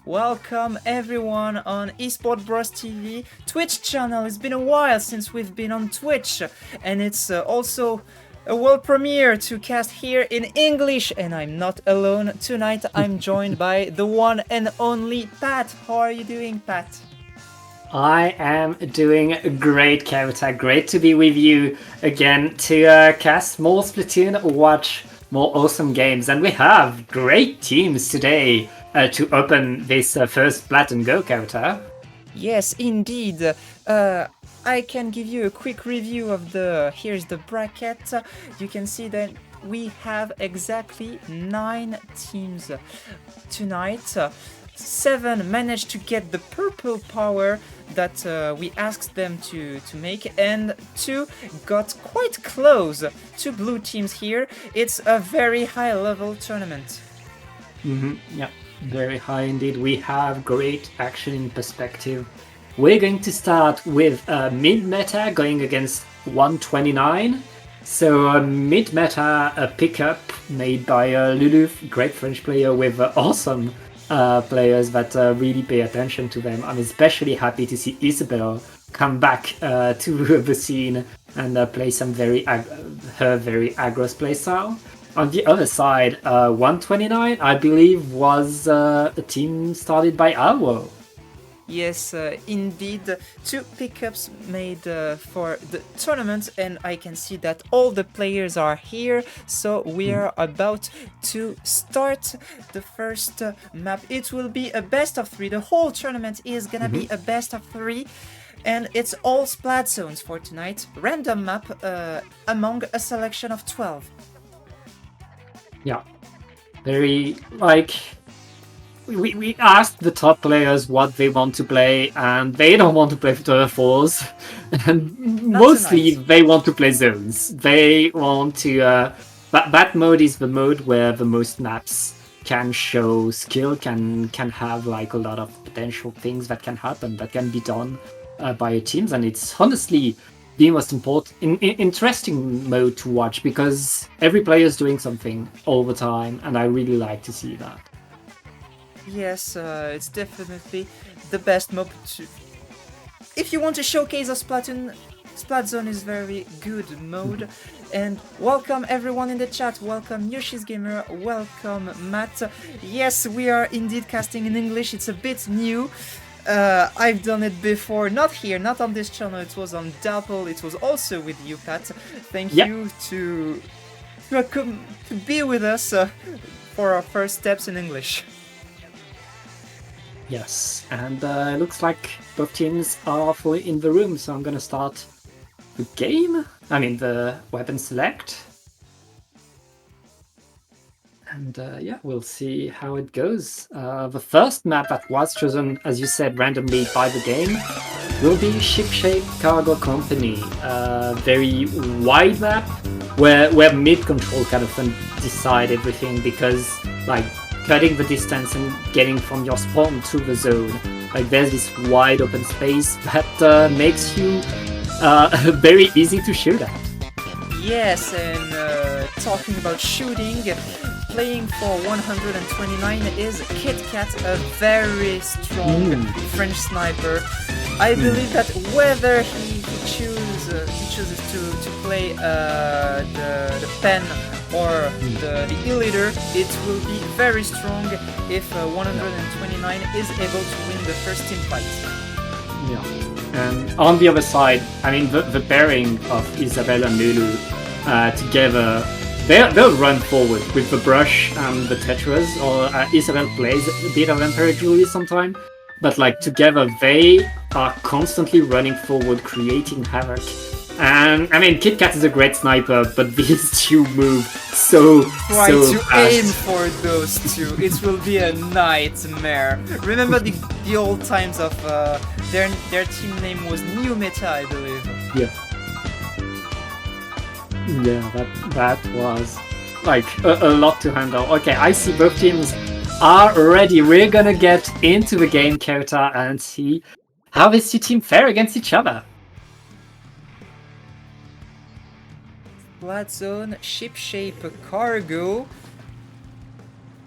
Welcome everyone on Esport Bros TV Twitch channel. It's been a while since we've been on Twitch, and it's also a world premiere to cast here in English. And I'm not alone tonight. I'm joined by the one and only Pat. How are you doing, Pat? I am doing great, Kevita. Great to be with you again to cast more Splatoon, watch more awesome games. And we have great teams today to open this first Splat'n'Go, Kevita. Yes, indeed. I can give you a quick review of here's the bracket. You can see that we have exactly 9 teams tonight. 7 managed to get the purple power that we asked them to make, and 2 got quite close to blue teams here. It's a very high level tournament. Yeah, very high indeed. We have great action in perspective. We're going to start with mid-meta going against 129. So mid-meta, a pickup made by Lulu, great French player with awesome players that really pay attention to them. I'm especially happy to see Isabel come back to the scene and play some her very aggro playstyle. On the other side, 129, I believe, was a team started by Alwo. Yes, indeed, 2 pickups made for the tournament, and I can see that all the players are here, so we are about to start the first map. It will be a best of 3. The whole tournament is gonna be a best of 3, and it's all Splat zones for tonight. Random map among a selection of 12. Yeah, very we asked the top players what they want to play, and they don't want to play Turf 4s, and mostly they want to play zones. They want to. That mode is the mode where the most maps can show skill, can have like a lot of potential things that can happen, that can be done by teams, and it's honestly the most important, interesting mode to watch because every player is doing something all the time, and I really like to see that. Yes, it's definitely the best mode to... If you want to showcase a Splatoon, Splat Zone is very good mode. And welcome everyone in the chat. Welcome Yoshi's Gamer. Welcome Matt. Yes, we are indeed casting in English. It's a bit new. I've done it before, not here, not on this channel. It was on Dapple. It was also with you, Pat. Thank you to be with us for our first steps in English. Yes, and it looks like both teams are fully in the room, so I'm gonna start the game. I mean, the weapon select. And yeah, we'll see how it goes. The first map that was chosen, as you said, randomly by the game, will be Ship-Shape Cargo Company. Very wide map, where mid-control kind of decide everything, because like cutting the distance and getting from your spawn to the zone, like there's this wide open space that makes you very easy to shoot at. Yes, and talking about shooting, playing for 129 is Kit Kat, a very strong French sniper. I believe that whether he chooses to play the pen or the e-leader, it will be very strong if 129 is able to win the first team fight. Yeah, and on the other side, I mean, the pairing of Isabel and Lulu together, they'll run forward with the brush and the tetras, or Isabel plays a bit of Emperor Julie sometime, but like together they are constantly running forward, creating havoc. And I mean, Kit Kat is a great sniper, but these two move so fast. Aim for those two. It will be a nightmare. Remember the old times of their team name was New Meta, I believe. Yeah, that was like a lot to handle. Okay, I see both teams are ready. We're gonna get into the game, Kevita, and see how these two teams fare against each other. Splat Zone, Ship-Shape Cargo.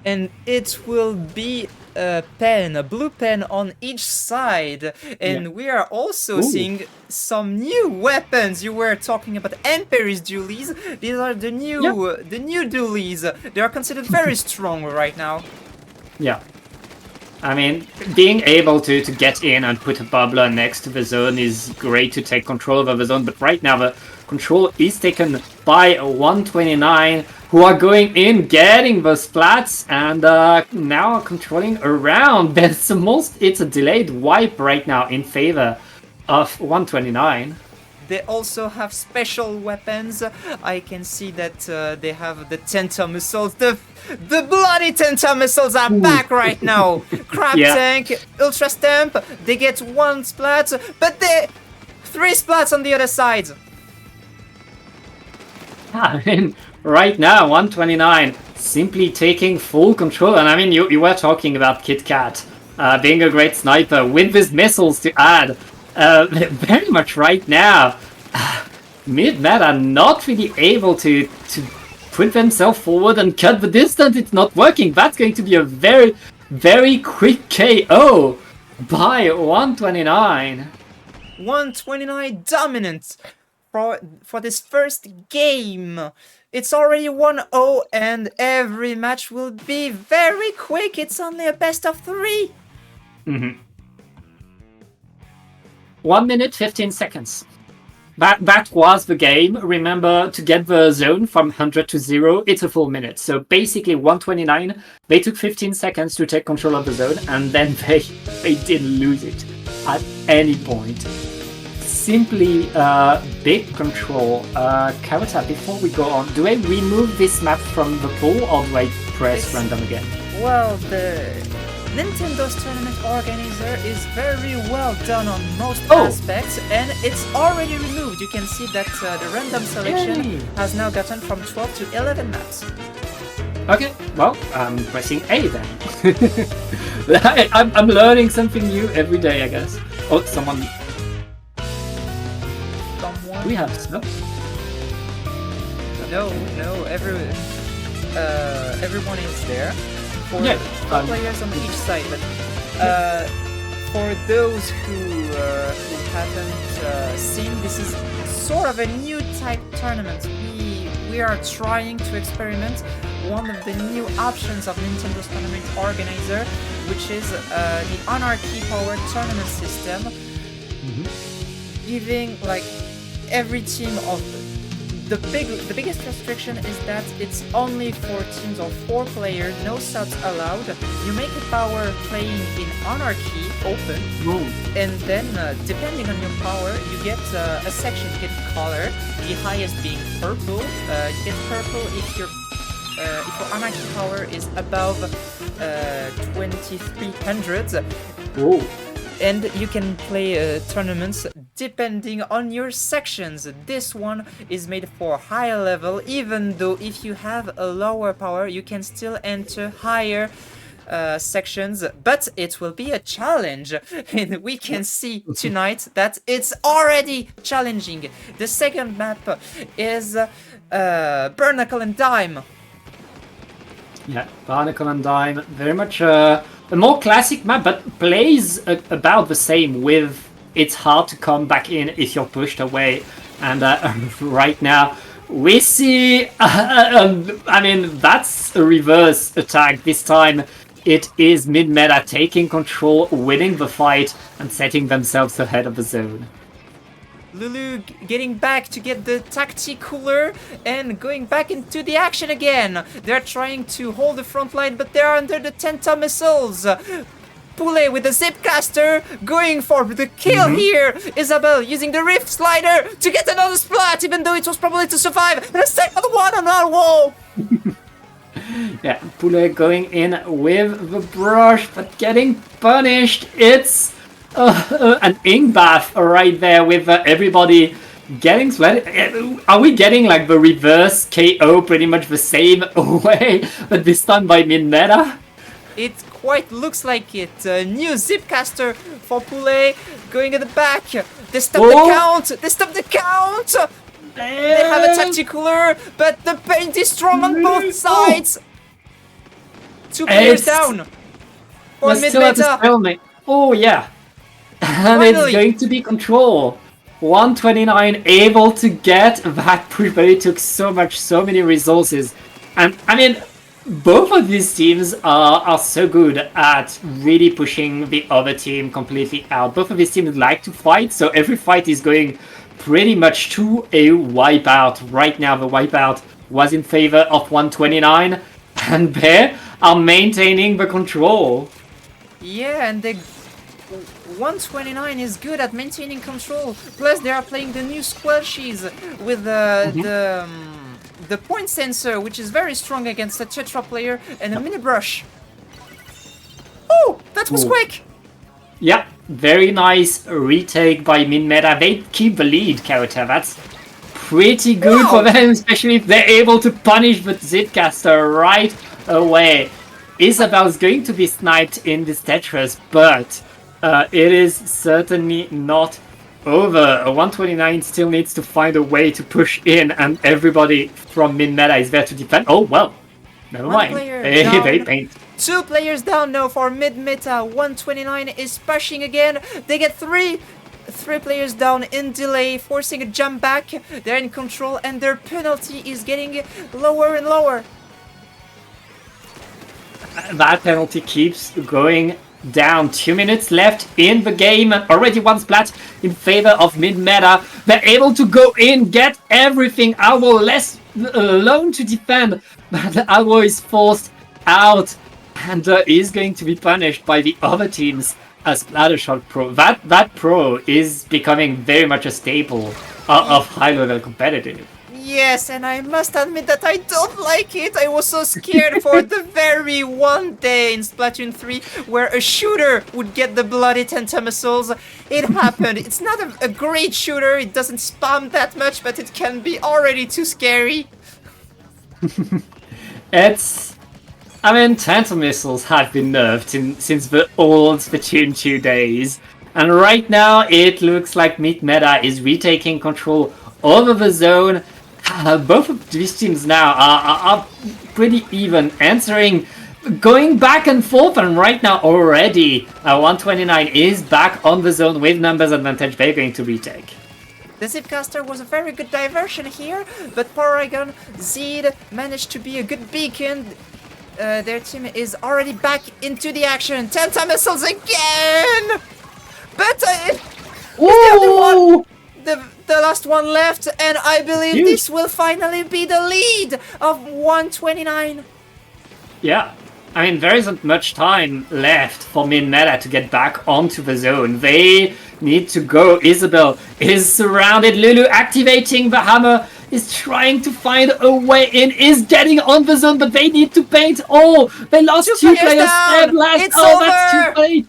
And it will be pen, a blue pen on each side, and we are also seeing some new weapons. You were talking about Emperor's dualies. These are the new dualies. They are considered very strong right now. Yeah. I mean, being able to get in and put a bubbler next to the zone is great to take control over the zone, but right now the control is taken by 129, who are going in, getting the splats, and now controlling around. It's a delayed wipe right now in favor of 129. They also have special weapons. I can see that they have the Tenta missiles. The bloody Tenta missiles are back right now. Crab Tank, Ultra Stamp, they get 1 splat, but they 3 splats on the other side. I mean, right now, 129 simply taking full control. And I mean, you were talking about Kit Kat being a great sniper with these missiles to add. Very much right now, mid-meta not really able to put themselves forward and cut the distance. It's not working. That's going to be a very, very quick KO by 129. 129 dominant for this first game. It's already 1-0 and every match will be very quick. It's only a best of 3. 1 minute, 15 seconds. That was the game. Remember, to get the zone from 100 to 0, it's a full minute. So basically 129, they took 15 seconds to take control of the zone, and then they didn't lose it at any point. Simply big control. Kawata, before we go on, do I remove this map from the pool or do I press random again? Well, the Nintendo's tournament organizer is very well done on most aspects, and it's already removed. You can see that the random selection has now gotten from 12 to 11 maps. Okay, well, I'm pressing A then. I'm learning something new every day, I guess. Oh, someone. We have snow. No, everyone is there. For players on each side, but for those who haven't seen, this is sort of a new type tournament. We are trying to experiment one of the new options of Nintendo's tournament organizer, which is the Anarchy Power tournament system, giving like every team of the biggest restriction is that it's only for teams of 4 players, no subs allowed. You make a power playing in Anarchy open, and then depending on your power, you get a section, you get color, the highest being purple. You get purple if your Anarchy power is above 2300. And you can play tournaments depending on your sections. This one is made for higher level, even though if you have a lower power, you can still enter higher sections, but it will be a challenge. And we can see tonight that it's already challenging. The second map is Barnacle and Dime. Yeah, Barnacle and Dime, very much a more classic map, but plays about the same with it's hard to come back in if you're pushed away. And right now, we see, I mean, that's a reverse attack. This time, it is mid-meta taking control, winning the fight, and setting themselves ahead of the zone. Lulu getting back to get the tacticooler and going back into the action again. They're trying to hold the front line, but they're under the Tenta missiles. Poulet with the Zipcaster going for the kill here. Isabel using the Rift Slider to get another splat, even though it was probably to survive. And a second one on our wall. Yeah, Poulet going in with the brush, but getting punished. It's an ink bath right there with everybody getting sweaty. Are we getting like the reverse KO pretty much the same way, but this time by mid-meta? It quite looks like it. New Zipcaster for Poulet going at the back. They stop the count. They stop the count. They have a tacticooler, but the paint is strong on both sides. 2 players down. for We're mid still at a meta. stalemate. Oh, yeah. And it's Finally. going to be control. 129 able to get that push, but it took so many resources. And I mean, both of these teams are so good at really pushing the other team completely out. Both of these teams like to fight, so every fight is going pretty much to a wipeout. Right now, the wipeout was in favor of 129, and they are maintaining the control. Yeah, and they 129 is good at maintaining control. Plus, they are playing the new squelchies with the point sensor, which is very strong against a Tetra player, and a mini brush. Oh, that was Ooh. quick! Yep, very nice retake by Min-Meta. They keep the lead, Karata. That's pretty good for them, especially if they're able to punish the Zitcaster right away. Isabel's going to be sniped in this Tetris, but it is certainly not over. 129 still needs to find a way to push in, and everybody from Min-Meta is there to defend. Oh, well, never mind. They paint. 2 players down now for mid-meta. 129 is pushing again. They get 3 players down in delay, forcing a jump back. They're in control, and their penalty is getting lower and lower. That penalty keeps going down. 2 minutes left in the game. Already one splat in favor of mid-meta. They're able to go in, get everything. Alwo less alone to defend, but Alwo is forced out and is going to be punished by the other team's Splattershot Pro. That pro is becoming very much a staple of high-level competitive. Yes, and I must admit that I don't like it. I was so scared for the very one day in Splatoon 3 where a shooter would get the bloody Tentamissiles. It happened. It's not a great shooter. It doesn't spam that much, but it can be already too scary. I mean, Tentamissiles have been nerfed since the old Splatoon 2 days. And right now, it looks like mid-meta is retaking control over the zone. Both of these teams now are pretty even, answering, going back and forth, and right now already 129 is back on the zone with numbers advantage. They're going to retake. The Zipcaster was a very good diversion here, but Porygon Zed managed to be a good beacon. Their team is already back into the action. Tentamissiles again! But it's the only one! The last one left, and I believe this will finally be the lead of 129. Yeah, I mean, there isn't much time left for Min-Meta to get back onto the zone. They need to go. Isabel is surrounded. Lulu activating the hammer, is trying to find a way in, is getting on the zone, but they need to paint. Oh, they lost 2 players. It's over. That's too late.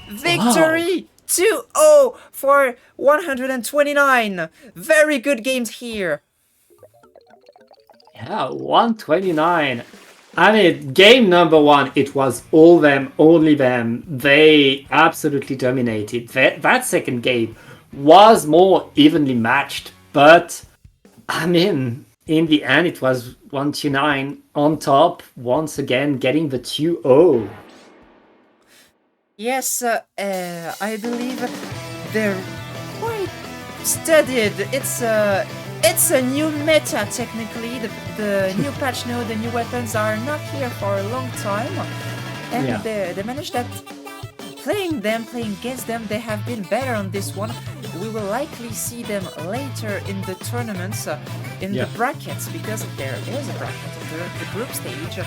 Victory! Wow. 2-0 for 129. Very good games here. Yeah, 129. I mean, game number 1, it was all them, only them. They absolutely dominated. That second game was more evenly matched, but I mean, in the end, it was 129 on top, once again getting the 2-0. Yes, I believe they're quite studied. It's a new meta technically. The new patch now, the new weapons are not here for a long time, and they managed that. Playing against them, they have been better on this one. We will likely see them later in the tournaments, in the brackets, because there is a bracket in the group stage,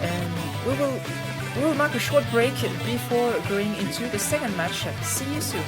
and we will mark a short break before going into the second match. See you soon.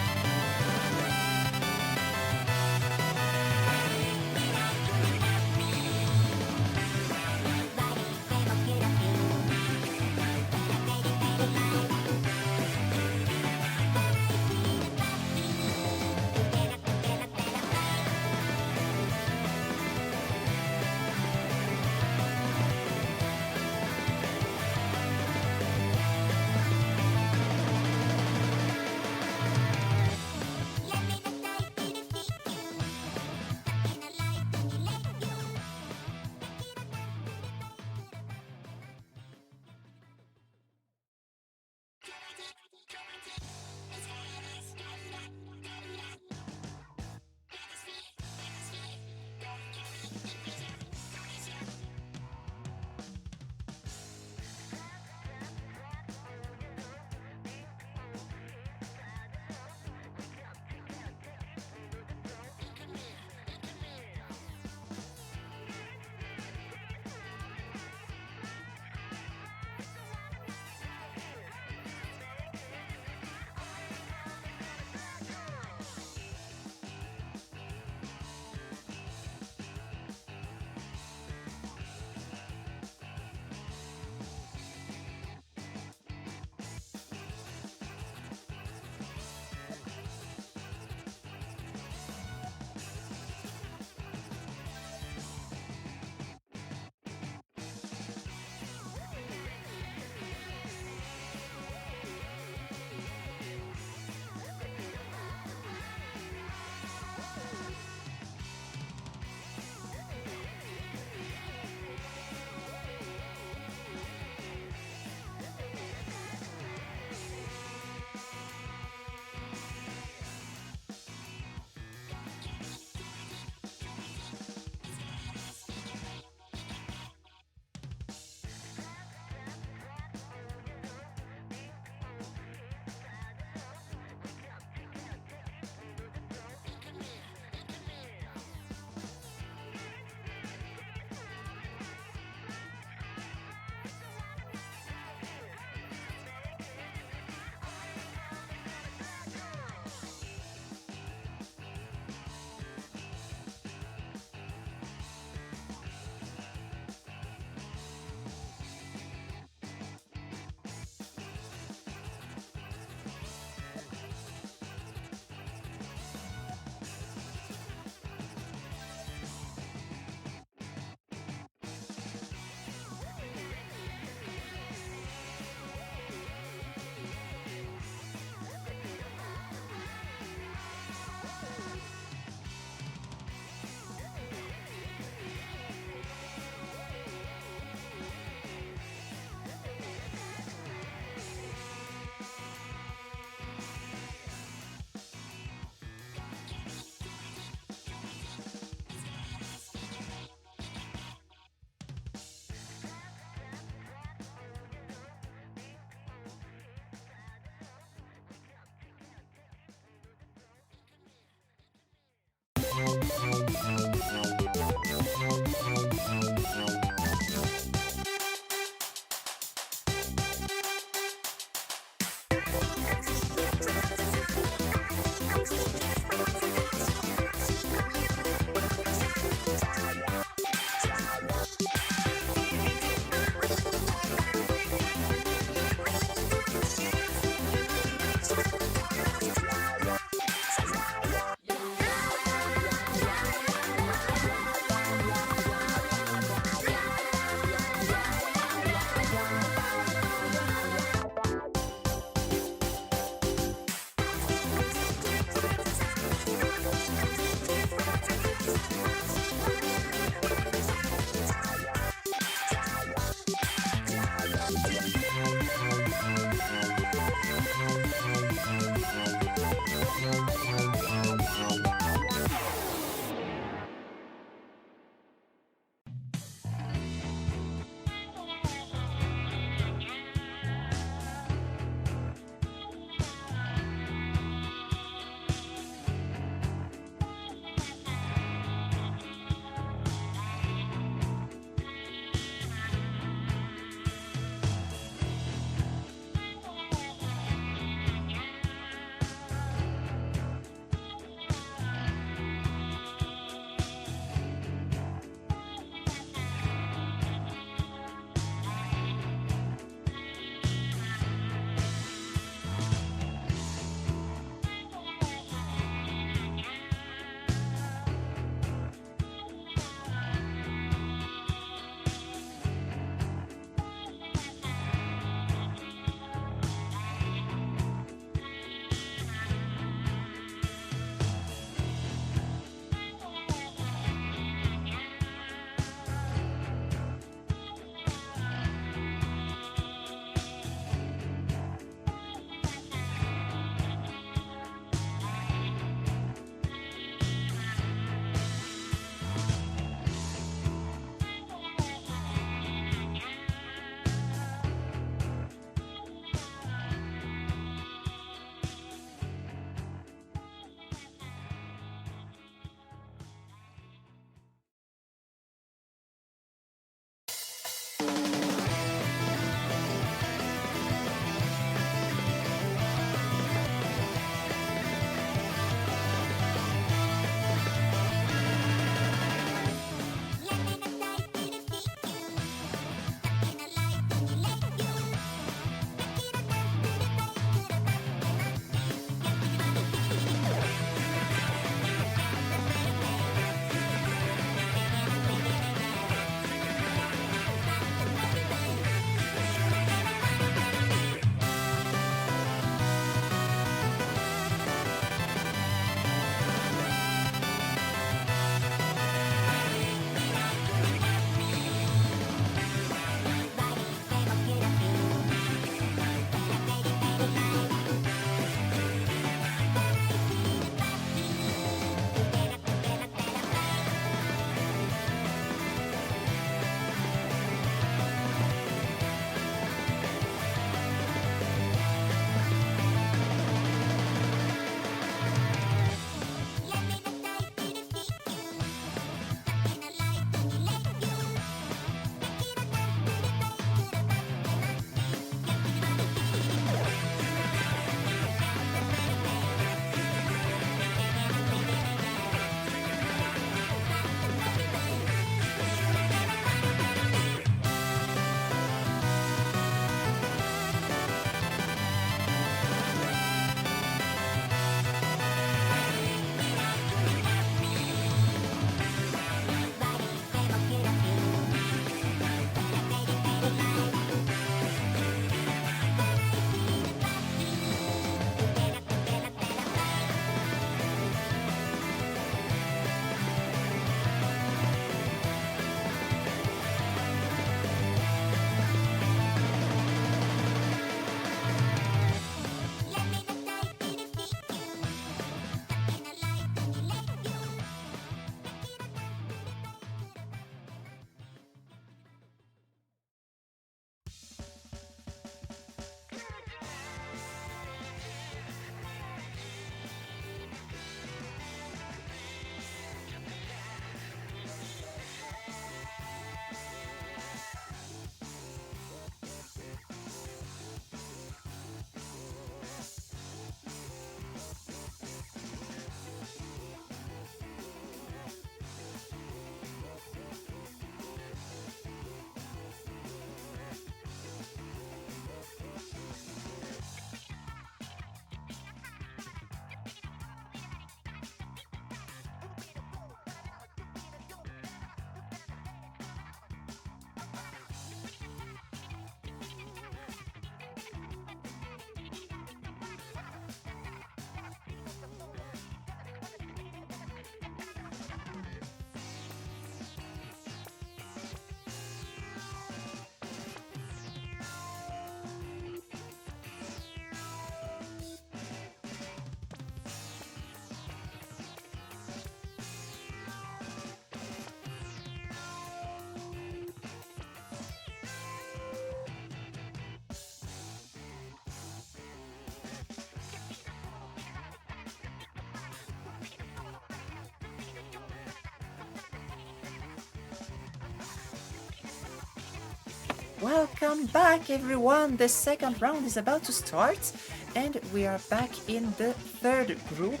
welcome back everyone. The second round is about to start and we are back in the third group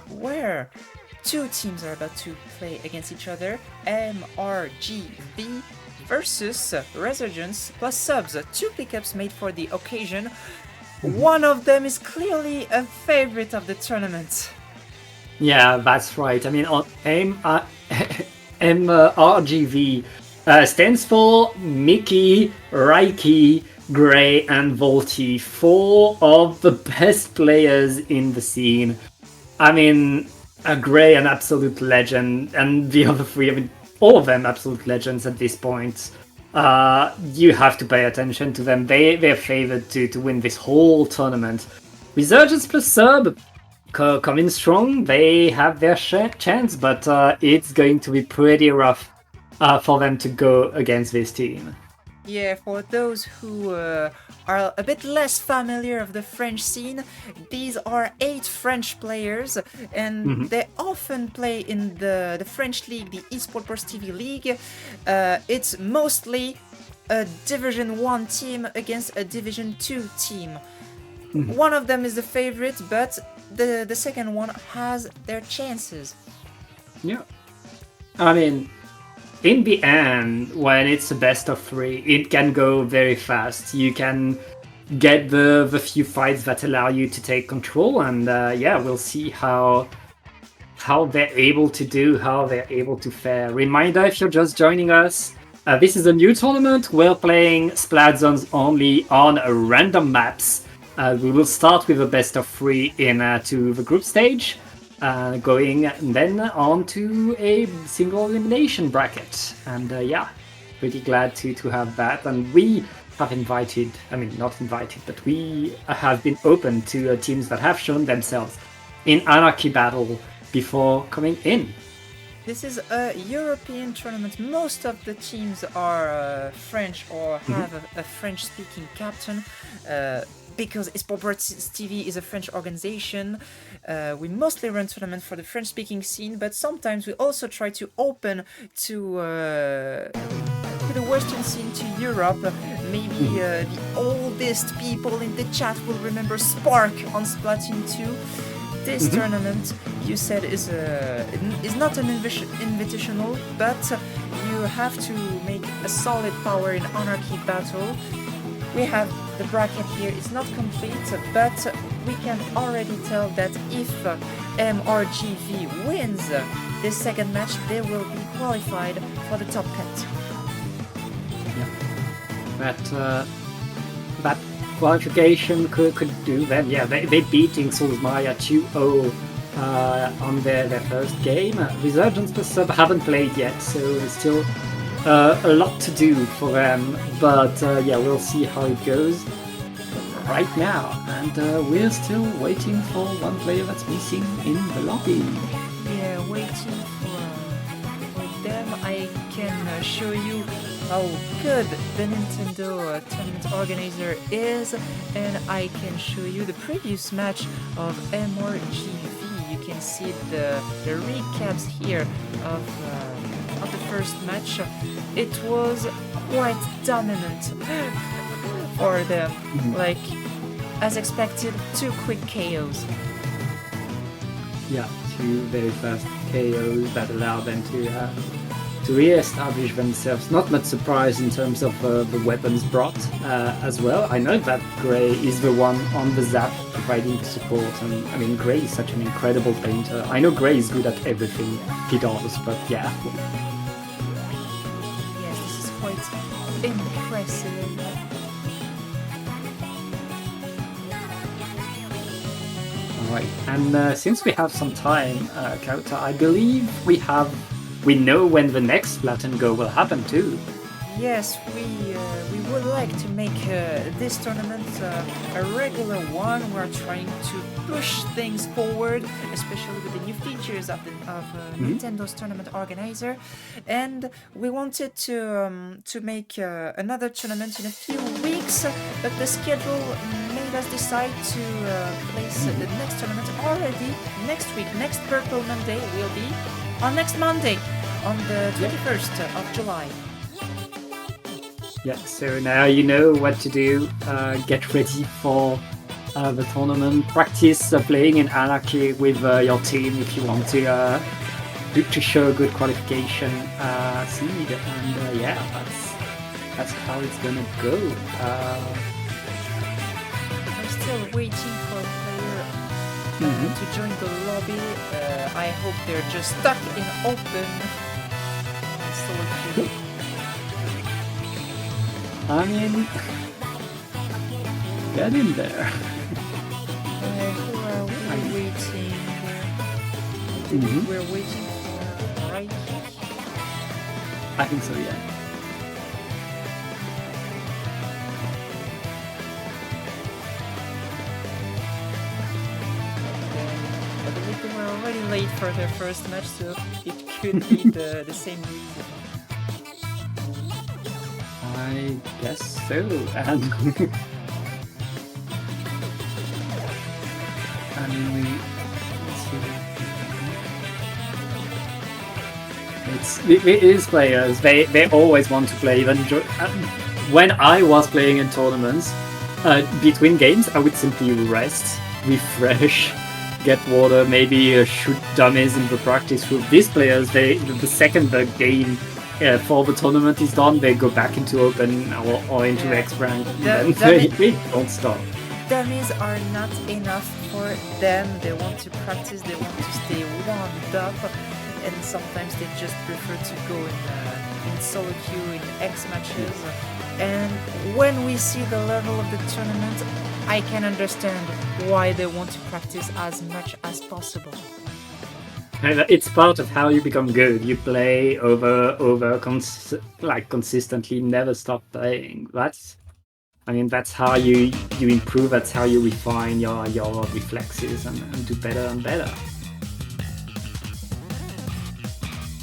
where two teams are about to play against each other. MRGV versus Resurgence plus Subs, two pickups made for the occasion. One of them is clearly a favorite of the tournament. Yeah, that's right. I mean, on MRGV stands for Mickey, Reiki, Gray, and Volty, four of the best players in the scene. I mean, Gray, an absolute legend, and the other three, I mean, all of them absolute legends at this point. You have to pay attention to them. They're favored to win this whole tournament. Resurgence plus Sub coming strong. They have their chance, but it's going to be pretty rough for them to go against this team. Yeah, for those who are a bit less familiar of the French scene, these are 8 French players, and they often play in the French league, the Esport Burst TV League. It's mostly a Division 1 team against a Division 2 team. One of them is the favorite, but the second one has their chances. Yeah. I mean, in the end, when it's a best of 3, it can go very fast. You can get the few fights that allow you to take control, and yeah, we'll see how they're able to do, how they're able to fare. Reminder, if you're just joining us, this is a new tournament. We're playing Splat Zones only on random maps. We will start with a best of 3 to the group stage. Going then on to a single elimination bracket. And yeah, pretty glad to have that. And we have invited, I mean, not invited, but we have been open to teams that have shown themselves in Anarchy Battle before coming in. This is a European tournament. Most of the teams are French or have a French-speaking captain. Because Esport TV is a French organization, we mostly run tournaments for the French-speaking scene, but sometimes we also try to open to the Western scene, to Europe. Maybe the oldest people in the chat will remember Spark on Splatoon 2. This tournament, you said, is not an invitational, but you have to make a solid power in Anarchy Battle. We have the bracket here. It's not complete, but we can already tell that if MRGV wins this second match, they will be qualified for the top cut. Yeah. That qualification could do them. Yeah, they beating Solsmaya 2-0 on their first game. Resurgence plus Sub haven't played yet, so it's still a lot to do for them, but yeah, we'll see how it goes right now. And we're still waiting for one player that's missing in the lobby. Yeah, waiting for them. I can show you how good the Nintendo tournament organizer is, and I can show you the previous match of MRGV. You can see the recaps here of the first match. It was quite dominant for them. Like, as expected, 2 quick KOs. Yeah, 2 very fast KOs that allow them to re-establish themselves. Not much surprise in terms of the weapons brought as well. I know that Gray is the one on the Zap providing the support, and I mean, Gray is such an incredible painter. I know Gray is good at everything he does, but yeah. Yes, this is quite impressive. Alright, and since we have some time, Kauta, I believe we know when the next Splat'n'Go will happen too. Yes, we would like to make this tournament a regular one. We're trying to push things forward, especially with the new features of Nintendo's tournament organizer. And we wanted to make another tournament in a few weeks, but the schedule made us decide to place the next tournament already next week. Next Purple Monday will be on next Monday, on the 21st of July. Yeah, so now you know what to do. Get ready for the tournament. Practice playing in Anarchy with your team if you want to show a good qualification seed. And yeah, that's how it's gonna go. I'm still waiting for a player to join the lobby. I hope they're just stuck in open. So cute. I mean, get in there. Who are we waiting? We're waiting for right. I think so, yeah. I believe they were already late for their first match, so it could be the same reason. I guess so. And these players, they always want to play. Even when I was playing in tournaments, between games, I would simply rest, refresh, get water, maybe shoot dummies in the practice group. These players, the second the game for the tournament is done, they go back into open or into X rank, and they don't stop. Dummies are not enough for them. They want to practice, they want to stay warmed up, and sometimes they just prefer to go in solo queue, in X matches. And when we see the level of the tournament, I can understand why they want to practice as much as possible. It's part of how you become good. You play over consistently, never stop playing. That's how you improve. That's how you refine your reflexes and do better and better.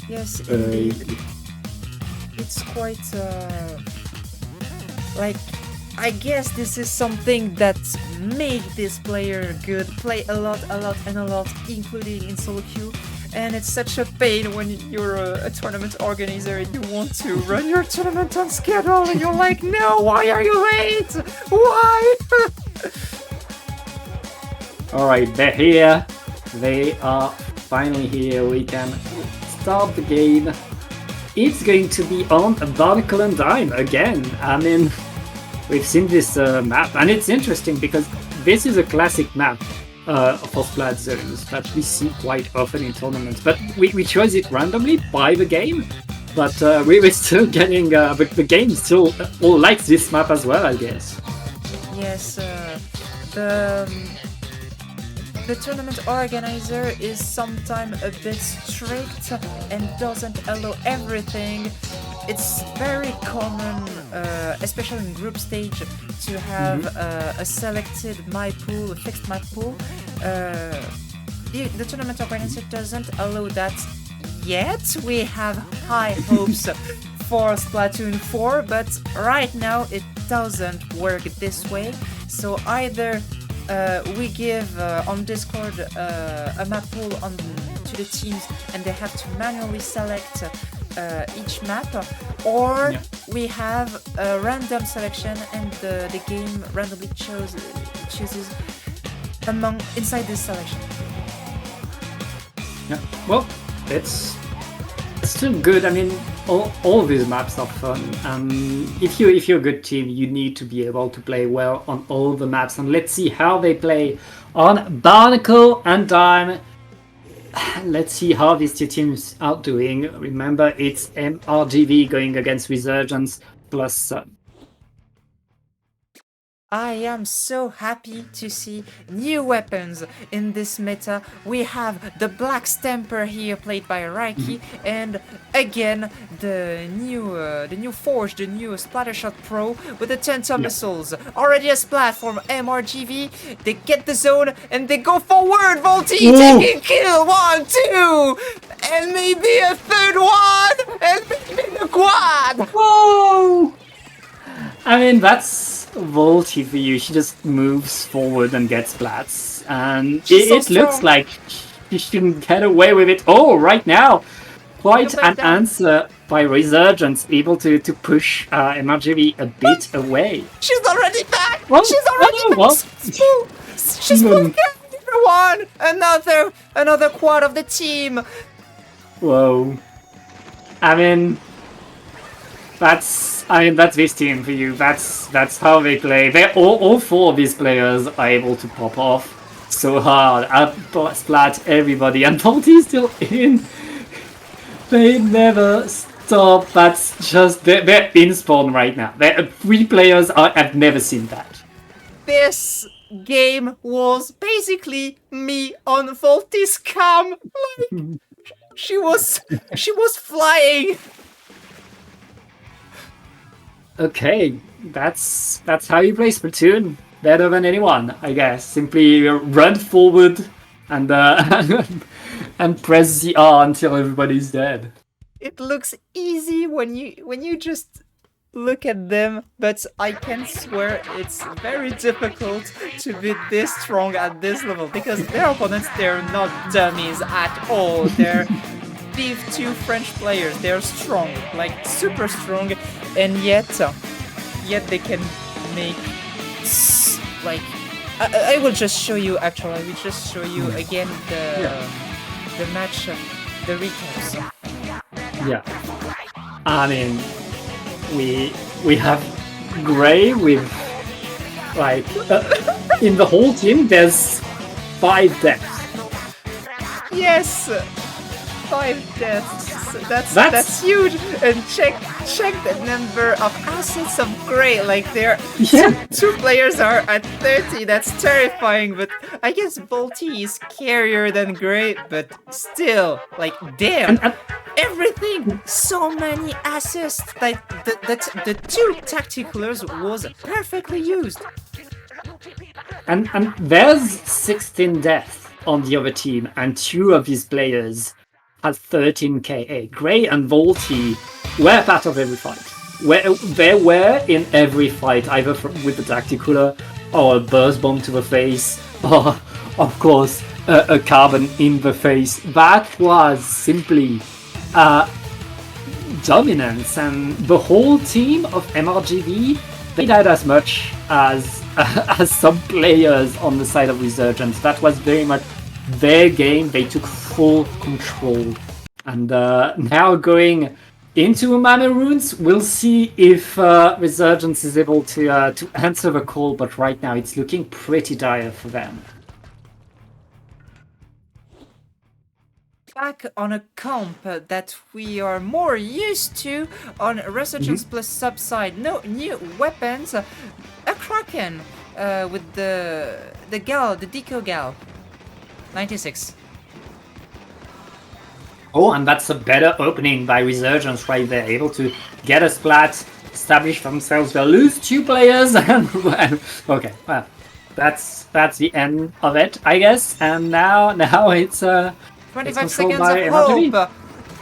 Yes, indeed. It's quite I guess this is something that make this player good. Play a lot, including in solo queue. And it's such a pain when you're a tournament organizer and you want to run your tournament on schedule and you're like, no, why are you late? Why? Alright, they're here. They are finally here. We can start the game. It's going to be on Barnacle and Dime again. I mean, we've seen this map, and it's interesting because this is a classic map for Splat zones that we see quite often in tournaments. But we chose it randomly by the game, but we're still getting the game still all likes this map as well, I guess. Yes, the tournament organizer is sometimes a bit strict and doesn't allow everything. It's very common, especially in group stage, to have a selected my pool, a fixed my pool. The tournament organizer doesn't allow that yet. We have high hopes for Splatoon 4, but right now it doesn't work this way. So either we give on Discord a map pool to the teams and they have to manually select each map, or we have a random selection and the game randomly chooses inside this selection. Yeah, well, it's still good. I mean, all these maps are fun. If you're a good team, you need to be able to play well on all the maps. And let's see how they play on Barnacle and Dime. Let's see how these two teams are doing. Remember, it's MRGV going against Resurgence plus Sun. I am so happy to see new weapons in this meta. We have the Black Stamper here, played by Raiki, and again the new Forge, the new Splattershot Pro with the 10-ton missiles. Already a splat from MRGV. They get the zone and they go forward. Volti taking kill 1, 2, and maybe a third one, and maybe the quad. Whoa! I mean, that's Volti for you. She just moves forward and gets splats. And it looks like she shouldn't get away with it. Oh, right now, quite back an down. answer by Resurgence, able to push MRGV a bit away. She's already back! Well, She's already back! well, She's pulling everyone! Another quad of the team! whoa. I mean, that's this team for you. That's how they play. They all four of these players are able to pop off so hard. Splat everybody, and Volty's still in. They never stop. That's just they're in spawn right now. Three players I've never seen that. This game was basically me on Volty's cam. Like she was flying. Okay, that's how you play Splatoon. Better than anyone, I guess. Simply run forward and and press the R until everybody's dead. It looks easy when you just look at them, but I can swear it's very difficult to be this strong at this level because their opponents, they're not dummies at all. They're these two French players. They're strong, like super strong, and yet they can make like I will just show you. Actually, I will just show you again the match, the recaps. Yeah, I mean, we have Gray with like in the whole team. There's 5 deaths. Yes, 5 deaths. That's huge. And check the number of assets of Gray. Like two players are at 30. That's terrifying. But I guess Volty is scarier than Gray. But still, like damn, everything. So many assists. Like the 2 tacticalers was perfectly used. And there's 16 deaths on the other team, and 2 of these players had 13 KA. Gray and Volty were part of every fight. They were in every fight, either with the tacticaler or a burst bomb to the face, or of course a carbon in the face. That was simply dominance, and the whole team of MRGV, they died as much as some players on the side of Resurgence. That was very much their game. They took full control, and now going into Mana Runes, we'll see if Resurgence is able to answer the call. But right now, it's looking pretty dire for them. Back on a comp that we are more used to on Resurgence plus Subside. No new weapons. A Kraken with the gal, the Deco gal. 96. Oh, and that's a better opening by Resurgence, right? They're able to get a splat, establish themselves. They'll lose 2 players, and okay, well, that's the end of it, I guess. And now it's 25 seconds of hope,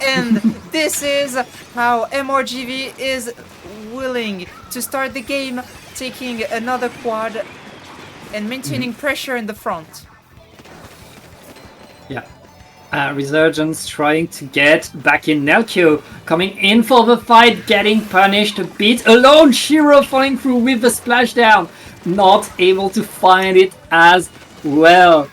and this is how MRGV is willing to start the game, taking another quad and maintaining pressure in the front. Yeah. Resurgence trying to get back in. Nelkyo coming in for the fight, getting punished a bit alone. Shiro falling through with the splashdown, not able to find it as well.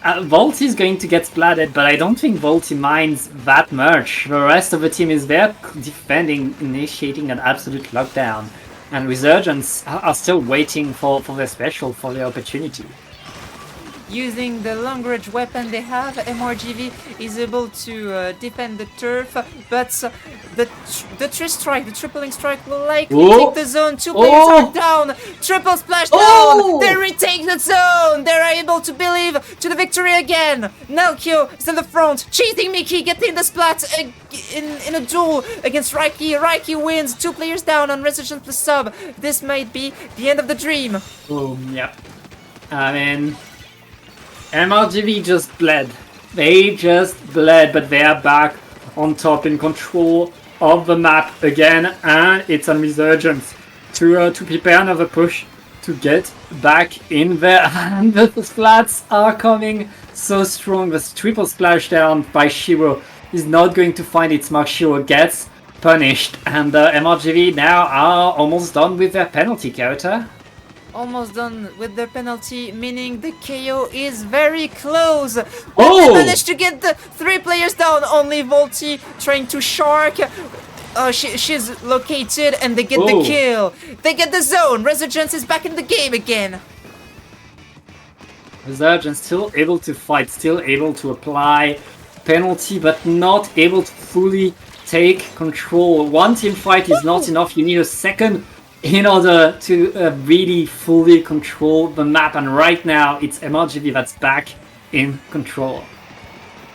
Volty is going to get splatted, but I don't think Volty minds that much. The rest of the team is there defending, initiating an absolute lockdown, and Resurgence are still waiting for their special, for their opportunity. Using the long range weapon they have, MRGV is able to defend the turf, but the tripling strike will likely take the zone. 2 players are down, triple splash down, they retake the zone, they're able to believe to the victory again. Nelkyo is in the front, chasing Mickey, getting the splat in a duel against Raiki. Raiki wins, 2 players down on Resurgence plus Sub. This might be the end of the dream. Yeah. I mean, MRGV just bled. They just bled, but they are back on top in control of the map again, and it's on Resurgence to prepare another push to get back in there. And the splats are coming so strong. The triple splashdown by Shiro is not going to find its mark. Shiro gets punished, and MRGV now are almost done with their penalty counter. Almost done with the penalty, meaning the KO is very close. But Oh! they managed to get the 3 players down. Only Volti trying to shark. She's located and they get the kill. They get the zone. Resurgence is back in the game again. Resurgence still able to fight, still able to apply penalty, but not able to fully take control. One team fight is not enough. You need a second in order to really fully control the map. And right now, it's MRGV that's back in control.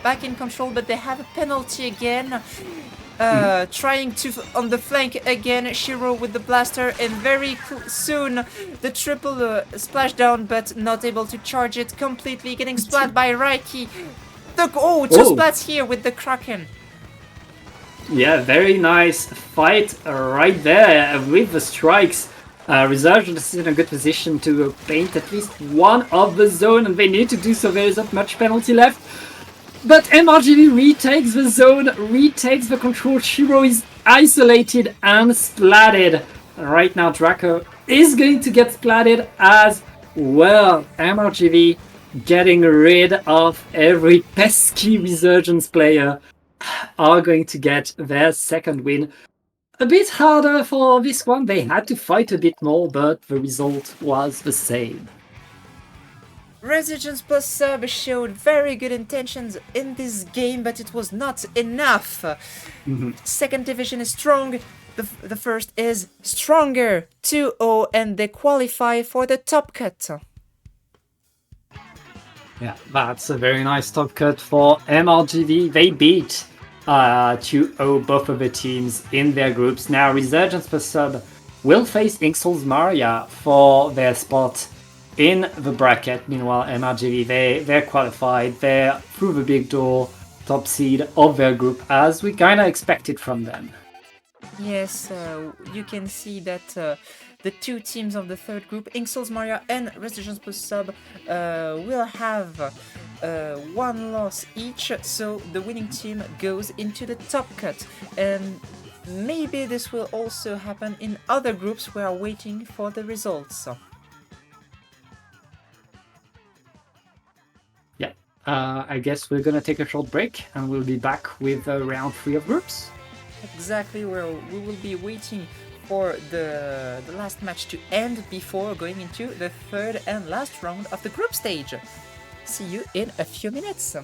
Back in control, but they have a penalty again. Trying to on the flank again, Shiro with the blaster, and very soon the triple splashdown, but not able to charge it completely, getting splat by Raiki. Two splats here with the Kraken. Yeah, very nice fight right there with the strikes. Resurgence is in a good position to paint at least one of the zone, and they need to do so. There isn't much penalty left. But MRGV retakes the zone, retakes the control. Shiro is isolated and splatted. Right now, Draco is going to get splatted as well. MRGV getting rid of every pesky Resurgence player are going to get their second win. A bit harder for this one. They had to fight a bit more, but the result was the same. Resurgence plus sub showed very good intentions in this game, but it was not enough. Second division is strong. The first is stronger. 2-0, and they qualify for the top cut. Yeah, that's a very nice top cut for MRGV. They beat 2-0 both of the teams in their groups. Now Resurgence plus sub will face Inxul's Maria for their spot in the bracket. Meanwhile, MRGV, they're qualified. They're through the big door, top seed of their group, as we kind of expected from them. Yes, you can see that the two teams of the third group, Inxul's Maria and Resurgence plus sub, will have one loss each, so the winning team goes into the top cut. And maybe this will also happen in other groups. We are waiting for the results. I guess we're gonna take a short break and we'll be back with round 3 of groups. Exactly, where we will be waiting for the last match to end before going into the third and last round of the group stage. See you in a few minutes.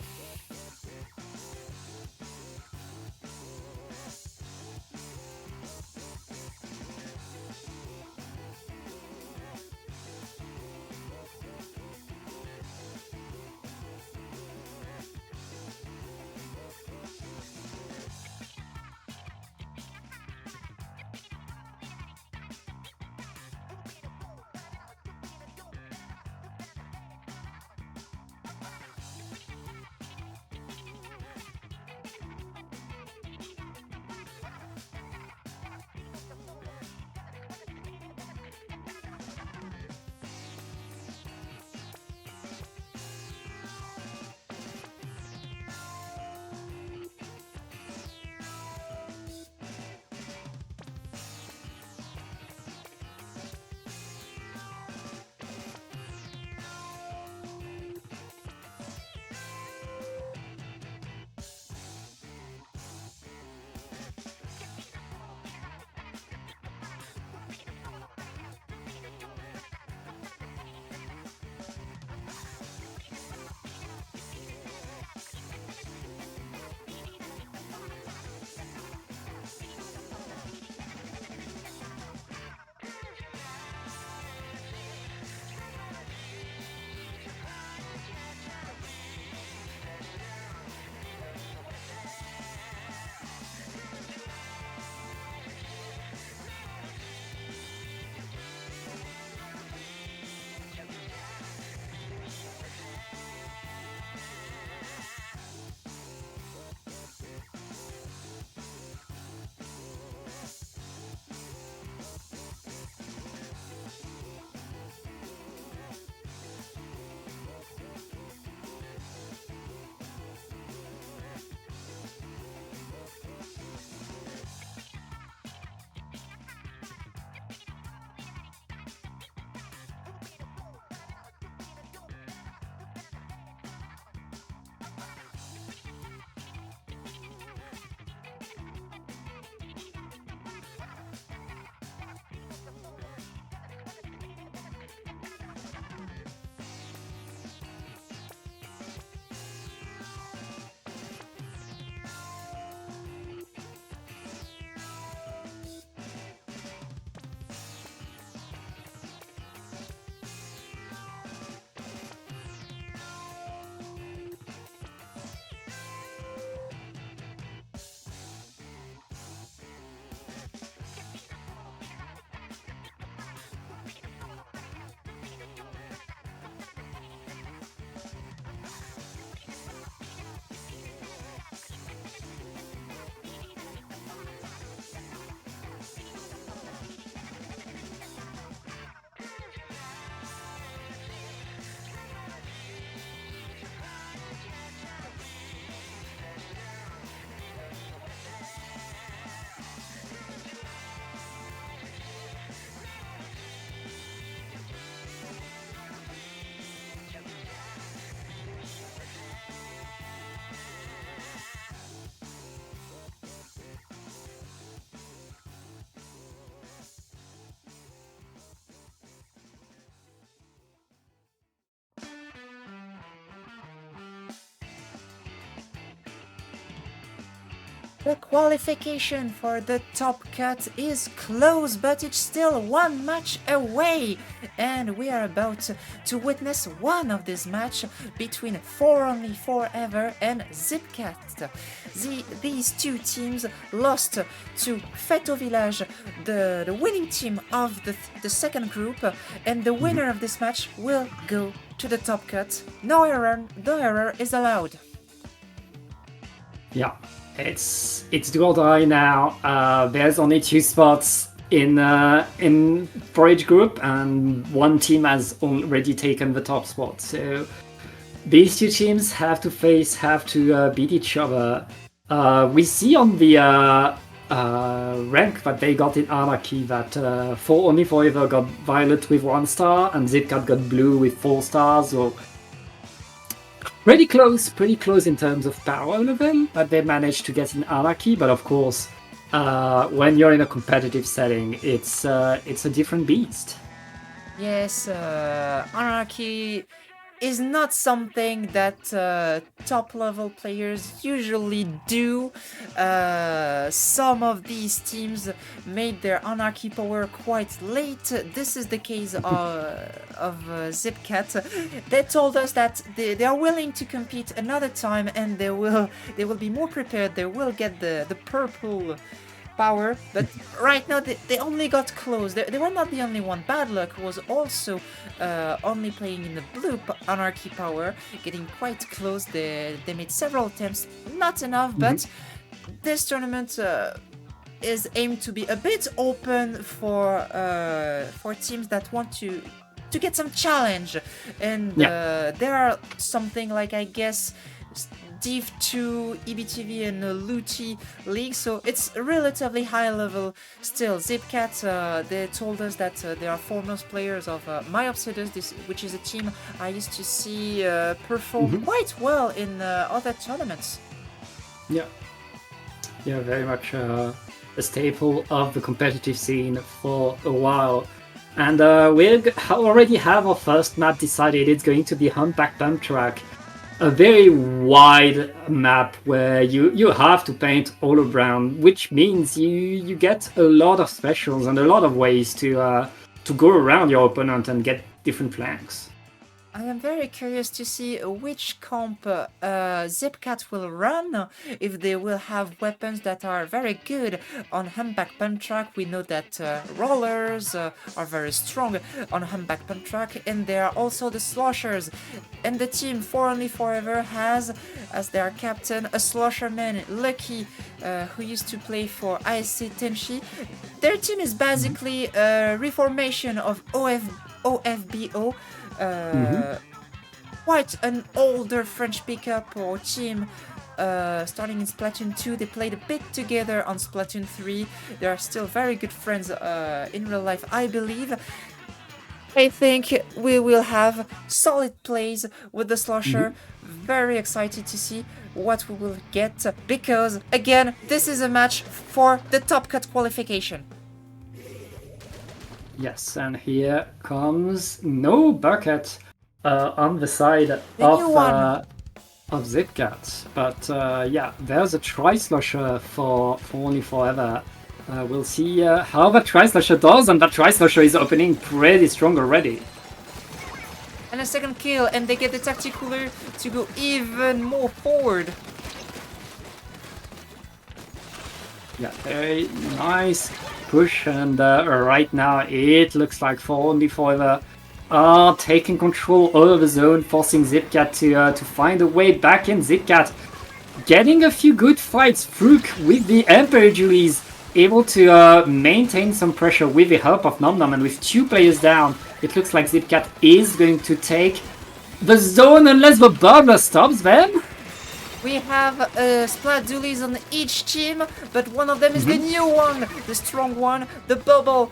The qualification for the top cut is close, but it's still one match away. And we are about to witness one of this match between For Only Forever and Zipcat. These two teams lost to Feto Village, the winning team of the second group, and the winner of this match will go to the top cut. No error is allowed. Yeah. It's do or die now. There's only 2 spots in for each group, and one team has already taken the top spot. So these 2 teams have to beat each other. We see on the rank that they got in Anarchy that For Only Forever got Violet with 1 star and Zipcat got Blue with 4 stars. So pretty close in terms of power level that they managed to get in Anarchy, but of course, when you're in a competitive setting, it's a different beast. Yes, Anarchy is not something that top level players usually do. Some of these teams made their Anarchy power quite late. This is the case of Zipcat. They told us that they are willing to compete another time, and they will be more prepared. They will get the purple power, but right now they only got close. They were not the only one. Bad Luck was also only playing in the blue Anarchy power, getting quite close. They made several attempts, not enough, but this tournament is aimed to be a bit open for teams that want to get some challenge, and there are something like, I guess, Div 2, EBTV, and Luti League, so it's relatively high level still. Zipcat, they told us that they are foremost players of My Obsidious, which is a team I used to see perform quite well in other tournaments. Yeah, very much a staple of the competitive scene for a while. And we already have our first map decided. It's going to be Humpback Pump Track. A very wide map where you have to paint all around, which means you get a lot of specials and a lot of ways to go around your opponent and get different flanks. I am very curious to see which comp Zipcat will run, if they will have weapons that are very good on Humpback Pump Track. We know that rollers are very strong on Humpback Pump Track, and there are also the sloshers. And the team For Only Forever has as their captain a slosherman, Lucky, who used to play for ISC Tenchi. Their team is basically a reformation of OFBO. Quite an older French pickup or team, starting in Splatoon 2. They played a bit together on Splatoon 3. They are still very good friends in real life, I believe. I think we will have solid plays with the slosher. Very excited to see what we will get, because again, this is a match for the top cut qualification. Yes, and here comes no bucket on the side of Zipcat. But there's a Tri-Slosher for Only Forever. We'll see how that Tri-Slosher does, and that Tri-Slosher is opening pretty strong already. And a second kill, and they get the Tacticooler to go even more forward. Yeah, very nice push, and right now it looks like For Only Forever are taking control over the zone, forcing Zipcat to find a way back in. Zipcat getting a few good fights. Fruk with the Emperor Julies able to maintain some pressure with the help of Nom Nom, and with 2 players down, it looks like Zipcat is going to take the zone unless the Bubbler stops them. We have Splat Dualies on each team, but one of them is the new one, the strong one. The Bubble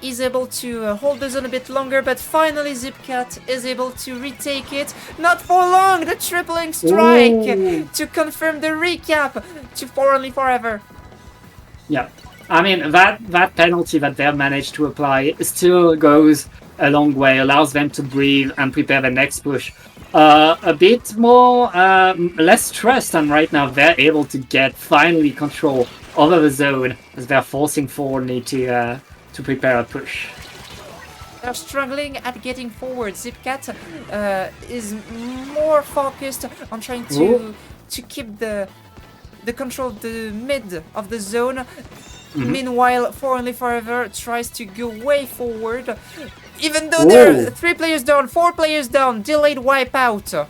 is able to hold the zone a bit longer, but finally Zipcat is able to retake it. Not for long, the tripling strike to confirm the recap to For Only Forever. Yeah, I mean, that penalty that they managed to apply still goes a long way, allows them to breathe and prepare the next push. a bit more less stressed, and right now they're able to get finally control over the zone as they're forcing Forney to prepare a push. They're struggling at getting forward. Zipcat is more focused on trying to keep the control of the mid of the zone. Meanwhile, For Only Forever tries to go way forward. Even though there are 3 players down, 4 players down, delayed wipeout.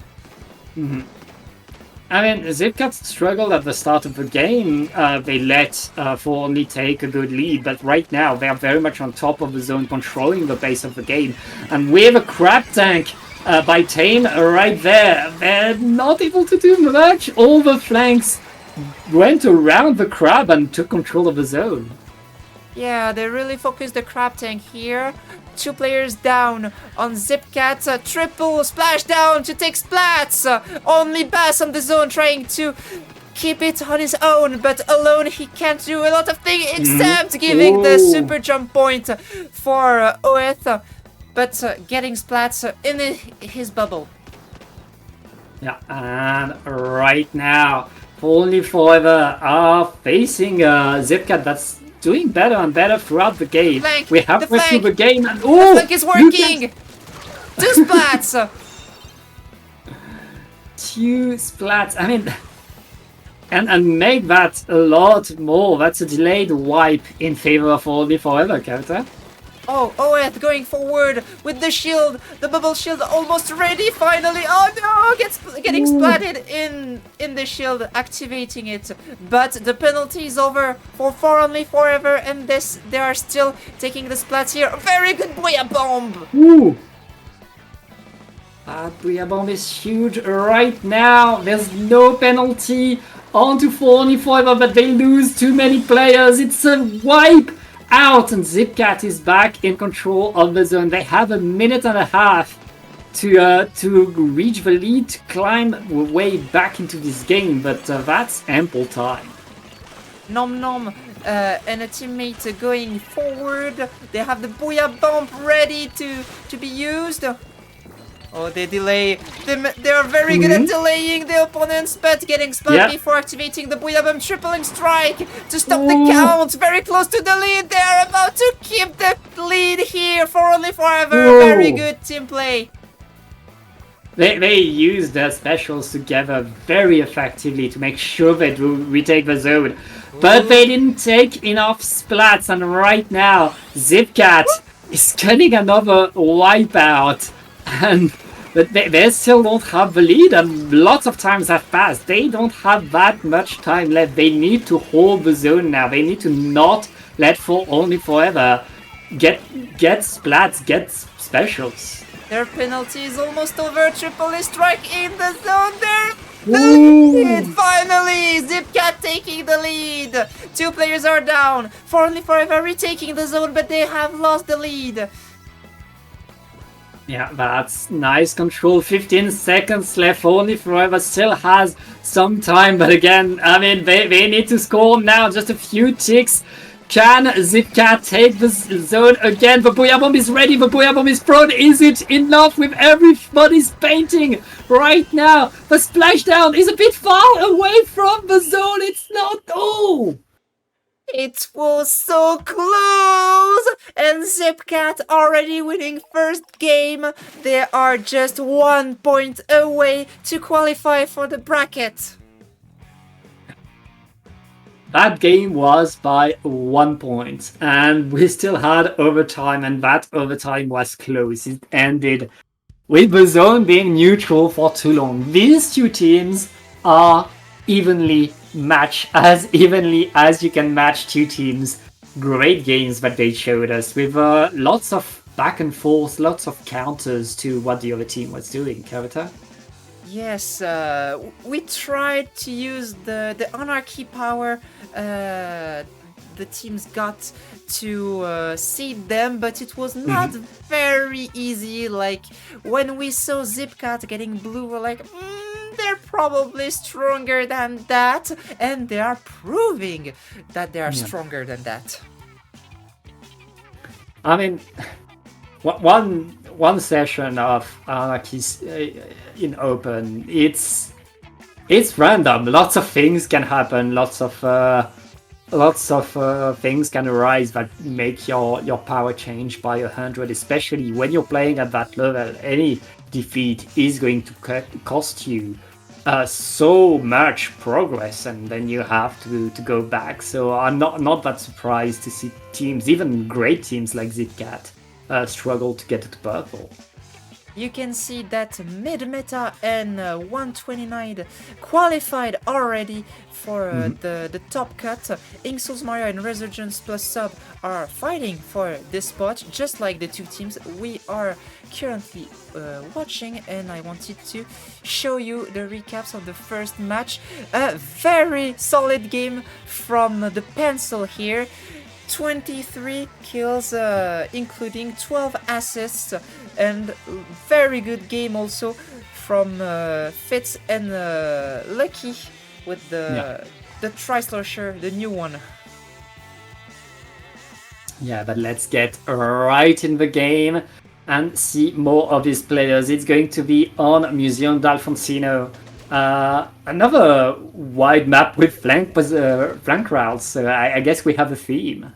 I mean, Zipcat struggled at the start of the game. They let For Only take a good lead, but right now they are very much on top of the zone, controlling the pace of the game. And with a crab tank by Tame right there, they're not able to do much. All the flanks went around the crab and took control of the zone. Yeah, they really focused the crab tank here. 2 players down on Zipcat. Triple splashdown to take Splats. Only Bass on the zone trying to keep it on his own, but alone he can't do a lot of things except giving the super jump point for Oeth, but getting Splats in his bubble. Yeah, and right now, Only Forever are facing Zipcat that's doing better and better throughout the game. We have went through the game and the flank is working! 2 Splats! 2 Splats, I mean, and make that a lot more. That's a delayed wipe in favor of Only Forever, character. Oh, Oeth going forward with the shield, the bubble shield almost ready finally. Oh no, getting splatted in the shield, activating it. But the penalty is over for Only Forever, and they are still taking the splats here. Very good Booyah Bomb! Ooh! That Booyah Bomb is huge right now. There's no penalty onto Only Forever, but they lose too many players. It's a wipe! Out, and Zipcat is back in control of the zone. They have a minute and a half to reach the lead, to climb way back into this game, but that's ample time. Nom Nom and a teammate going forward. They have the Booyah Bomb ready to be used. Oh, they delay. They are very good at delaying the opponents, but getting splat before activating the Booyah Bomb. Tripling strike to stop the count. Very close to the lead. They are about to keep the lead here for Only Forever. Very good team play. They use their specials together very effectively to make sure they retake the zone. But they didn't take enough splats, and right now, Zipcat is getting another wipeout. But they still don't have the lead, and lots of times have passed. They don't have that much time left. They need to hold the zone now. They need to not let For Only Forever get splats, get specials. Their penalty is almost over. Triple strike in the zone there. Finally, Zipcat taking the lead. 2 players are down. For Only Forever retaking the zone, but they have lost the lead. Yeah, that's nice control. 15 seconds left. Only Forever still has some time, but again, I mean, they need to score now. Just a few ticks. Can Zipcat take the zone again? The Booyah Bomb is ready. The Booyah Bomb is prone. Is it enough with everybody's painting right now? The splashdown is a bit far away from the zone. It's not. Oh! It was so close! And Zipcat already winning first game. They are just 1 point away to qualify for the bracket. That game was by 1 point, and we still had overtime, and that overtime was close. It ended with the zone being neutral for too long. These 2 teams are evenly matched, as evenly as you can match 2 teams. Great games that they showed us, with lots of back and forth, lots of counters to what the other team was doing. Kavita? Yes, we tried to use the anarchy power the teams got to seed them, but it was not very easy. Like, when we saw Zipcat getting blue, we're like, they're probably stronger than that, and they are proving that they are stronger than that. I mean, one session of Anarchy in open. It's random. Lots of things can happen. Lots of things can arise that make your power change by 100. Especially when you're playing at that level, any defeat is going to cost you so much progress, and then you have to go back. So I'm not that surprised to see teams, even great teams like ZipCat, struggle to get to purple. You can see that mid-meta and 129 qualified already for the top cut. Inksoul's Mario and Resurgence plus Sub are fighting for this spot, just like the two teams we are currently watching, and I wanted to show you the recaps of the first match. A very solid game from the pencil here. 23 kills, including 12 assists, and very good game also from Fitz and Lucky with the Tri-Slasher, the new one. Yeah, but let's get right in the game and see more of these players. It's going to be on Museum d'Alfonsino. Another wide map with flank routes, so I guess we have a theme.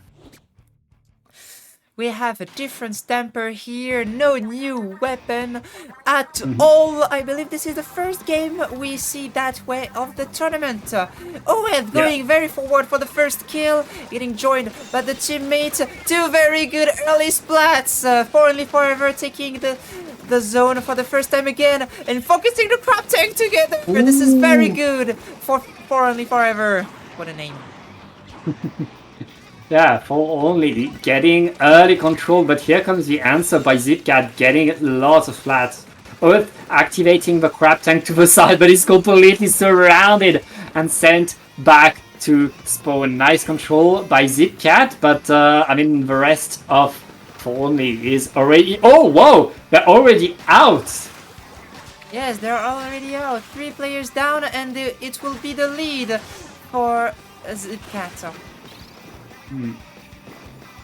We have a different stamper here, no new weapon at all. I believe this is the first game we see that way of the tournament. Oed going very forward for the first kill, getting joined by the teammate. Two very good early splats. For Only Forever taking the zone for the first time again and focusing the crab tank together. Ooh. This is very good for Only Forever. What a name. Yeah, For Only getting early control, but here comes the answer by ZipCat, getting lots of flats. Earth activating the crab tank to the side, but he's completely surrounded and sent back to spawn. Nice control by ZipCat, but I mean the rest of For Only is already... Oh, whoa! They're already out! Yes, they're already out. 3 players down, and it will be the lead for ZipCat.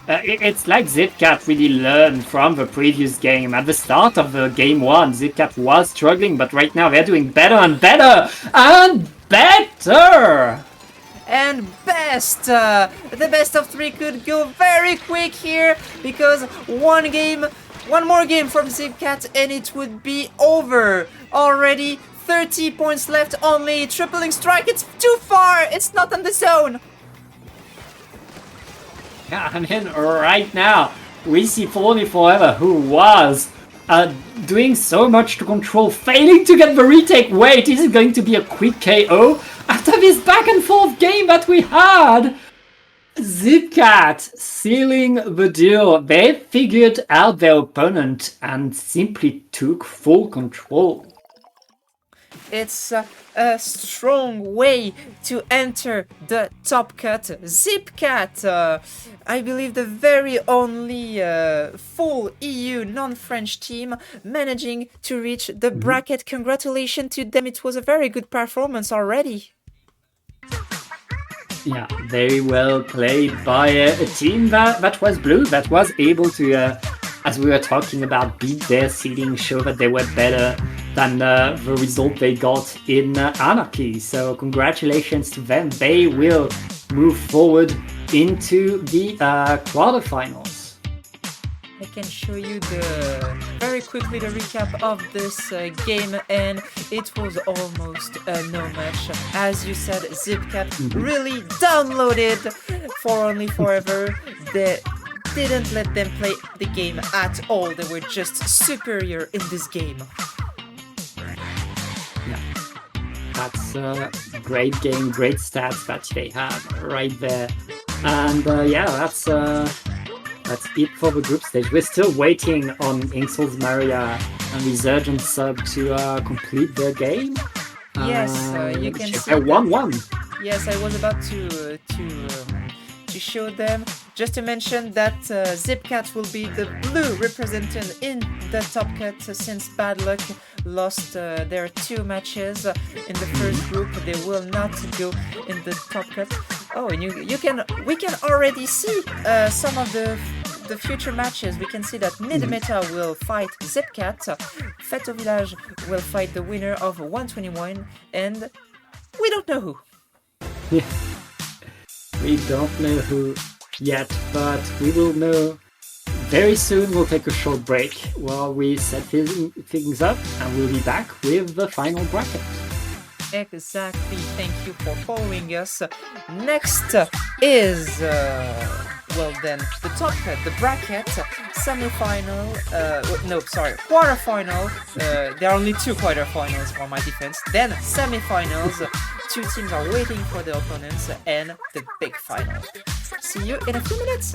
It's like ZipCat really learned from the previous game. At the start of the game 1, ZipCat was struggling, but right now they're doing better and better and better! And best! The best of 3 could go very quick here, because one more game from ZipCat and it would be over. Already 30 points left only. Tripling strike, it's too far! It's not in the zone! Yeah, I mean, right now, we see For Only Forever, who was doing so much to control, failing to get the retake. Wait, is it going to be a quick KO? After this back and forth game that we had, ZipCat sealing the deal. They figured out their opponent and simply took full control. It's a strong way to enter the top cut. ZipCat, I believe the very only full EU non-French team managing to reach the bracket. Congratulations to them. It was a very good performance already. Yeah, very well played by a team that was blue, that was able to, as we were talking about, beat their seeding, show that they were better than the result they got in Anarchy. So congratulations to them. They will move forward into the quarterfinals. I can show you very quickly the recap of this game, and it was almost no match. As you said, ZipCat really downloaded For Only Forever. They didn't let them play the game at all. They were just superior in this game. Yeah, that's a great game, great stats that they have right there. And yeah, that's it for the group stage. We're still waiting on Inksoul's Maria and Resurgence Sub to complete their game. Yes, you can see. 1-1. Yes, I was about to show them. Just to mention that ZipCat will be the blue representant in the top cut since Bad Luck lost their 2 matches in the first group. They will not go in the top cut. Oh, and we can already see some of the the future matches, we can see that Mid-Meta will fight Zipcat, Feto Village will fight the winner of 121, and we don't know who. Yeah. We don't know who yet, but we will know very soon. We'll take a short break while we set things up, and we'll be back with the final bracket. Exactly. Thank you for following us. Next is the top the bracket semi-final. Quarter-final. There are only 2 quarter-finals for my defense. Then semi-finals. 2 teams are waiting for their opponents, and the big final. See you in a few minutes.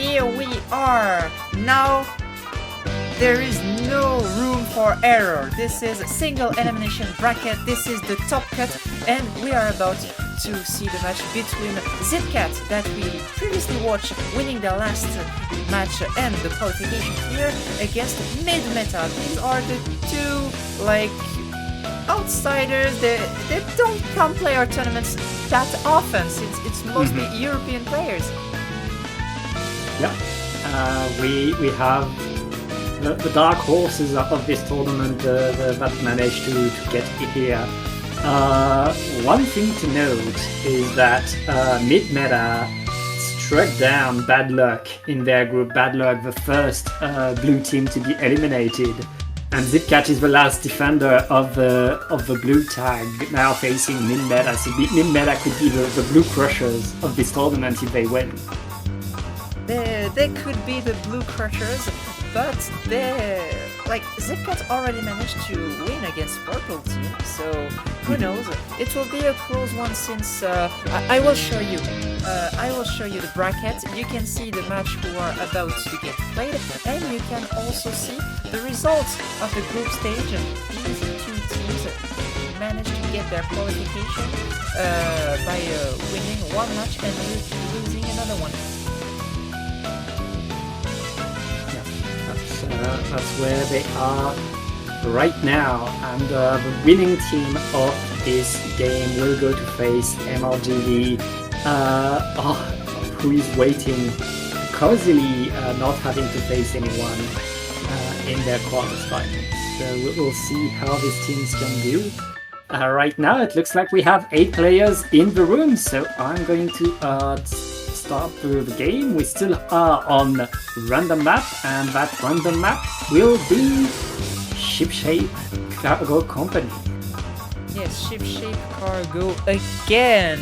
here we are. Now there is no room for error. This is a single elimination bracket. This is the top cut, and we are about to see the match between Zipcat that we previously watched winning the last match and the qualification here against Mid Meta. These are the two outsiders. They don't come play our tournaments that often since it's mostly European players. Yeah, we have the dark horses of this tournament that managed to get here. One thing to note is that Mid-Meta struck down Bad Luck in their group. Bad Luck, the first blue team to be eliminated. And Zipcat is the last defender of the blue tag, now facing Mid-Meta. So Mid-Meta could be the blue crushers of this tournament if they win. They could be the blue crushers, but Zipcat already managed to win against purple team, so who knows? It will be a close one since I will show you. I will show you the bracket. You can see the match who are about to get played, and you can also see the results of the group stage. These two teams managed to get their qualification by winning one match and losing another one. That's where they are right now, and the winning team of this game will go to face MRGD, who is waiting cozily, not having to face anyone in their quarterfinals. So we'll see how these teams can do. Right now it looks like we have 8 players in the room, so I'm going to start the game. We still are on random map, and that random map will be Shipshape Cargo Company. Yes, Shipshape Cargo again.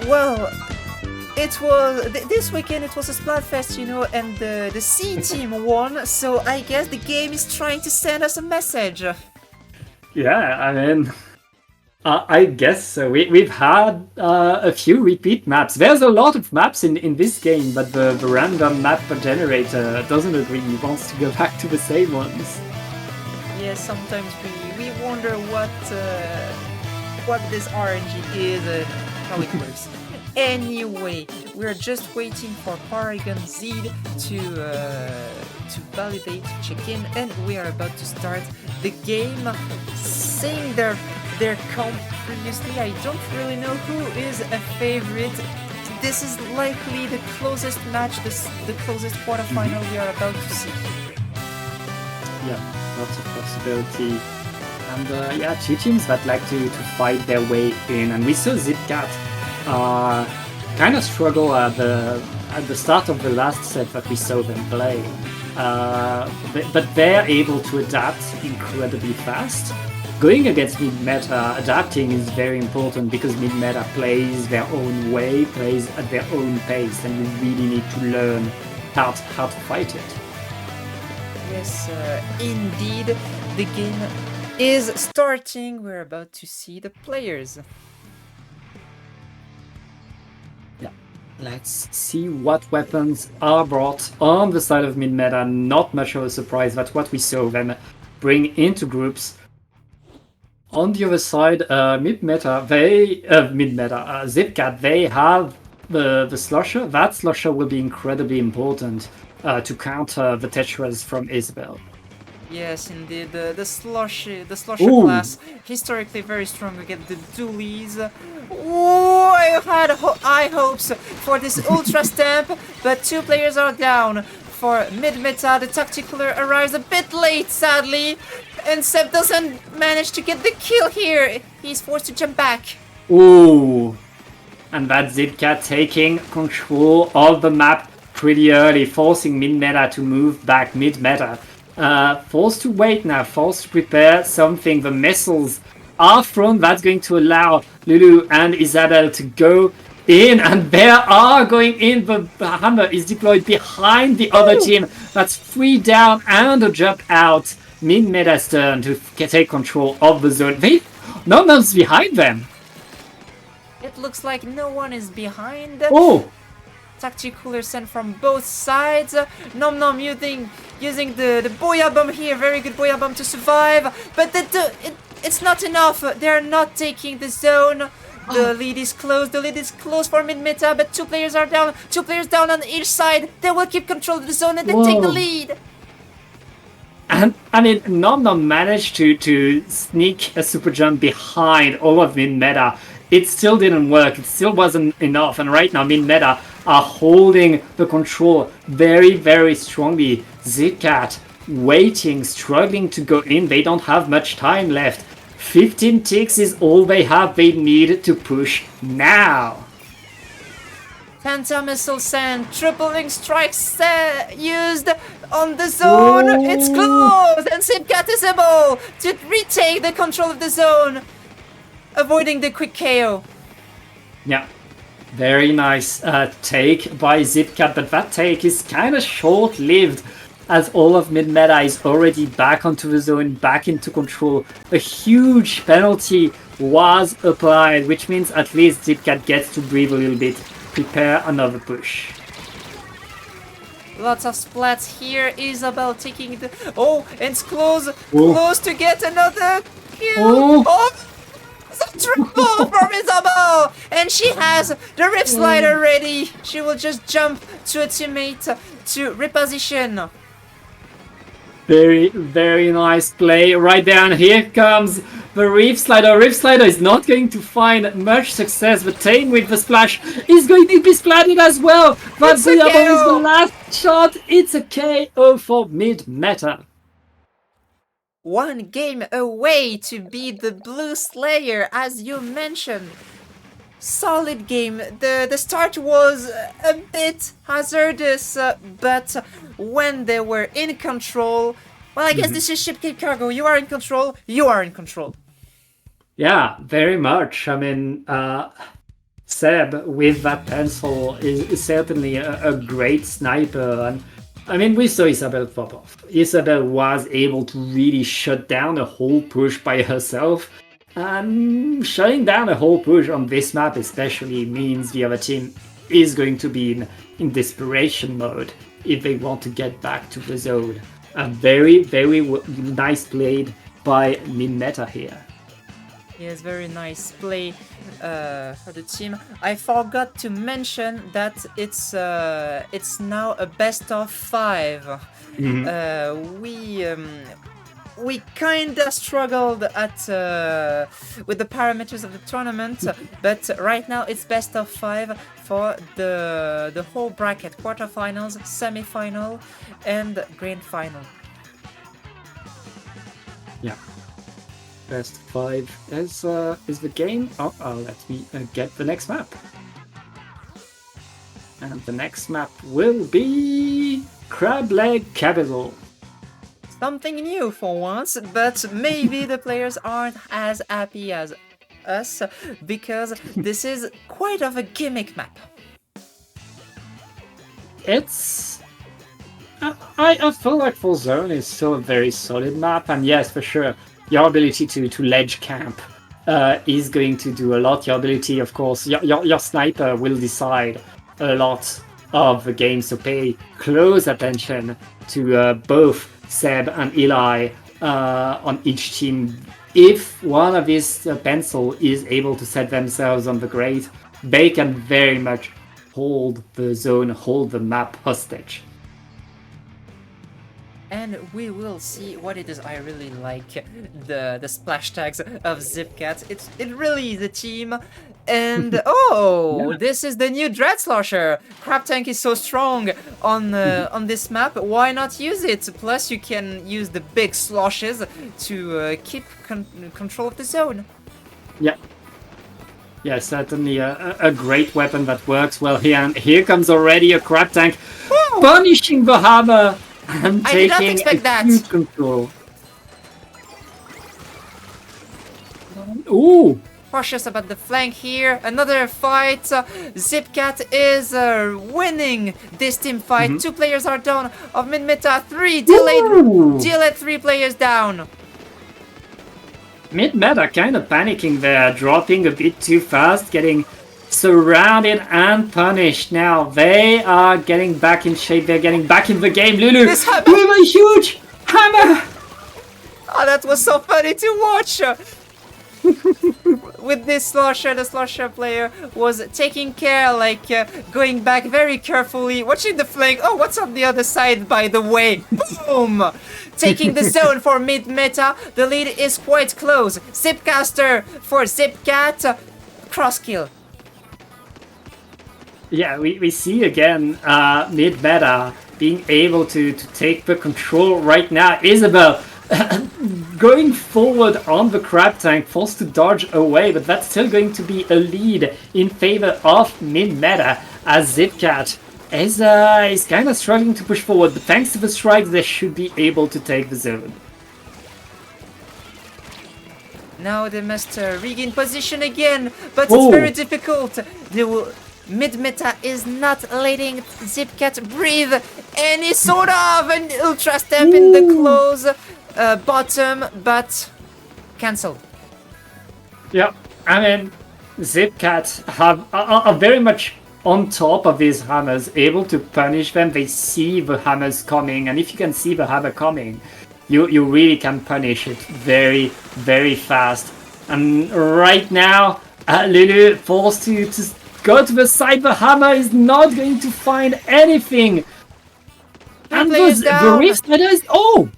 Well, it was this weekend. It was a Splatfest, and the C team won. So I guess the game is trying to send us a message. Yeah, I mean, I guess so. We've had a few repeat maps. There's a lot of maps in this game, but the random map generator doesn't agree. He wants to go back to the same ones. Yeah, sometimes we wonder what this RNG is and how it works. Anyway, we're just waiting for Paragon Z to validate, to check in, and we are about to start the game. Seeing their comp previously, I don't really know who is a favorite. This is likely the closest match, the closest quarterfinal we are about to see. Yeah, lots of possibility. And two teams that like to fight their way in. And we saw Zipcat kind of struggle at the start of the last set that we saw them play. But they're able to adapt incredibly fast. Going against mid-meta, adapting is very important because mid-meta plays their own way, plays at their own pace, and you really need to learn how to fight it. Yes, indeed, the game is starting. We're about to see the players. Yeah, let's see what weapons are brought on the side of mid-meta. Not much of a surprise. That's what we saw them bring into groups. On the other side, mid-meta, Zipcat, they have the Slosher. That Slosher will be incredibly important to counter the Tetras from Isabel. Yes, indeed. The Slosher class, historically very strong against the Dualies. Oh, I had high hopes for this Ultra Stamp, but 2 players are down. For mid-meta, the Tacticaler arrives a bit late, sadly, and Seb doesn't manage to get the kill here. He's forced to jump back. Ooh, and that's Zipcat taking control of the map pretty early, forcing mid-meta to move back mid-meta. Forced to wait now, forced to prepare something. The missiles are thrown. That's going to allow Lulu and Isabel to go in, and they are going in. The hammer is deployed behind the other team. That's 3 down and a jump out. Mid-meta's turn to take control of the zone. No one's behind them. It looks like no one is behind. Oh! tactical sent from both sides. Nom Nom using the Booyah Bomb here, very good Booyah Bomb to survive, but it's not enough. They're not taking the zone. The lead is closed for mid-meta, but 2 players are down. 2 players down on each side. They will keep control of the zone and then take the lead. And I mean, Nom Nom managed to sneak a super jump behind all of mid-meta. It still didn't work. It still wasn't enough. And right now, mid-meta are holding the control very, very strongly. Zipcat waiting, struggling to go in. They don't have much time left. 15 ticks is all they have. They need to push now. Phantom Missile sent, tripling strikes used on the zone. Oh. It's closed, and Zipcat is able to retake the control of the zone, avoiding the quick KO. Yeah, very nice take by Zipcat, but that take is kind of short-lived as all of mid-meta is already back onto the zone, back into control. A huge penalty was applied, which means at least Zipcat gets to breathe a little bit, prepare another push. Lots of splats here. Isabel taking the... Oh, and it's close to get another kill. Oh, the triple from Isabel! And she has the Rift Slider ready. She will just jump to a teammate to reposition. Very, very nice play right there, and here comes the Rift Slider. Rift Slider is not going to find much success, but Tame with the splash is going to be splatted as well. But is the last shot. It's a KO for mid-meta. 1 game away to be the Blue Slayer, as you mentioned. Solid game. The start was a bit hazardous, but when they were in control, well, I guess this is Shipcade Cargo. You are in control. You are in control. Yeah, very much. I mean, Seb with that pencil is certainly a great sniper, and I mean, we saw Isabel pop off. Isabel was able to really shut down a whole push by herself. And shutting down a whole push on this map especially means the other team is going to be in desperation mode if they want to get back to the zone. A very, very nice play by mid-meta here. Yes, very nice play for the team. I forgot to mention that it's now a best of 5. We kinda struggled with the parameters of the tournament, but right now it's best of 5 for the whole bracket: quarterfinals, semi-final, and grand final. Yeah, best 5 is the game. Let me get the next map, and the next map will be Crab Leg Capital. Something new for once, but maybe the players aren't as happy as us, because this is quite of a gimmick map. It's... I feel like Full Zone is still a very solid map, and yes, for sure, your ability to ledge camp is going to do a lot. Your ability, of course, your sniper will decide a lot of the game, so pay close attention to both Seb and Eli on each team. If one of these pencil is able to set themselves on the grate, they can very much hold the zone, hold the map hostage. And we will see what it is. I really like the splash tags of Zipcat. It really is a team. And this is the new Dread Slosher. Crab Tank is so strong on this map. Why not use it? Plus, you can use the big sloshes to keep control of the zone. Yeah. Yeah, certainly a great weapon that works well here. And here comes already a Crab Tank punishing the hammer and taking huge control. Ooh! Cautious about the flank here. Another fight. Zipcat is winning this team fight. 2 players are down of mid-meta. 3 delayed 3 players down. Mid-meta kind of panicking there, dropping a bit too fast, getting surrounded and punished. Now they are getting back in shape. They're getting back in the game. Lulu This with hammer! a huge hammer. Oh, that was so funny to watch! With this Slosher, the Slosher player was taking care, like going back very carefully, watching the flank. Oh, what's on the other side, by the way? Boom! Taking the zone for mid-meta. The lead is quite close. Zipcaster for Zipcat. Cross kill. Yeah, we see again mid-meta being able to take the control right now. Isabel going forward on the crab tank, forced to dodge away, but that's still going to be a lead in favor of mid-meta as Zipcat is kind of struggling to push forward, but thanks to the strikes they should be able to take the zone. Now they must regain position again, but it's very difficult. Mid-meta is not letting Zipcat breathe any sort of an ultra step in the close bottom, but cancelled. Yeah, I mean, Zipcat are very much on top of these hammers, able to punish them. They see the hammers coming, and if you can see the hammer coming, you really can punish it very, very fast. And right now, Lulu forced to go to the side. The hammer is not going to find anything. And the Rift Slider is... Oh!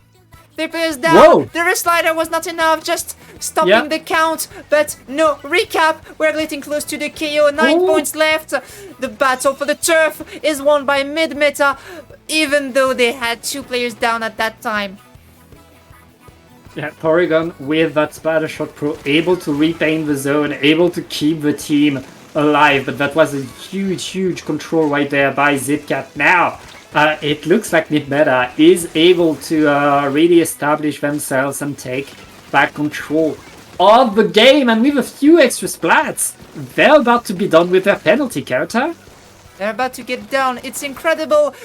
The players down. Whoa. The Rift Slider was not enough, just stopping the count. But no, recap. We're getting close to the KO. 9 points left. The battle for the turf is won by mid-meta, even though they had 2 players down at that time. Yeah, Porygon with that Splatter Shot Pro able to retain the zone, able to keep the team alive, but that was a huge control right there by Zipcat. Now, it looks like mid-meta is able to really establish themselves and take back control of the game, and with a few extra splats, they're about to be done with their penalty character. They're about to get down. It's incredible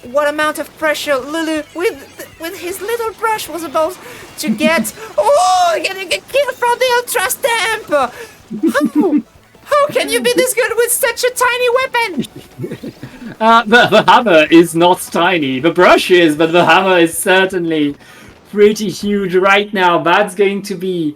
what amount of pressure Lulu with his little brush was about to get. Oh, getting a kill from the Ultra Stamp! How can you be this good with such a tiny weapon? The hammer is not tiny. The brush is, but the hammer is certainly pretty huge right now. That's going to be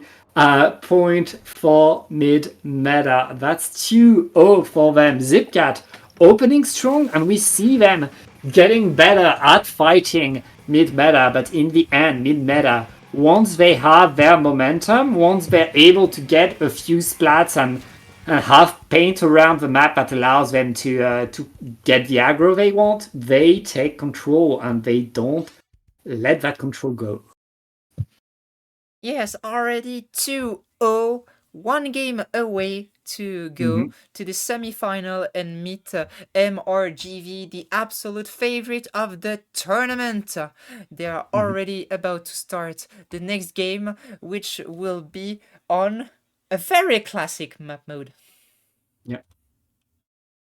point for mid-meta. That's 2-0 for them. Zipcat opening strong, and we see them getting better at fighting mid-meta, but in the end, mid-meta, once they have their momentum, once they're able to get a few splats and have paint around the map that allows them to get the aggro they want, they take control and they don't let that control go. Yes, already 2-0, 1 game away to go to the semi-final and meet MRGV, the absolute favorite of the tournament. They are already about to start the next game, which will be on a very classic map mode. Yeah.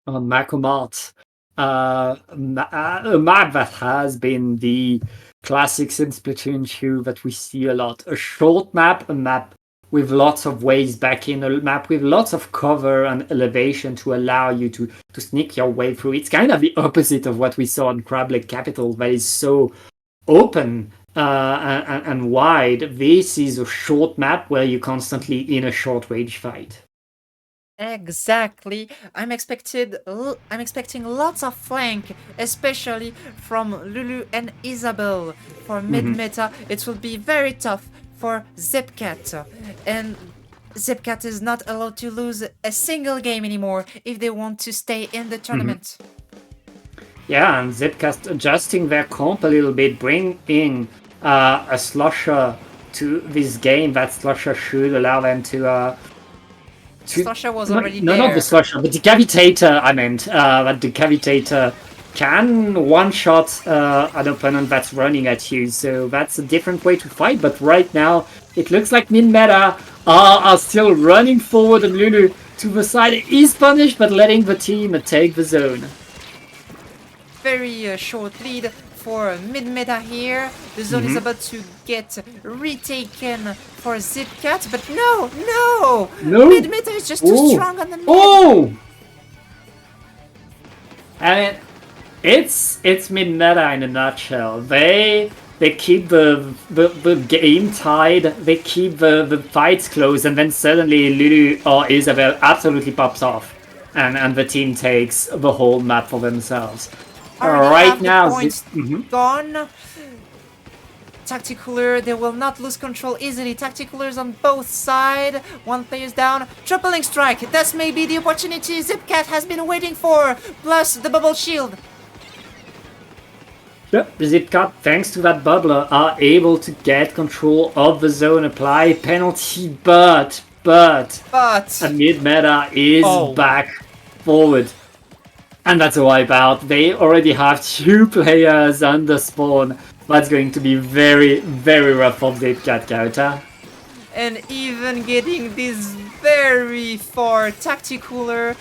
On Macomart. A map that has been the classics in Splatoon 2 that we see a lot. A short map, a map with lots of ways back in, a map with lots of cover and elevation to allow you to sneak your way through. It's kind of the opposite of what we saw in Crab Lake Capital, that is so open and wide. This is a short map where you're constantly in a short range fight. Exactly. I'm expecting lots of flank, especially from Lulu and Isabel. For mid-meta, it will be very tough for Zipcat. And Zipcat is not allowed to lose a single game anymore if they want to stay in the tournament. Yeah, and Zipcat adjusting their comp a little bit, bringing a Slosher to this game. That Slosher should allow them to Slosher was already there. No, not the Slosher, but the Cavitator, I meant. That the Cavitator can one-shot an opponent that's running at you, so that's a different way to fight, but right now, it looks like mid-meta are still running forward, and Lulu to the side is punished, but letting the team take the zone. Very short lead for mid-meta here. The zone is about to get retaken for Zipcat, but no! Mid-meta is is just too strong on the mid. Oh! I mean, it's mid meta in a nutshell. They keep the game tied, they keep the fights close, and then suddenly Lulu or Isabel absolutely pops off, and the team takes the whole map for themselves. Right now, points gone. Tacticaler, they will not lose control easily. Tacticaler's on both sides. One player's down. Tripling strike. That's maybe the opportunity Zipcat has been waiting for. Plus the bubble shield. Yep, Zipcat, thanks to that bubbler, are able to get control of the zone, apply penalty, but a mid meta is back forward. And that's a wipeout. They already have 2 players under spawn. That's going to be very, very rough for Zipcat Kauta. And even getting this very far Tacticaler.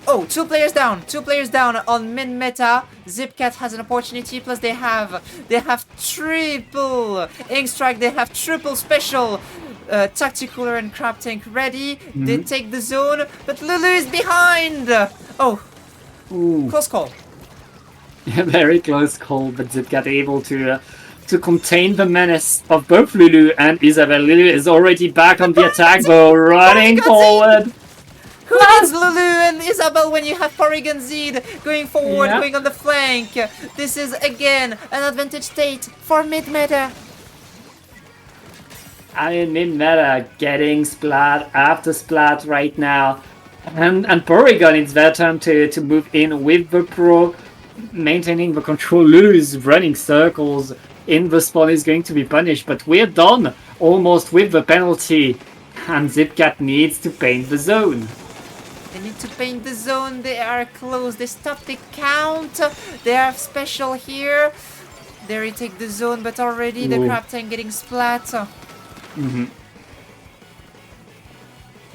Oh, 2 players down. 2 players down on mid meta. Zipcat has an opportunity. Plus they have triple ink strike. They have triple special. Tacticaler and Crab Tank ready. They take the zone, but Lulu is behind. Oh, close call. Very close call, but Zipcat able to contain the menace of both Lulu and Isabel. Lulu is already back on the attack, though, running forward. Who needs Lulu and Isabel when you have Porygon Zed going forward, going on the flank? This is again an advantage state for mid meta. I mean, mid meta getting Splat after Splat right now, and Porygon, it's their turn to move in with the Pro. Maintaining the control. Lulu is running circles in the spawn, is going to be punished, but we're done almost with the penalty, and Zipcat needs to paint the zone. They need to paint the zone. They are close. They stop the count. They have special here. They retake the zone, but already the Crab Tank getting Splat.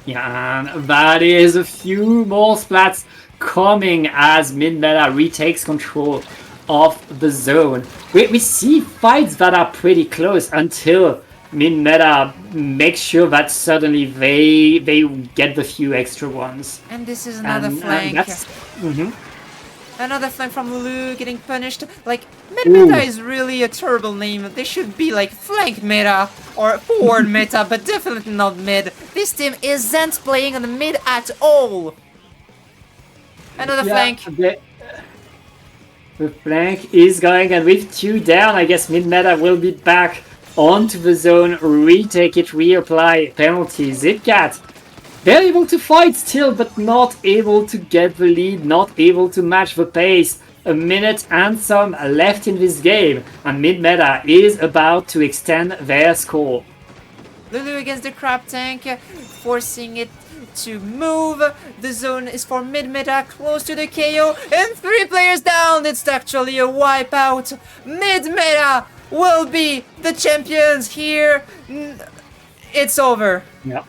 Yeah, and that is a few more Splats coming as mid-meta retakes control of the zone. We see fights that are pretty close until mid-meta makes sure that suddenly they get the few extra ones. And this is another flank. Another flank from Lulu getting punished. Like, mid-meta is really a terrible name. They should be like flank meta or forward meta, but definitely not mid. This team isn't playing on the mid at all. Another flank. The flank is going, and with 2 down, I guess mid-meta will be back onto the zone, retake it, reapply penalty. Zipcat, they're able to fight still, but not able to get the lead, not able to match the pace. A minute and some left in this game, and mid-meta is about to extend their score. Lulu against the Crab Tank, forcing it to move. The zone is for mid-meta, close to the KO, and 3 players down. It's actually a wipeout. Mid-meta will be the champions here. It's over. Yeah.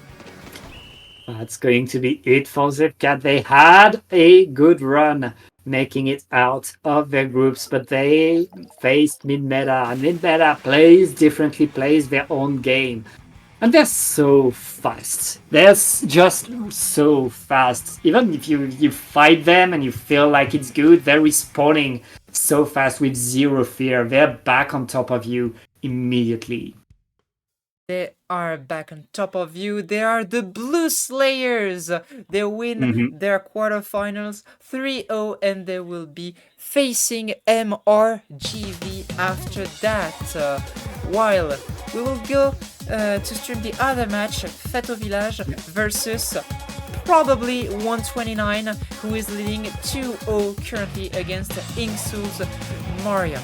That's going to be it for Zipcat. They had a good run making it out of their groups, but they faced mid-meta, and mid-meta plays differently, plays their own game. And they're so fast. They're just so fast. Even if you fight them and you feel like it's good, they're respawning so fast with 0 fear. They're back on top of you immediately. They are back on top of you. They are the Blue Slayers. They win their quarterfinals 3-0, and they will be facing MRGV after that. While we will go to stream the other match, Feto Village versus probably 129, who is leading 2-0 currently against Inksul's Mario.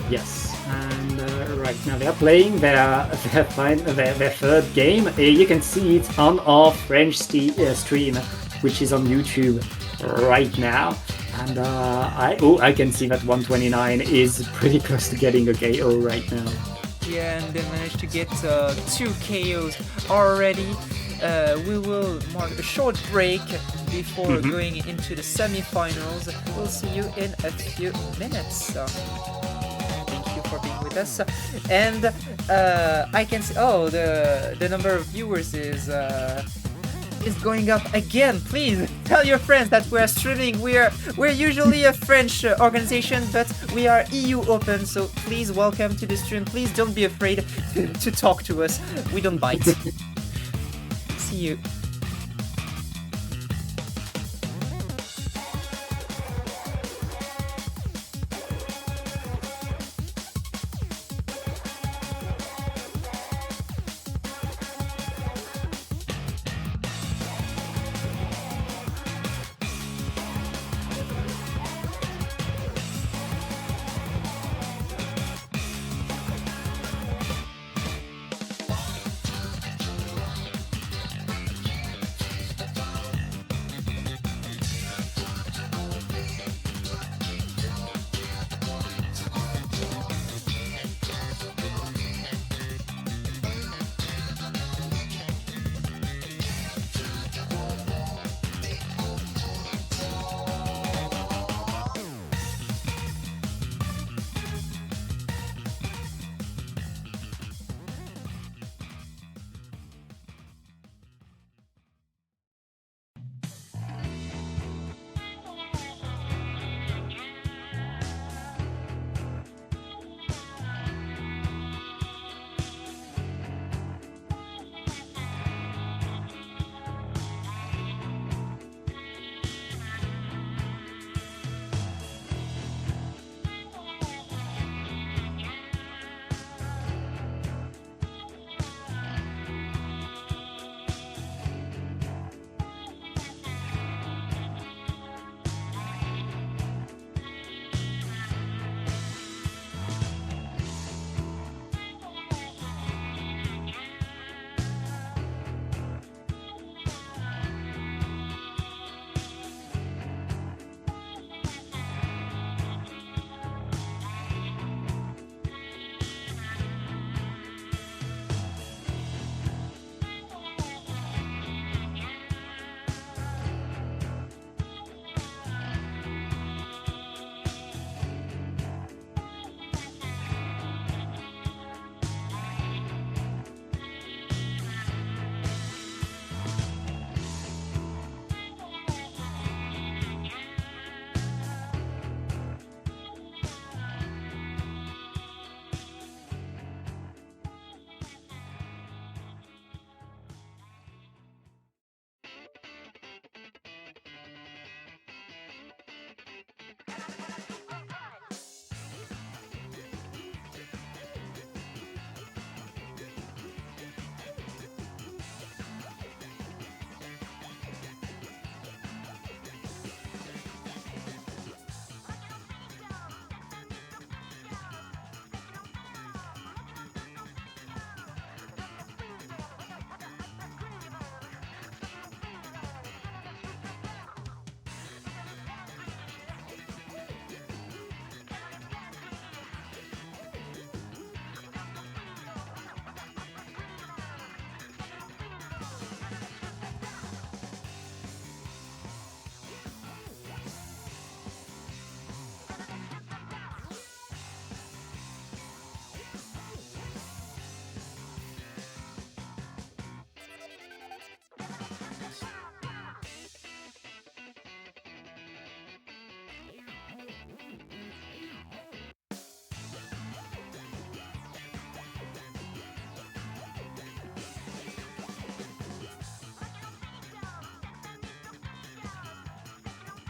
Yes. And right now they're playing their third game. You can see it on our French stream, which is on YouTube right now. And I can see that 129 is pretty close to getting a KO right now. Yeah, and they managed to get 2 KOs already. We will mark a short break before going into the semi-finals. We'll see you in a few minutes. Thank you for being with us. us. And I can see, oh, the number of viewers is going up again. Please tell your friends that we're streaming. We're usually a French organization, but we are EU open, so please welcome to the stream. Please don't be afraid to talk to us. We don't bite. See you.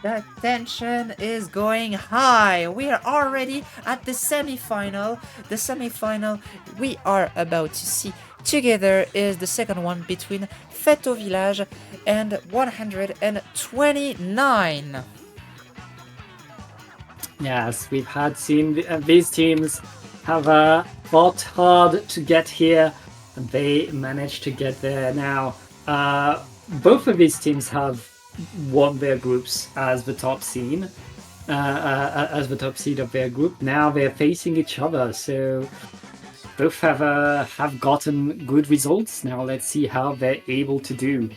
The tension is going high. We are already at the semi-final. The semi-final we are about to see together is the second one between Fête au Village and 129. Yes, we've had seen these teams have fought hard to get here, and they managed to get there. Now, both of these teams have won their groups as the top seed, as the top seed of their group. Now they're facing each other, so both have gotten good results. Now let's see how they're able to do.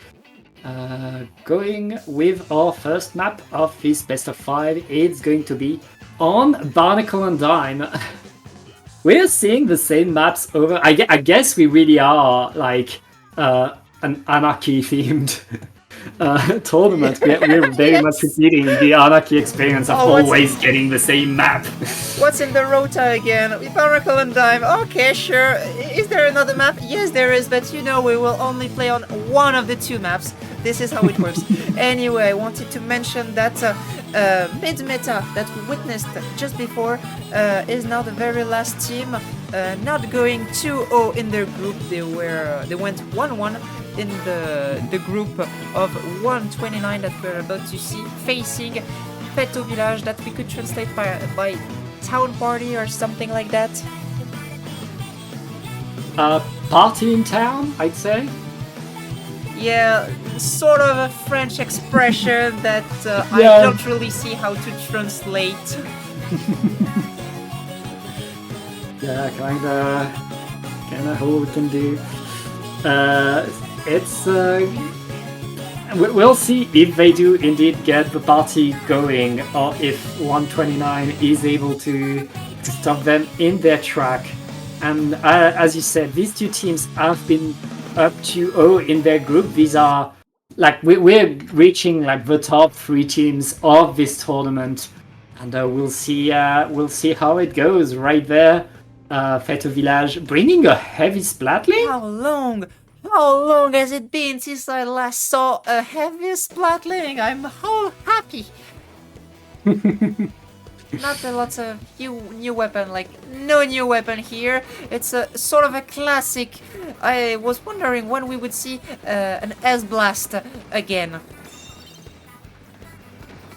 Going with our first map of this best of 5, it's going to be on Barnacle and Dime. we're seeing the same maps over. I guess we really are like an anarchy themed tournament. We're very much Yes. repeating the anarchy experience of Oh, always getting the same map. what's in the rota again? Oracle and Dime. Okay, sure. Is there another map? Yes, there is, but you know we will only play on one of the two maps. This is how it works. Anyway, I wanted to mention that mid-meta that we witnessed just before is now the very last team, not going 2-0 in their group. They went 1-1 in the group of 129 that we're about to see, facing Fête au Village, that we could translate by town party or something like that. Party in town, I'd say. Yeah, sort of a French expression that I Yeah. don't really see how to translate. Yeah, kinda all we can do. It's we'll see if they do indeed get the party going, or if 129 is able to stop them in their track. And as you said, these two teams have been up 2-0 in their group. These are like we're reaching like the top 3 teams of this tournament, and we'll see how it goes right there. Fête au Village bringing a heavy Splatling. How long? How long has it been since I last saw a heavy Splatling? I'm whole happy. Not a lot of new weapon, like no new weapon here. It's a sort of a classic. I was wondering when we would see an S-Blast again.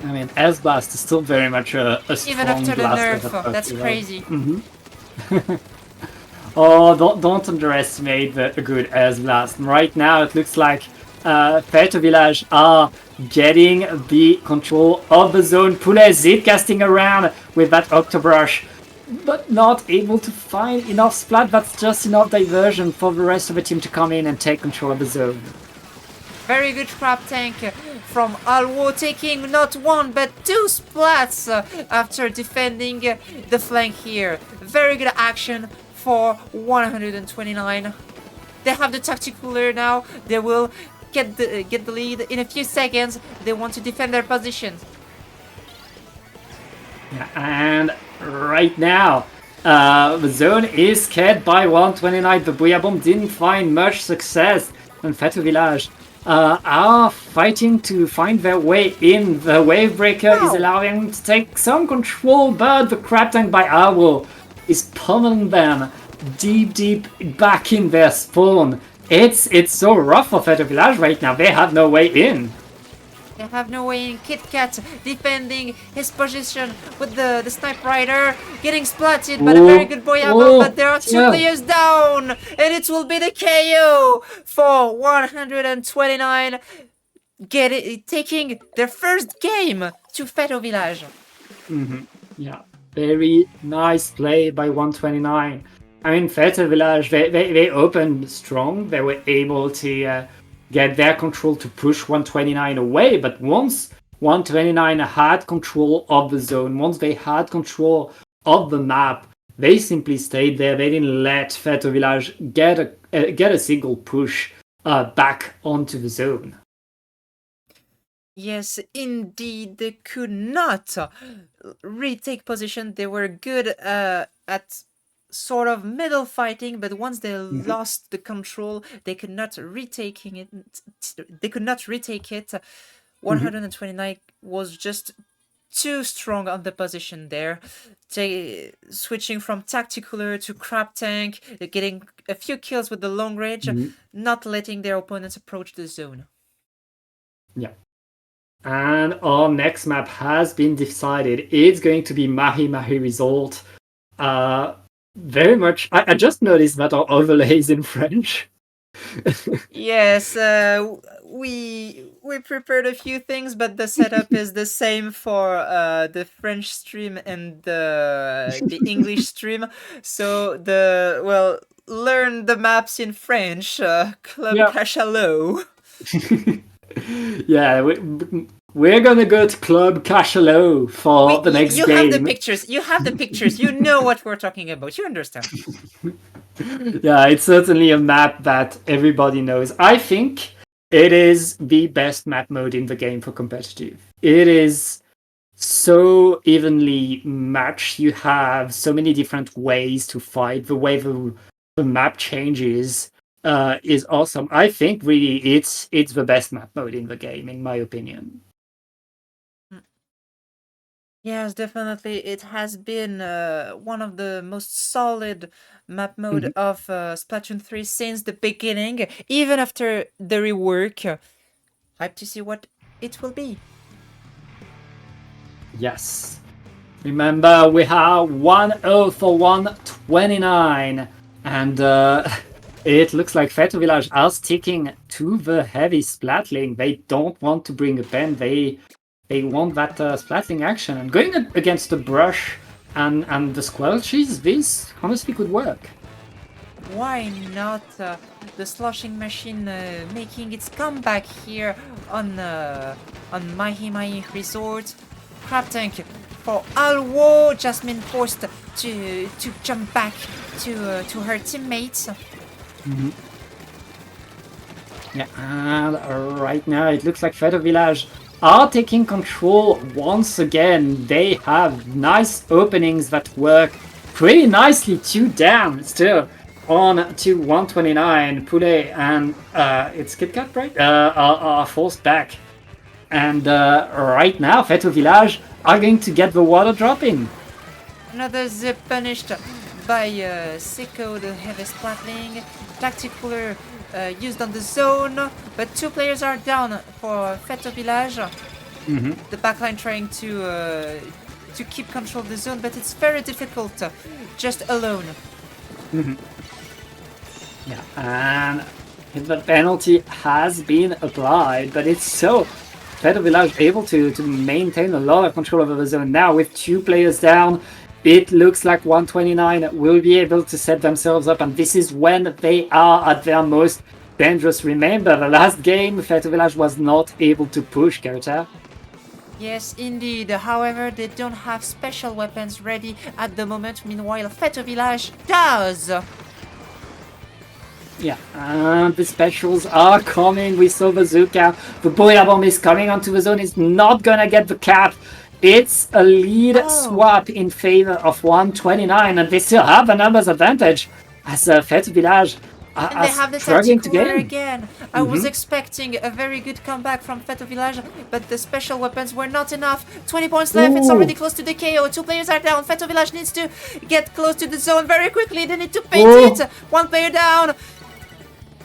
I mean, S-Blast is still very much a strong Even after the blast. nerf, that's crazy. Oh, don't underestimate the good S-Blast. Right now, it looks like Fête au Village are getting the control of the zone. Poulet zip casting around with that Octobrush, but not able to find enough splat. That's just enough diversion for the rest of the team to come in and take control of the zone. Very good crab tank from Alwo, taking not one but two splats after defending the flank here. Very good action for 129. They have the tacticaler now. They will get the lead in a few seconds. They want to defend their positions. Yeah, and right now, the zone is scared by 129. The Booyah Bomb didn't find much success, and Fête au Village are fighting to find their way in. The Wave Breaker is allowing them to take some control, but the Crab Tank by Owl is pummeling them deep back in their spawn. It's so rough for Fête au Village right now. They have no way in. They have no way in. Kit Kat defending his position with the Snipe Rider, getting splatted by a very good Booyah Bomb, but there are two players down, and it will be the KO for 129, taking their first game to Fête au Village. Yeah, very nice play by 129. I mean, Fête au Village, they opened strong. They were able to get their control to push 129 away, but once 129 had control of the zone, once they had control of the map, they simply stayed there. They didn't let Fête au Village get a single push back onto the zone. Yes, indeed, they could not retake position. They were good at sort of middle fighting, but once they lost the control, they could not retake it. 129 was just too strong on the position there. Switching from tacticaler to crab tank, getting a few kills with the long range, not letting their opponents approach the zone. Yeah. And our next map has been decided. It's going to be Mahi Mahi Resort. Very much. I just noticed that our overlay is in French. Yes, we prepared a few things, but the setup is the same for the French stream and the English stream. So learn the maps in French. Club Yeah. Cachalot. Yeah, we're gonna go to Club Cachalot for the next You game. have the pictures. You have the pictures. You know what we're talking about. You understand. Yeah, it's certainly a map that everybody knows. I think it is the best map mode in the game for competitive. It is so evenly matched. You have so many different ways to fight. The way the map changes is awesome. I think really it's the best map mode in the game, in my opinion. Yes, definitely. It has been one of the most solid map mode of Splatoon 3 since the beginning, even after the rework. Hype to see what it will be. Yes. Remember, we have 1-0 for 129, and it looks like Feto Village are sticking to the heavy splatling. They don't want to bring a pen. They want that splatling action, and going against the brush and the squelches, this honestly could work. Why not the sloshing machine making its comeback here on Mahi Mahi Resort? Crab tank for Alwo. Jasmine forced to jump back to her teammates. Yeah, and right now it looks like Feto Village are taking control once again. They have nice openings that work pretty nicely. 2 down still on to 129. Poulet and it's KitKat, right? Are forced back. And right now, Feto Village are going to get the water drop in. Another zip punished by Sicko, the heavy splatling. Tactic cooler used on the zone, but 2 players are down for Feto Village. The backline trying to keep control of the zone, but it's very difficult just alone. Yeah, and the penalty has been applied, but it's so Feto Village able to maintain a lot of control over the zone now with 2 players down. It looks like 129 will be able to set themselves up, and this is when they are at their most dangerous. Remember, the last game, Feto Village was not able to push, Karita. Yes, indeed. However, they don't have special weapons ready at the moment. Meanwhile, Feto Village does. Yeah, and the specials are coming. We saw Bazooka. The Booyah Bomb is coming onto the zone. It's not gonna get the cap. It's a lead swap in favor of 129, and they still have the numbers advantage as Feto Village and they have the struggling to tactical get again. I was expecting a very good comeback from Feto Village, but the special weapons were not enough. 20 points left. It's already close to the KO. 2 players are down. Feto Village needs to get close to the zone very quickly. They need to paint it. 1 player down.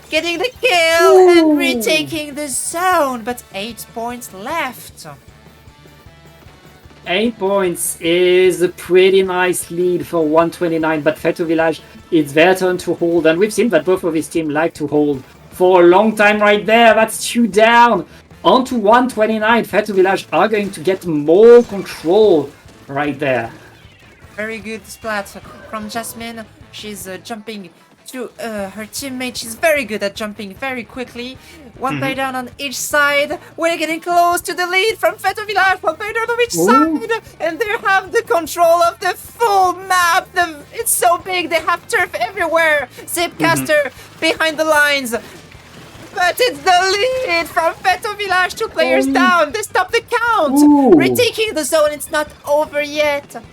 Getting the kill and retaking the zone, but 8 points left. 8 points is a pretty nice lead for 129, but Feto Village, it's their turn to hold, and we've seen that both of his team like to hold for a long time right there. That's 2 down. On to 129, Feto Village are going to get more control right there. Very good splat from Jasmine. She's jumping to her teammate. She's very good at jumping very quickly. 1 player down on each side. We're getting close to the lead from Feto Village. 1 player down on each side. And they have the control of the full map. It's so big. They have turf everywhere. Zipcaster behind the lines. But it's the lead from Feto Village. 2 players down. They stop the count. Retaking the zone. It's not over yet.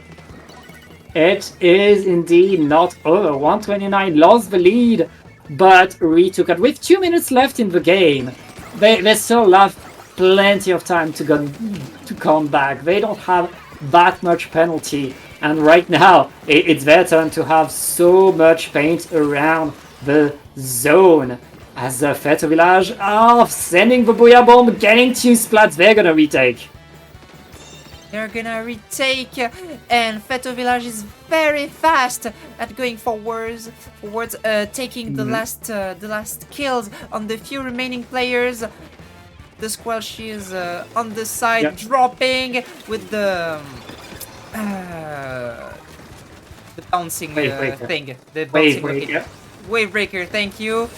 It is indeed not over. 129 lost the lead, but retook it with 2 minutes left in the game. They still have plenty of time to come back. They don't have that much penalty, and right now it's their turn to have so much paint around the zone. As the Feto Village are sending the Booyah Bomb, getting 2 splats, they're gonna retake. They're gonna retake, and Feto Village is very fast at going forwards, taking the last kills on the few remaining players. The squelch is on the side, dropping with the bouncing thing. The bouncing rocket. wave breaker, thank you.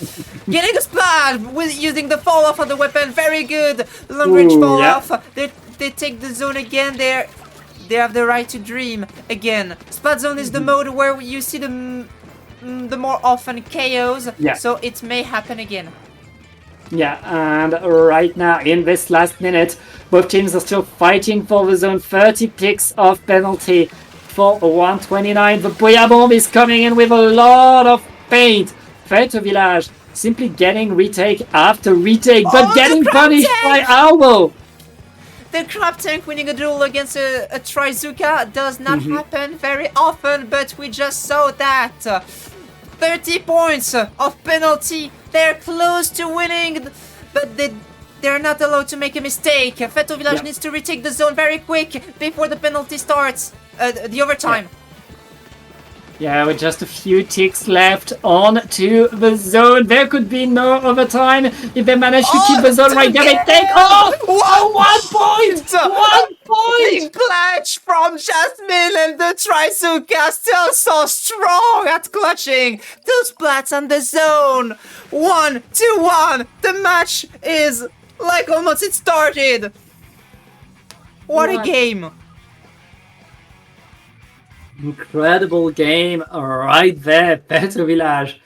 Getting a splat with using the fall off of the weapon, very good. Long range fall off. They take the zone again. They have the right to dream again. Splat zone is the mode where you see the more often KOs. Yeah. So it may happen again. Yeah, and right now in this last minute, both teams are still fighting for the zone. 30 picks of penalty for 129. The Booyah Bomb is coming in with a lot of paint. Feto Village simply getting retake after retake, but getting punished by Albo. The crab tank winning a duel against a Trizuka does not happen very often, but we just saw that. 30 points of penalty. They're close to winning, but they're not allowed to make a mistake. Feto Village needs to retake the zone very quick before the penalty starts. The overtime. Yeah, with just a few ticks left on to the zone. There could be no overtime if they manage to keep the zone right there. They take 1 point! 1 point! Clutch from Jasmine, and the Trizuka still so strong at clutching. Two splats on the zone. 1-1. The match is like almost it started. What a game. Incredible game right there. Feto Village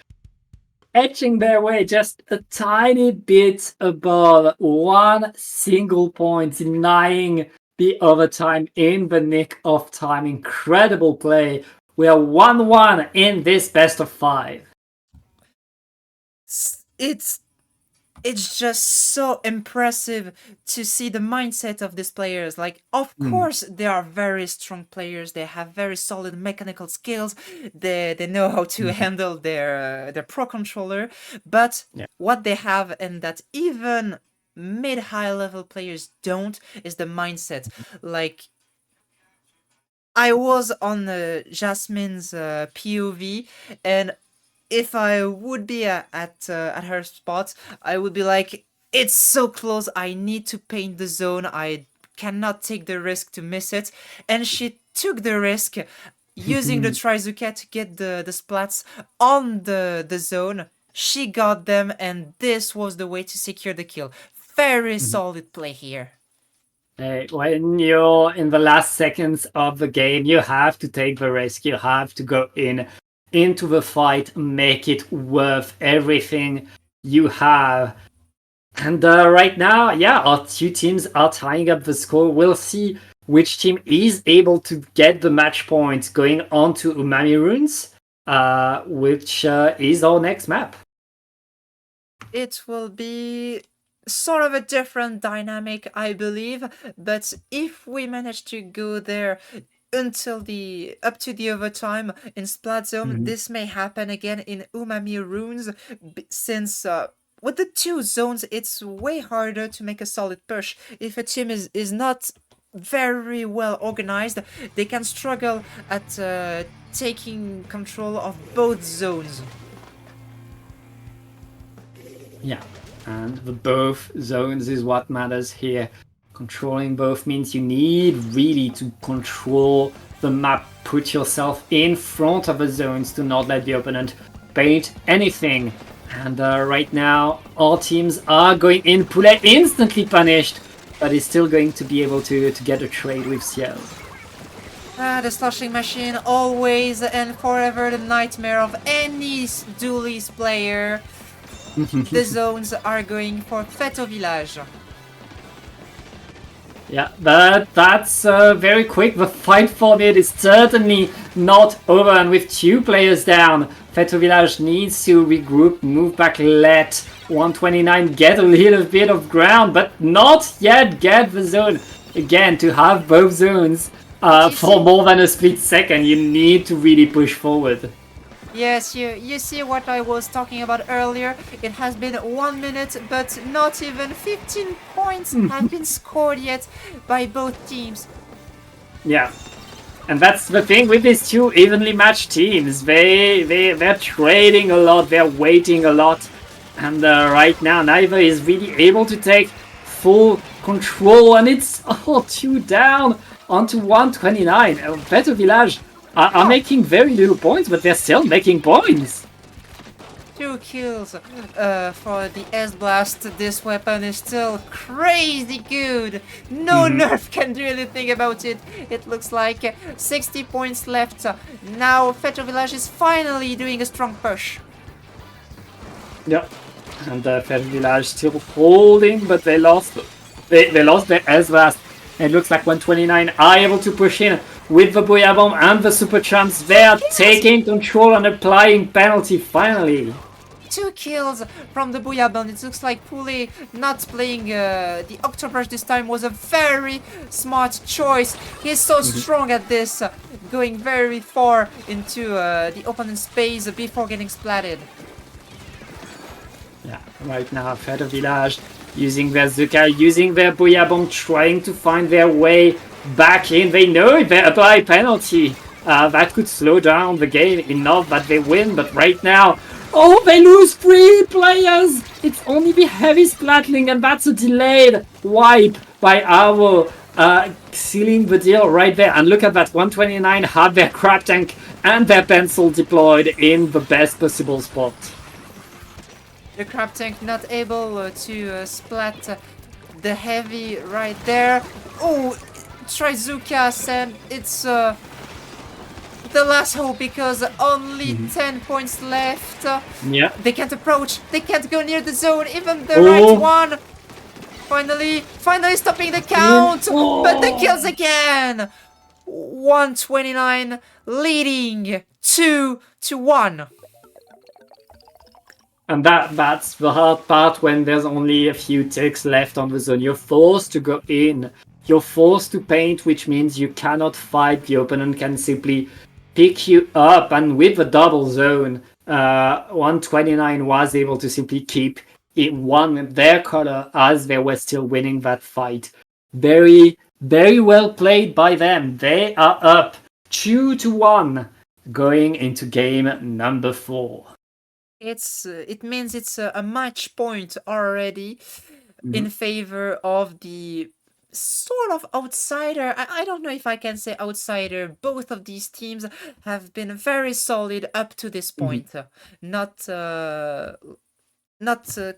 etching their way just a tiny bit above 1 single point, denying the overtime in the nick of time. Incredible play. We are 1-1 in this best of 5. It's just so impressive to see the mindset of these players. Like, of course, they are very strong players. They have very solid mechanical skills. They know how to handle their Pro Controller. But what they have, and that even mid-high level players don't, is the mindset. Like, I was on Jasmine's POV, and if I would be at her spot, I would be like, it's so close, I need to paint the zone, I cannot take the risk to miss it. And she took the risk using the Trizuka to get the splats on the zone. She got them, and this was the way to secure the kill. Very solid play here. When you're in the last seconds of the game, you have to take the risk. You have to go into the fight, make it worth everything you have. And right now, our two teams are tying up the score. We'll see which team is able to get the match points going on to Umami Runes, which is our next map. It will be sort of a different dynamic, I believe, but if we manage to go there until up to the overtime in Splat Zone, this may happen again in Umami Runes, since with the two zones, it's way harder to make a solid push. If a team is not very well organized, they can struggle at taking control of both zones. Yeah, and the both zones is what matters here. Controlling both means you need really to control the map, put yourself in front of the zones to not let the opponent paint anything. And right now, all teams are going in. Poulet instantly punished, but is still going to be able to get a trade with Ciel. The sloshing machine, always and forever the nightmare of any duelist player. The zones are going for Feto Village. Yeah, but that's very quick. The fight for mid is certainly not over, and with 2 players down, Feto Village needs to regroup, move back, let 129 get a little bit of ground, but not yet get the zone. Again, to have both zones for more than a split second, you need to really push forward. Yes, you see what I was talking about earlier. It has been 1 minute, but not even 15 points have been scored yet by both teams. Yeah, and that's the thing with these two evenly matched teams. They're trading a lot, they're waiting a lot, and right now neither is really able to take full control, and it's all 2 down onto 129. Feto Village are making very little points, but they're still making points. 2 kills for the S-Blast. This weapon is still crazy good. No nerf can do anything about it. It looks like 60 points left. Now Feto Village is finally doing a strong push. Yep. And Fair Village still holding, but they lost. They lost their S-Blast. It looks like 129 are able to push in with the Booyah Bomb and the Super Champs. They are taking control and applying penalty finally. 2 kills from the Booyah Bomb. It looks like Poulet not playing the Octobrush this time was a very smart choice. He's so strong at this, going very far into the opponent's space before getting splatted. Yeah, right now, Feather Village using their Zuka, using their Booyah Bomb, trying to find their way back in. They know if they apply penalty, that could slow down the game enough that they win, but right now, oh, they lose 3 players! It's only the heavy Splatling, and that's a delayed wipe by Arvo, sealing the deal right there. And look at that, 129 had their crab tank and their pencil deployed in the best possible spot. The crab tank not able to splat the heavy right there. Oh, Trizuka, and it's the last hope because only 10 points left. Yeah. They can't approach. They can't go near the zone. Even the right one. Finally stopping the count. But the kills again. 129 leading 2-1. And that's the hard part when there's only a few ticks left on the zone. You're forced to go in. You're forced to paint, which means you cannot fight. The opponent can simply pick you up. And with the double zone, 129 was able to simply keep it their color as they were still winning that fight. Very, very well played by them. They are up 2-1 going into game number 4. It means it's a match point already in favor of the sort of outsider. I don't know if I can say outsider. Both of these teams have been very solid up to this point, not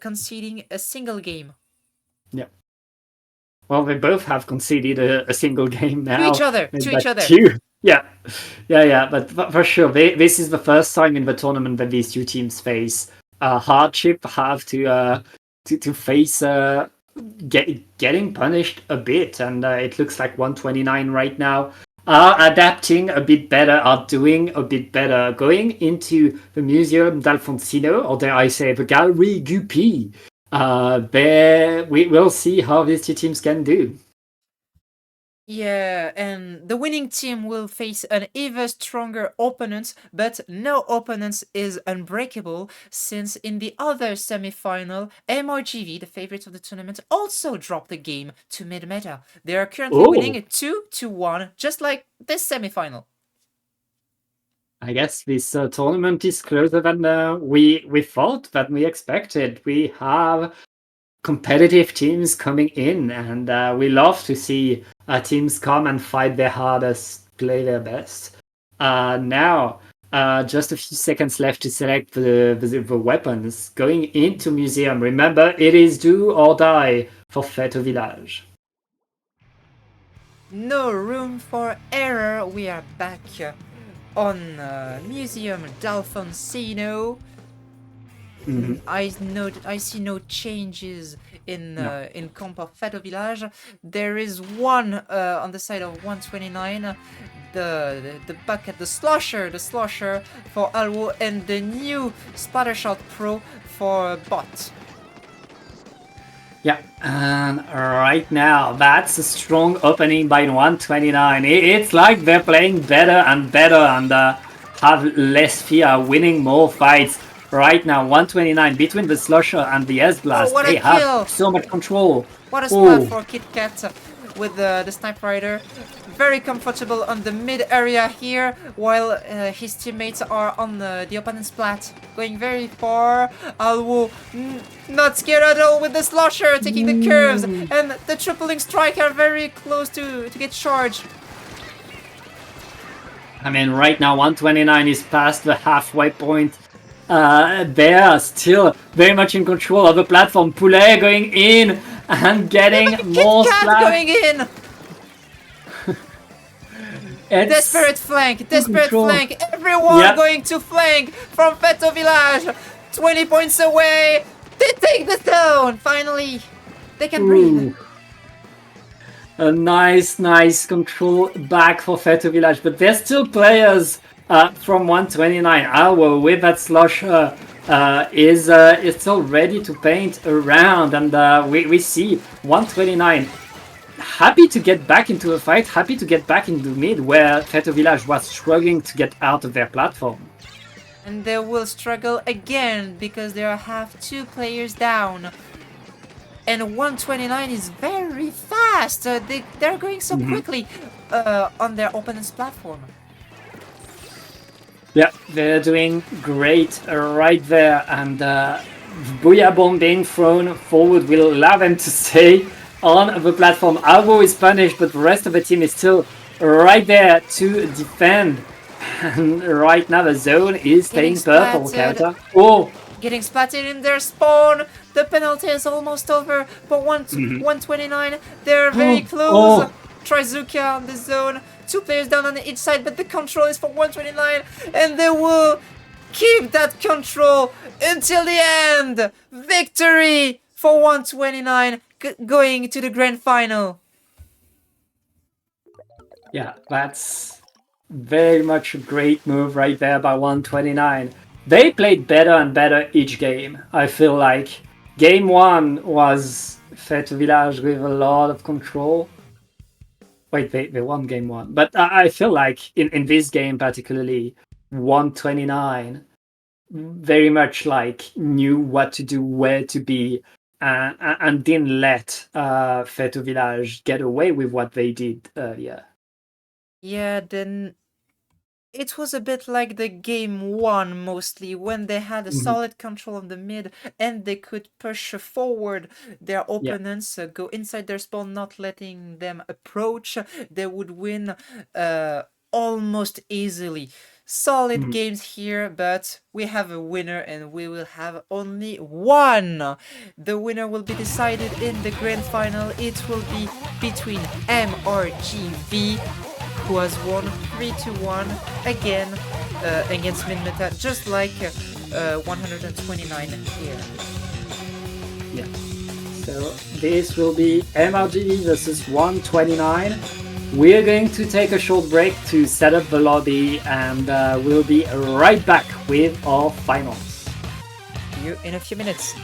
conceding a single game. Yeah. Well, they both have conceded a single game now. To each other. Yeah. But for sure, this is the first time in the tournament that these two teams face hardship, have to face getting punished a bit, and it looks like 129 right now are adapting a bit better, are doing a bit better, going into the Museum d'Alfonsino, or dare I say, the Galerie Guppy. There we will see how these two teams can do. Yeah, and the winning team will face an even stronger opponent, but no opponent is unbreakable, since in the other semi-final, MRGV, the favorite of the tournament, also dropped the game to mid-meta. They are currently winning 2-1, just like this semi-final. I guess this tournament is closer than we thought, than we expected. We have competitive teams coming in, and we love to see teams come and fight their hardest, play their best. Now, just a few seconds left to select the weapons going into Museum. Remember, it is do or die for Feto Village. No room for error. We are back on Museum d'Alfonsino. I see no changes in comp of Feto Village. There is one on the side of 129, the bucket, the slosher for Alwo, and the new Splattershot Pro for Bot. Yeah, and right now, that's a strong opening by 129. It's like they're playing better and have less fear, winning more fights. Right now, 129 between the Slosher and the S-Blast. They have so much control. What a spot for Kit Kat with the Sniper Rider. Very comfortable on the mid area here, while his teammates are on the opponent's plat. Going very far. Alwo not scared at all with the Slosher taking the curves. And the tripling strike are very close to get charged. I mean, right now, 129 is past the halfway point. They are still very much in control of the platform. Poulet going in and getting more Kit Kat splat. going in. It's Desperate flank, desperate control. flank. Everyone Yeah. going to flank from Feto Village. 20 points away. They take the zone. Finally, they can breathe. Ooh. A nice control back for Feto Village, but there's still players from 129. Alwo with that slusher is still ready to paint around, and we see 129 happy to get back into the fight, happy to get back into mid where Feto Village was struggling to get out of their platform. And they will struggle again because they have 2 players down. And 129 is very fast. They're going so quickly on their opponent's platform. Yeah, they're doing great right there, and Booyah Bomb being thrown forward will allow them to stay on the platform. Albo is punished, but the rest of the team is still right there to defend. And right now the zone is staying purple, Kauta. Oh! Getting splatted in their spawn. The penalty is almost over, but 129, they're very close. Trizuka on the zone. 2 players down on each side, but the control is for 129, and they will keep that control until the end. Victory for 129, going to the grand final. Yeah, that's very much a great move right there by 129. They played better and better each game. I feel like game 1 was Feto Village with a lot of control. Wait, they won game 1. But I feel like in this game particularly, 129 very much like knew what to do, where to be, and didn't let Feto Village get away with what they did earlier. Yeah, then it was a bit like the game 1 mostly, when they had a solid control of the mid and they could push forward their opponents, go inside their spawn, not letting them approach. They would win almost easily. Solid games here, but we have a winner and we will have only one. The winner will be decided in the grand final. It will be between MRGV, who has won 3-1 again against Minmeta, just like 129 here. Yeah. So this will be MRGV versus 129. We're going to take a short break to set up the lobby, and we'll be right back with our finals. See you in a few minutes.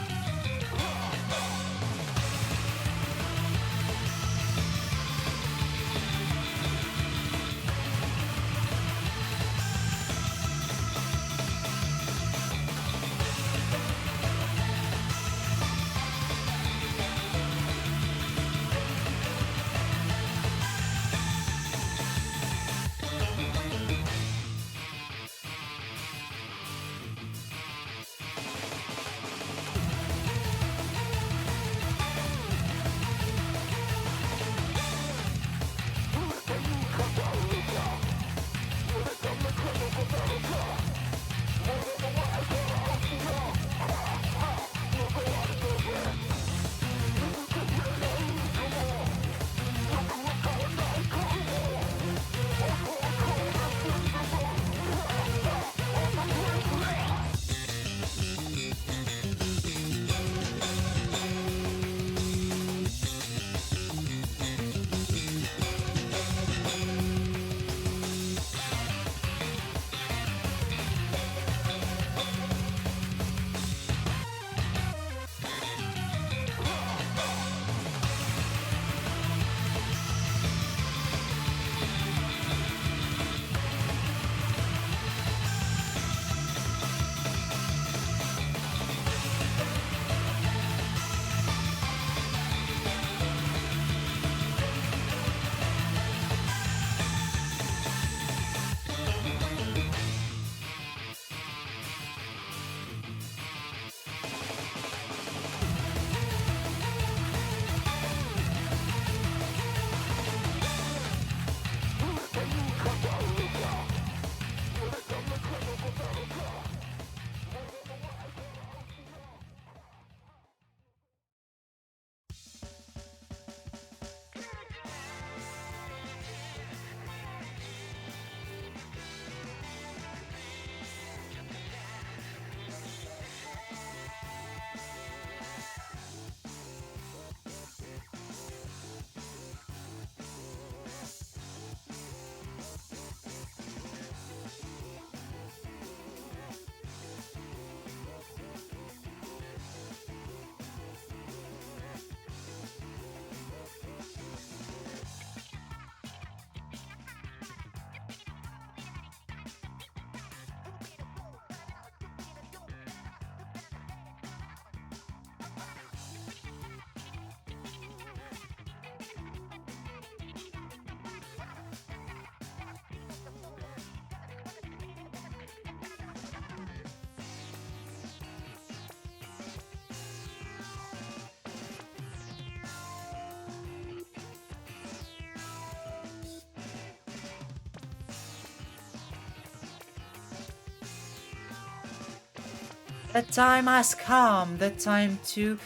The time has come, the time to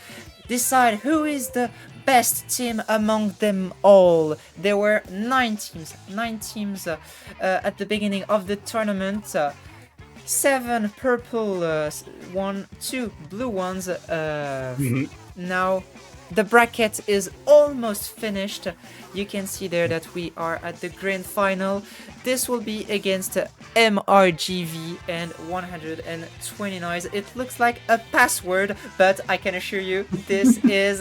decide who is the best team among them all. There were 9 teams at the beginning of the tournament. 7 purple, one, 2 blue ones. Now the bracket is almost finished. You can see there that we are at the grand final. This will be against MRGV and 129. It looks like a password, but I can assure you this is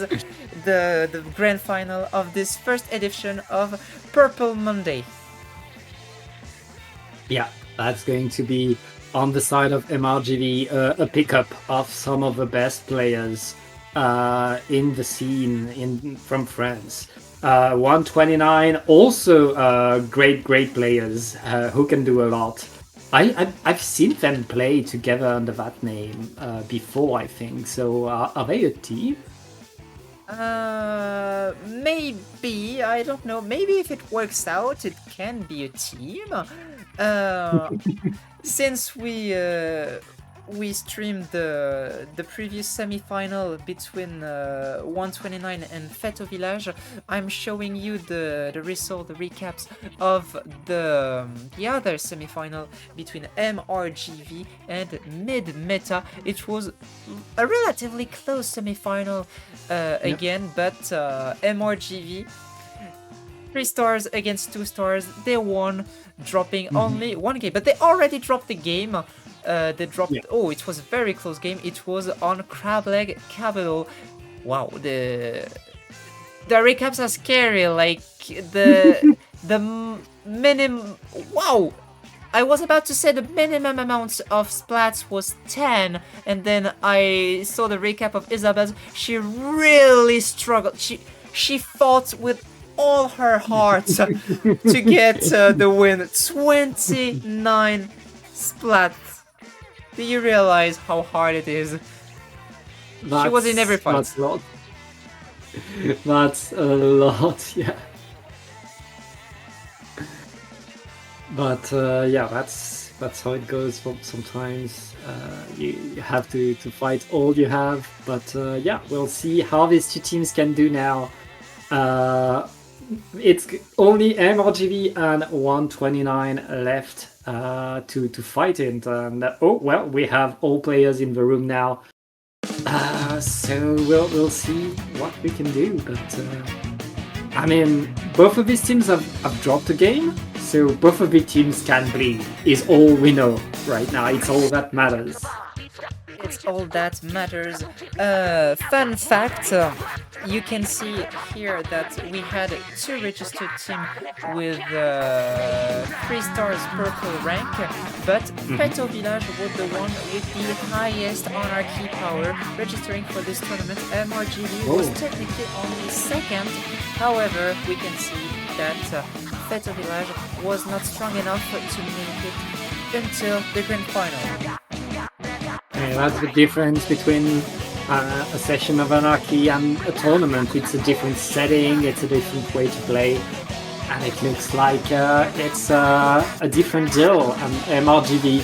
the grand final of this first edition of Purple Monday. Yeah, that's going to be on the side of MRGV a pickup of some of the best players in the scene from France. 129 also great players who can do a lot. I've seen them play together under that name before, I think. So are they a team? Maybe, I don't know. Maybe if it works out, it can be a team. Since we streamed the previous semi-final between 129 and Fête au Village, I'm showing you the result, the recaps of the other semi-final between MRGV and Mid Meta. It was a relatively close semi-final again, but MRGV 3 stars against 2 stars, they won, dropping only 1 game. But they already dropped the game. They dropped. Yeah. Oh, it was a very close game. It was on Crableg Capital. Wow, the recaps are scary. Like the minimum. Wow, I was about to say the minimum amount of splats was 10, and then I saw the recap of Isabel's. She really struggled. She fought with all her heart to get the win. 29 splats. Do you realize how hard it is? She was in every fight. That's a lot. That's a lot, yeah. But yeah, that's how it goes. Sometimes you have to fight all you have. But yeah, we'll see how these two teams can do now. It's only MRGV and 129 left to fight it. And oh well, we have all players in the room now. So we'll see what we can do. But I mean, both of these teams have dropped a game, so both of the teams can bleed. Is all we know right now. It's all that matters. It's all that matters. Fun fact, you can see here that we had 2 registered teams with 3 stars purple rank, but Fête au Village was the one with the highest anarchy power registering for this tournament. MRGV was technically only 2nd, however, we can see that Fête au Village was not strong enough to make it until the grand final. That's the difference between a session of Anarchy and a tournament. It's a different setting, it's a different way to play, and it looks like it's a different deal. And MRGV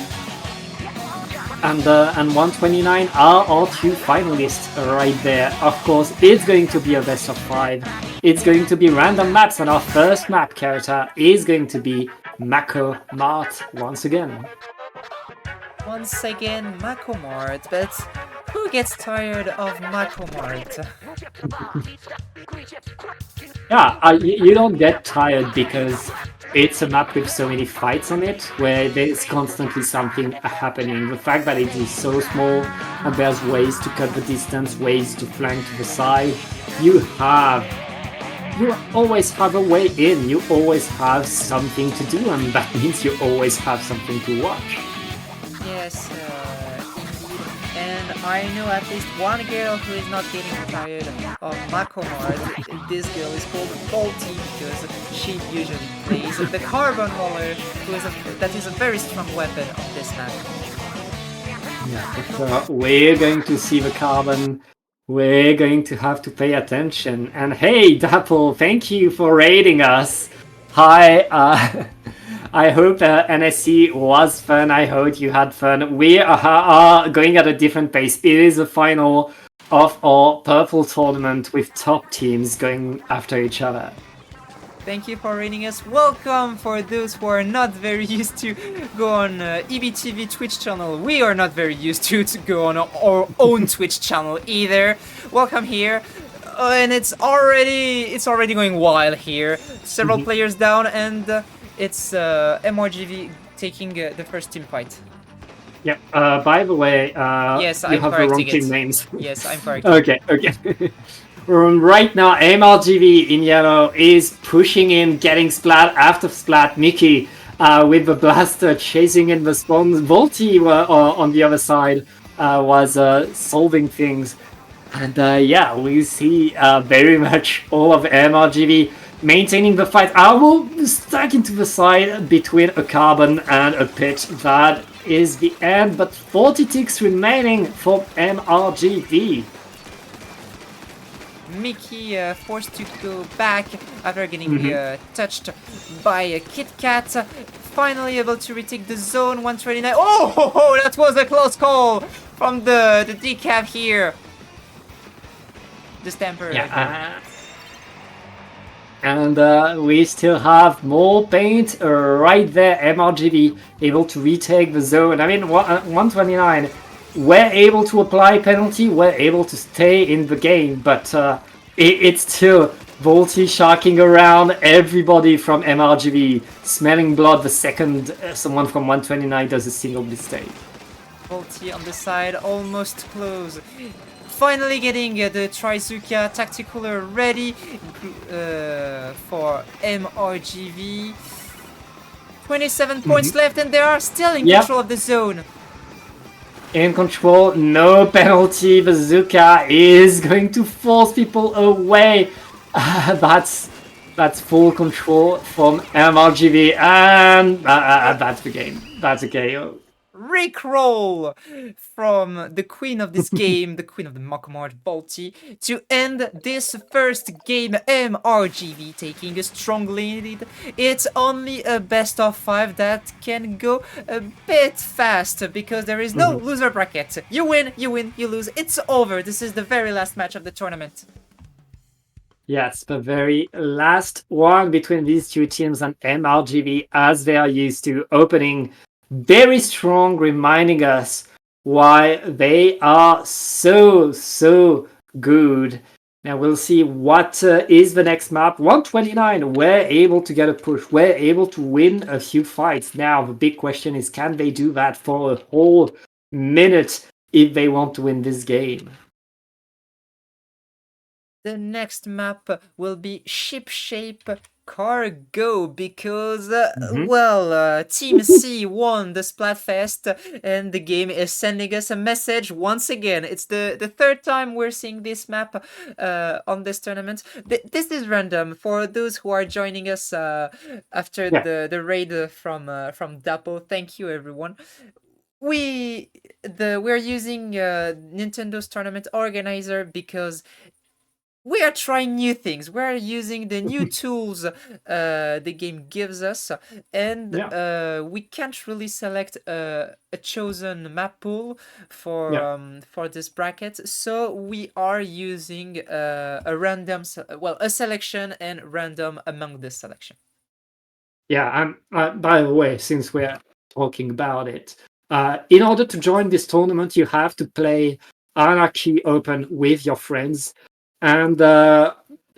and 129 are our 2 finalists right there. Of course, it's going to be a best of 5. It's going to be random maps, and our first map character is going to be Mako Mart once again. Once again, Mako Mart, but who gets tired of Mako Mart? Yeah, you don't get tired because it's a map with so many fights on it, where there's constantly something happening. The fact that it is so small and there's ways to cut the distance, ways to flank to the side, you always have a way in, you always have something to do, and that means you always have something to watch. Yes, indeed. And I know at least one girl who is not getting tired of Mako Mart. This girl is called Bolty because she usually plays the Carbon Roller, that is a very strong weapon on this map. Yeah, but we're going to see the Carbon. We're going to have to pay attention. And hey, Dapple, thank you for raiding us. Hi, I hope NSC was fun. I hope you had fun. We are going at a different pace. It is the final of our purple tournament with top teams going after each other. Thank you for rating us. Welcome for those who are not very used to go on EBTV Twitch channel. We are not very used to go on our own Twitch channel either. Welcome here. And it's already going wild here. Several players down, and it's MRGV taking the first team fight. Yeah. By the way, yes, you I'm have the wrong correcting team names. Yes, I'm correcting. Okay. Right now, MRGV in yellow is pushing in, getting Splat after Splat. Mickey with the blaster chasing in the spawns. Volty on the other side was solving things. And yeah, we see very much all of MRGV maintaining the fight. I will stack into the side between a carbon and a pit. That is the end, but 40 ticks remaining for MRGV. Mickey forced to go back after getting touched by a Kit Kat. Finally able to retake the zone 129. Oh, that was a close call from the decaf here. The stamper. Yeah. And we still have more paint right there. MRGV able to retake the zone. I mean, 129 were able to apply penalty, were able to stay in the game, but it's still Volty sharking around everybody from MRGV, smelling blood the second someone from 129 does a single mistake. Volty on the side, almost close. Finally getting the Trizuka Tacticaler ready for MRGV. 27 points left, and they are still in control of the zone. In control, no penalty. Bazooka is going to force people away. That's full control from MRGV, and that's the game. That's a KO. Rickroll from the queen of this game, the queen of the Mokomart, Balti, to end this first game. MRGV taking a strong lead. It's only a best of 5 that can go a bit fast because there is no loser bracket. You win, you lose. It's over. This is the very last match of the tournament. Yes, the very last one between these two teams and MRGV, as they are used to, opening very strong, reminding us why they are so good. Now we'll see what is the next map. 129 were able to get a push, were able to win a few fights. Now the big question is, can they do that for a whole minute if they want to win this game? The next map will be Ship Shape Cargo because, Team C won the Splatfest, and the game is sending us a message once again. It's the third time we're seeing this map on this tournament. This is random for those who are joining us after the raid from Dapo. Thank you, everyone. We're using Nintendo's tournament organizer because we are trying new things. We're using the new tools the game gives us, and we can't really select a chosen map pool for this bracket. So we are using a selection and random among this selection. Yeah, and by the way, since we're talking about it, in order to join this tournament, you have to play Anarchy Open with your friends. And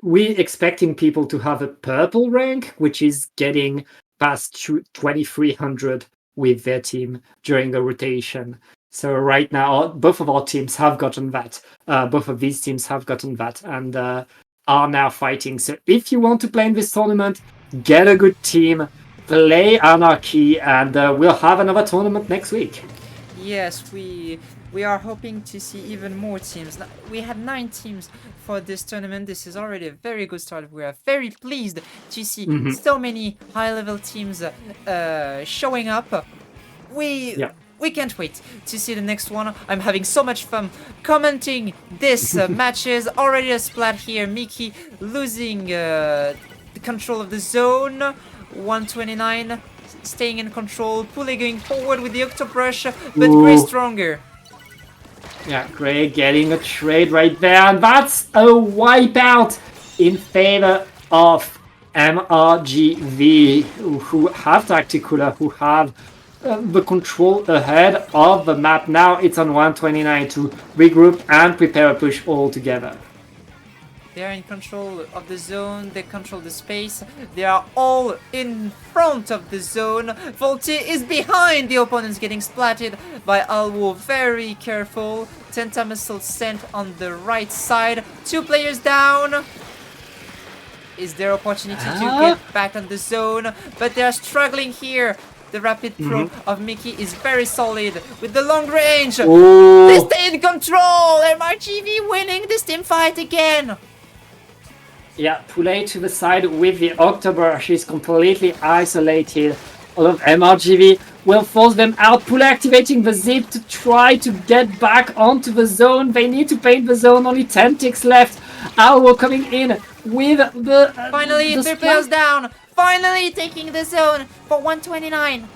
we're expecting people to have a purple rank, which is getting past 2300 with their team during a rotation. So right now, both of our teams have gotten that. Both of these teams have gotten that and are now fighting. So if you want to play in this tournament, get a good team, play Anarchy, and we'll have another tournament next week. Yes, we are hoping to see even more teams. We had 9 teams for this tournament. This is already a very good start. We are very pleased to see so many high-level teams showing up. We can't wait to see the next one. I'm having so much fun commenting this matches. Already a splat here. Mickey losing the control of the zone. 129 staying in control. Poulet going forward with the Octobrush, but Gray stronger. Yeah, Gray getting a trade right there, and that's a wipeout in favor of MRGV, who have Tacticula, who have the control ahead of the map. Now it's on 129 to regroup and prepare a push all together. They're in control of the zone, they control the space, they are all in front of the zone. Volti is behind the opponents, getting splatted by Alwo. Very careful. Tenta missile sent on the right side. 2 players down. Is their opportunity to get back on the zone, but they are struggling here. The rapid throw of Mickey is very solid with the long range. They stay in control. MRGV winning this team fight again. Yeah, Poulet to the side with the Octobrush is completely isolated. All of MRGV will force them out. Poulet activating the zip to try to get back onto the zone. They need to paint the zone. Only 10 ticks left. Alwo coming in with the... Finally, the 3 players down. Finally taking the zone for 129.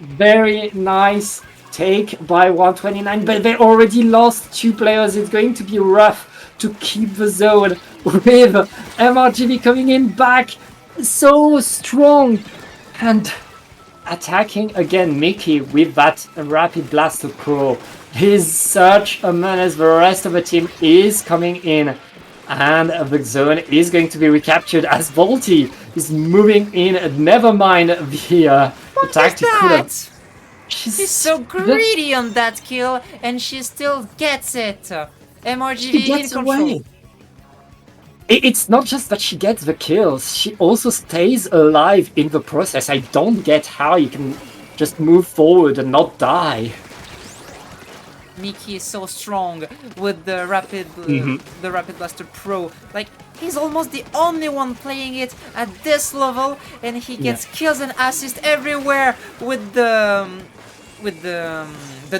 Very nice take by 129, but they already lost 2 players. It's going to be rough to keep the zone with MRGV coming in back so strong and attacking again Mickey with that Rapid Blaster Pro. He's such a menace. The rest of the team is coming in and the zone is going to be recaptured as Volti is moving in. Never mind the tactical. She's so greedy on that kill and she still gets it. MRGV in control. Away. It's not just that she gets the kills, she also stays alive in the process. I don't get how you can just move forward and not die. Mickey is so strong with the Rapid Blaster Pro. Like, he's almost the only one playing it at this level, and he gets kills and assists everywhere with the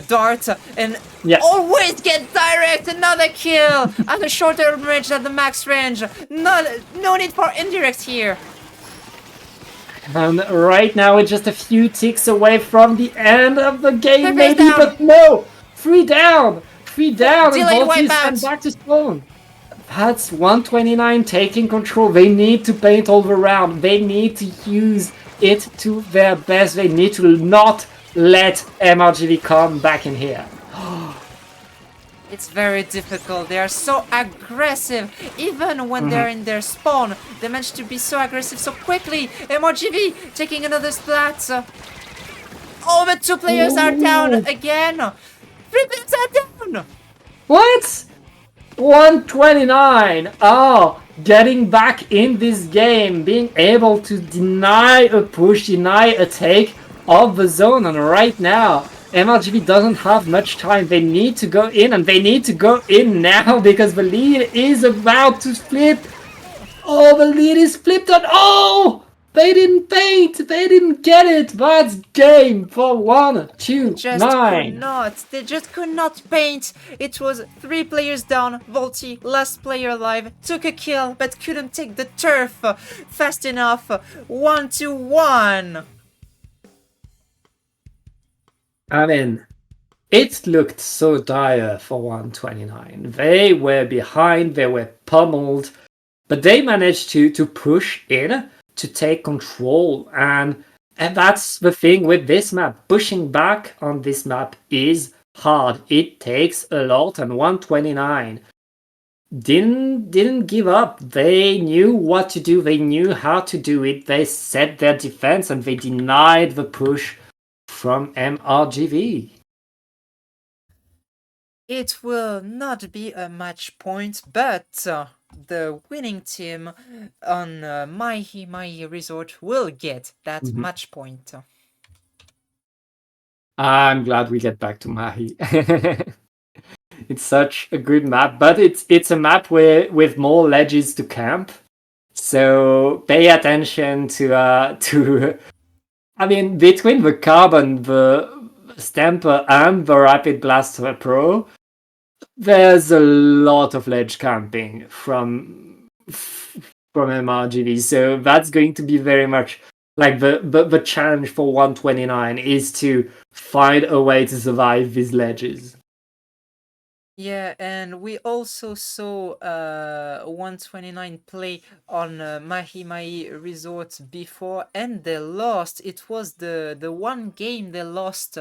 dart, and always get direct. Another kill at the shorter range than the max range. No need for indirect here. And right now we're just a few ticks away from the end of the game, maybe, but no! 3 down! 3 down, and Volti is back to spawn. That's 129 taking control. They need to paint all the round. They need to use it to their best. They need to not let MRGV come back in here. It's very difficult. They are so aggressive. Even when they're in their spawn, they manage to be so aggressive so quickly. MRGV taking another splat. Oh, but 2 players are down again. 3 players are down. What? 129. Oh, getting back in this game, being able to deny a push, deny a take of the zone, and right now MRGV doesn't have much time. They need to go in, and they need to go in now because the lead is about to flip. Oh, the lead is flipped on. Oh, they didn't paint. They didn't get it. That's game for 129. They just could not paint. It was 3 players down. Volti, last player alive, took a kill but couldn't take the turf fast enough. 1-1. I mean, it looked so dire for 129. They were behind, they were pummeled, but they managed to push in, to take control, and that's the thing with this map. Pushing back on this map is hard. It takes a lot, and 129 didn't give up. They knew what to do, they knew how to do it, they set their defense, and they denied the push from MRGV. It will not be a match point, but the winning team on Mahi Resort will get that match point. I'm glad we get back to Mahi. It's such a good map, but it's a map with more ledges to camp. So pay attention to I mean, between the Carbon, the Stamper, and the Rapid Blaster Pro, there's a lot of ledge camping from MRGV, so that's going to be very much Like the challenge for 129 is to find a way to survive these ledges. Yeah, and we also saw 129 play on Mahi Mahi Resort before, and they lost. It was the one game they lost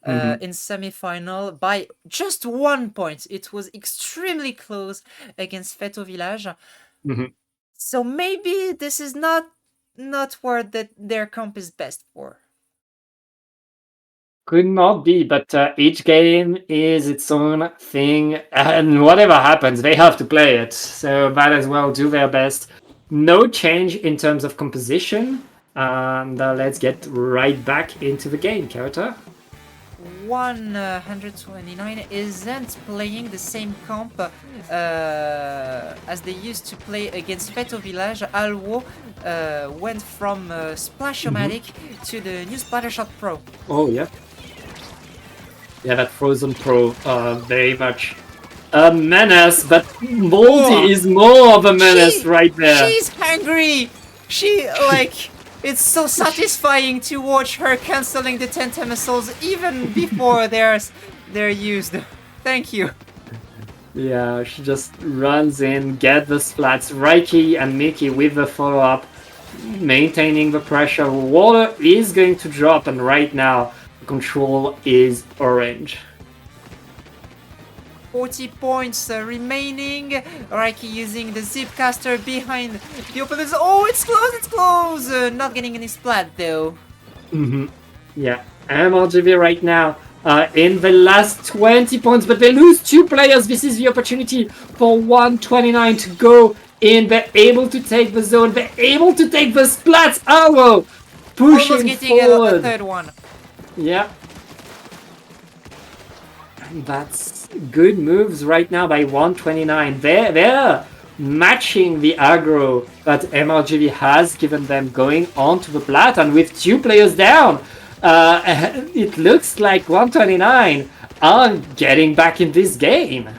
in semi-final by just 1 point. It was extremely close against Feto Village. So maybe this is not where their comp is best for. Could not be, but each game is its own thing, and whatever happens, they have to play it. So might as well do their best. No change in terms of composition, and let's get right back into the game, Carter. 129 isn't playing the same comp as they used to play against Feto Village. Alwo went from Splash-O-Matic to the new Splattershot Pro. Oh, yeah. Yeah, that Frozen Pro, very much a menace, but Moldy is more of a menace right there. She's hungry! She, like... It's so satisfying to watch her canceling the Tentamissiles even before they're used. Thank you. Yeah, she just runs in, get the splats. Reiki and Mickey with the follow-up, maintaining the pressure. Water is going to drop, and right now, the control is orange. 40 points remaining. Reiki using the Zipcaster behind the opponents. Oh, it's close, it's close! Not getting any splat, though. Yeah, MLGV right now in the last 20 points, but they lose 2 players. This is the opportunity for 129 to go in. They're able to take the zone. They're able to take the splats. Arrow pushing Almost getting forward. a third one. Yeah. And that's good moves right now by 129. They're matching the aggro that MRGV has given them going onto the plat, and with 2 players down, it looks like 129 are getting back in this game.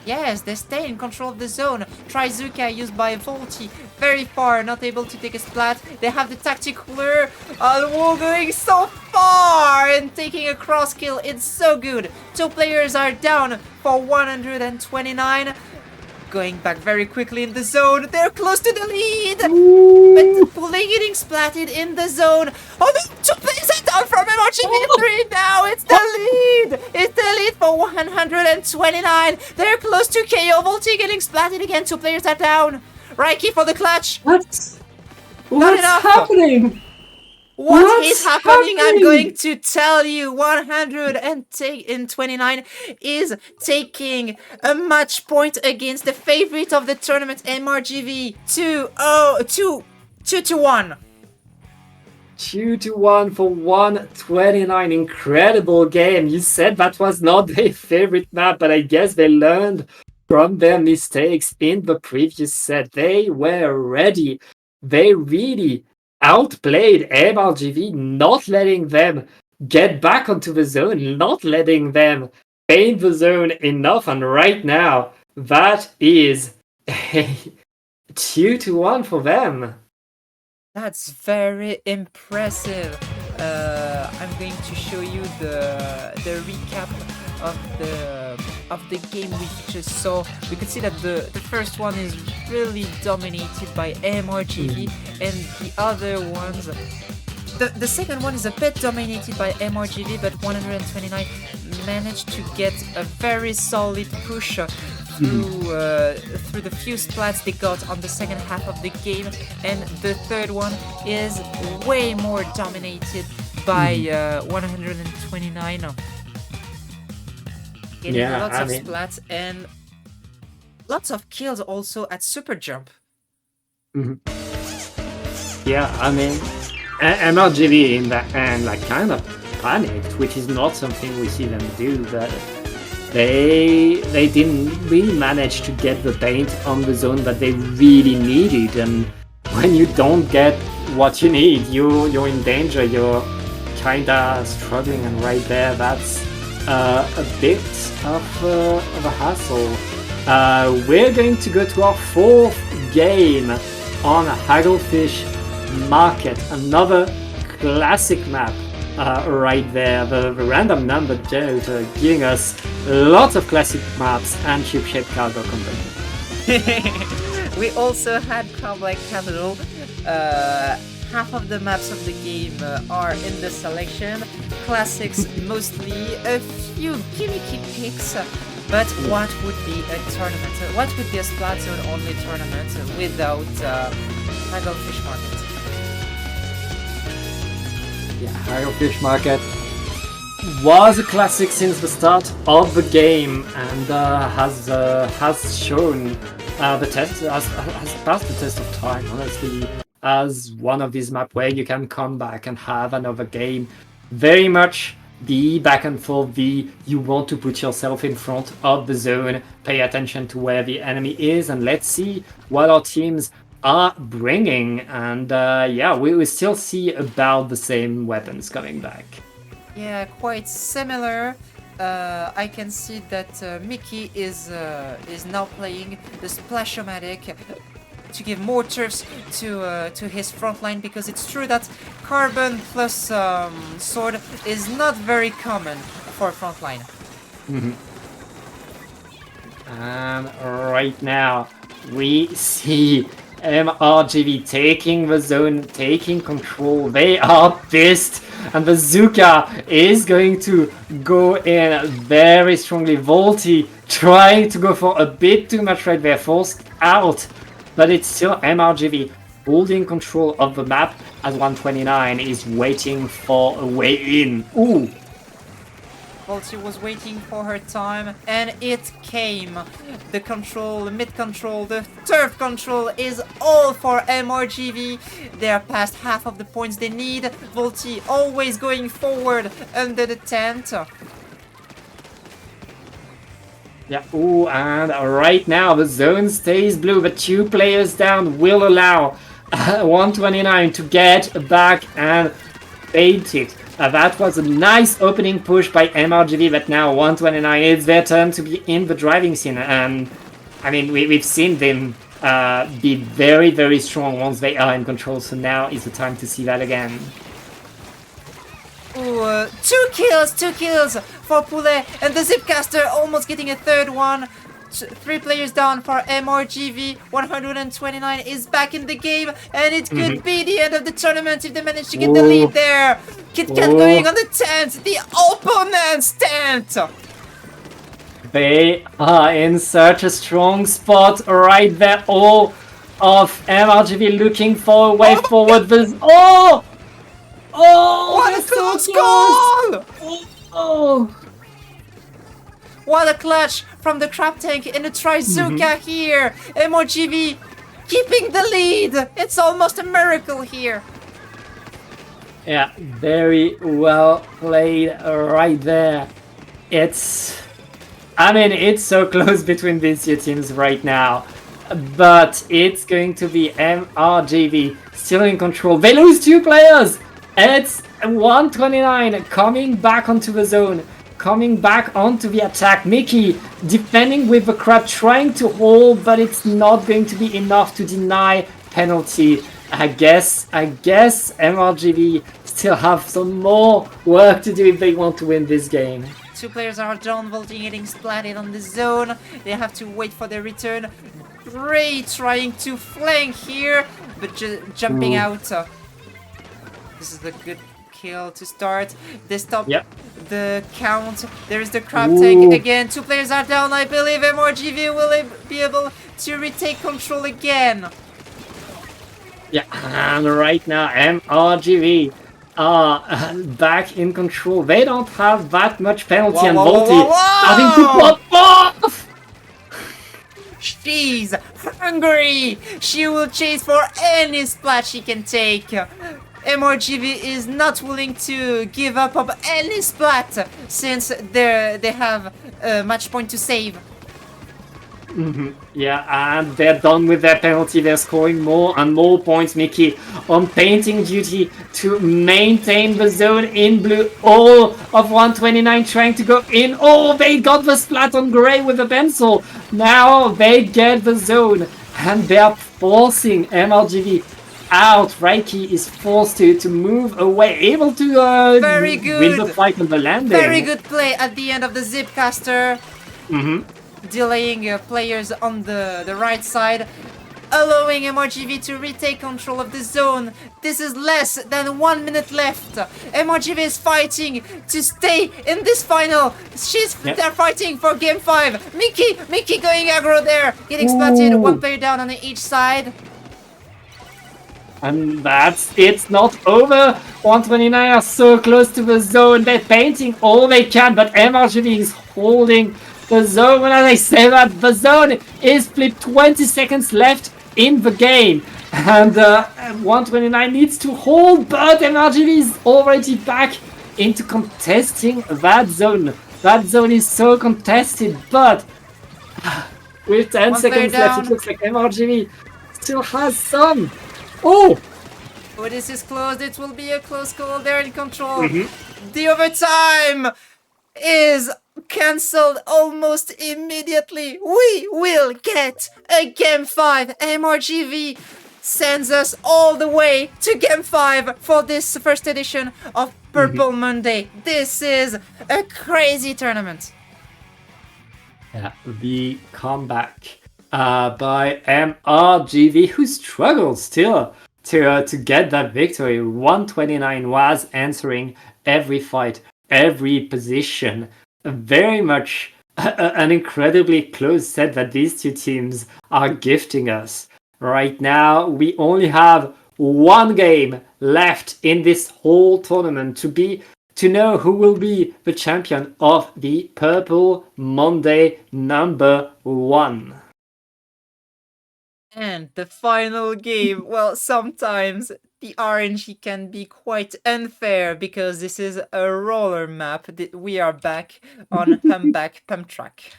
Yes, they stay in control of the zone. Trizuka used by Volti. Very far, not able to take a splat. They have the tactical lure. Alwo going so far and taking a cross kill. It's so good. 2 players are down for 129. Going back very quickly in the zone. They're close to the lead. But Pulling getting splatted in the zone. Oh no, 2 players are down from MRGV3 now. It's the lead. It's the lead for 129. They're close to KO. Volti getting splatted again. 2 players are down. Reiki for the clutch. What's happening? What is happening? I'm going to tell you. 129 is taking a match point against the favorite of the tournament, MRGV. 2-1. 2-1 for 129. Incredible game. You said that was not their favorite map, but I guess they learned from their mistakes in the previous set. They were ready. They really outplayed MRGV, not letting them get back onto the zone, not letting them paint the zone enough. And right now, that is a 2-1 for them. That's very impressive. I'm going to show you the recap of the game we just saw. We could see that the first one is really dominated by MRGV, and the other ones, the second one is a bit dominated by MRGV, but 129 managed to get a very solid push through the few splats they got on the second half of the game, and the third one is way more dominated by 129. Getting lots of splats and lots of kills also at Super Jump. Yeah, I mean, MLGV in that end, like, kind of panicked, which is not something we see them do, but they didn't really manage to get the paint on the zone that they really needed, and when you don't get what you need, you're in danger, you're kinda struggling, and right there, that's a bit of a hassle. We're going to go to our 4th game on Hagglefish Market, another classic map right there. The random number generator giving us lots of classic maps and cube-shaped cargo company. We also had Cowboy Capital. Half of the maps of the game are in the selection. Classics mostly, a few gimmicky picks. But what would be a tournament? What would be a Splatoon only tournament without Hagglefish Market? Yeah, Hagglefish Market was a classic since the start of the game and has shown the test, has passed the test of time, honestly, as one of these maps where you can come back and have another game. Very much the back and forth, you want to put yourself in front of the zone, pay attention to where the enemy is, and let's see what our teams are bringing. And yeah, we will still see about the same weapons coming back. Yeah, quite similar. I can see that Mickey is now playing the Splash-O-Matic to give more turfs to his front line, because it's true that carbon plus sword is not very common for front line. And right now we see MRGV taking the zone, taking control. They are pissed, and Bazooka is going to go in very strongly. Volty trying to go for a bit too much right there, forced out, but it's still MRGV holding control of the map as 129 is waiting for a way in. Ooh! Volty was waiting for her time, and it came. The control, the mid control, the turf control is all for MRGV. They are past half of the points they need. Volty always going forward under the tent. Yeah, ooh, and right now the zone stays blue, but 2 players down will allow 129 to get back and paint it. That was a nice opening push by MRGV, but now 129, it's their turn to be in the driving scene. And I mean, we've seen them be very, very strong once they are in control, so now is the time to see that again. Ooh, two kills for Poulet, and the Zipcaster almost getting a third one. 3 players down for MRGV. 129 is back in the game, and it could be the end of the tournament if they manage to get the lead there. KitKat going on the tent, the opponent's tent. They are in such a strong spot right there. All of MRGV looking for a way forward. Oh! What a close goal! Oh! What a clutch from the Crab Tank and the Trizuka here. MRGV keeping the lead. It's almost a miracle here. Yeah, very well played right there. I mean, it's so close between these 2 teams right now. But it's going to be MRGV still in control. They lose 2 players. It's 129 coming back onto the zone. Coming back onto the attack. Mickey defending with the crab, trying to hold, but it's not going to be enough to deny penalty. I guess MRGV still have some more work to do if they want to win this game. 2 players are down, Volty getting splatted on the zone. They have to wait for their return. Ray trying to flank here, but jumping out. This is the good kill to start. They stop the count. There is the Crab Tank again. 2 players are down. I believe MRGV will be able to retake control again. Yeah, and right now MRGV are back in control. They don't have that much penalty, and Volty starting to pop off! She's hungry! She will chase for any splat she can take. MRGV is not willing to give up of any splat since they have a match point to save. Yeah, and they're done with their penalty. They're scoring more and more points. Mickey on painting duty to maintain the zone in blue. All of 129 trying to go in. Oh, they got the splat on Gray with a pencil. Now they get the zone, and they're forcing MRGV out. Reiki is forced to move away, able to Very win the good. fight on the landing. Very good play at the end of the Zipcaster, Mm-hmm. delaying players on the right side, allowing MRGV to retake control of the zone. This is less than 1 minute left. MRGV is fighting to stay in this final. They're fighting for game 5. Mickey going aggro there, getting splatted. One player down on each side. And it's not over. 129 are so close to the zone. They're painting all they can, but MRGV is holding the zone. When I say that, the zone is flipped. 20 seconds left in the game. And 129 needs to hold, but MRGV is already back into contesting that zone. That zone is so contested, but with 10 seconds left, it looks like MRGV still has some. Oh, this is close. It will be a close call. They're in control. The overtime is cancelled almost immediately. We will get a game 5. MRGV sends us all the way to game 5 for this first edition of Purple Monday. This is a crazy tournament. Yeah, the comeback by MRGV, who struggled still to get that victory. 129 was answering every fight, every position. Very much an incredibly close set that these two teams are gifting us. Right now, we only have one game left in this whole tournament to know who will be the champion of the Purple Monday #1. And the final game, well, sometimes the RNG can be quite unfair because this is a roller map. We are back on Humpback Pump Track.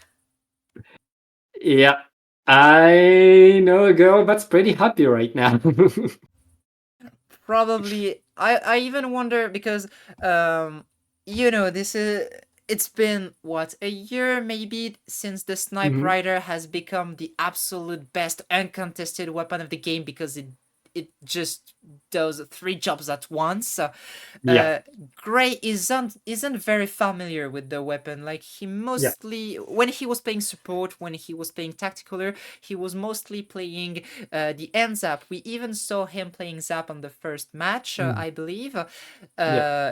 Yeah, I know a girl that's pretty happy right now. Probably, I even wonder because, it's been what, a year maybe since the Snipe Rider has become the absolute best uncontested weapon of the game because it just does 3 jobs at once. Gray isn't very familiar with the weapon. Like, he mostly, when he was playing support, when he was playing tacticaler, he was mostly playing the end zap. We even saw him playing zap on the first match, I believe,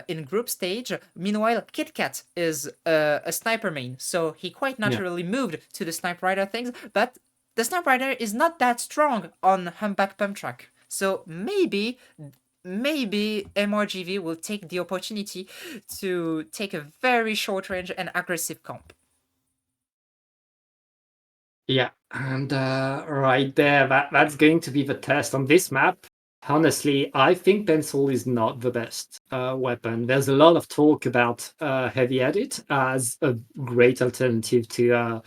in group stage. Meanwhile, KitKat is a sniper main, so he quite naturally moved to the Snipe Rider things, but the Snipe Rider is not that strong on Humpback Pump Track. So maybe MRGV will take the opportunity to take a very short range and aggressive comp. Yeah, and right there, that's going to be the test on this map. Honestly, I think Pencil is not the best weapon. There's a lot of talk about Heavy Edit as a great alternative to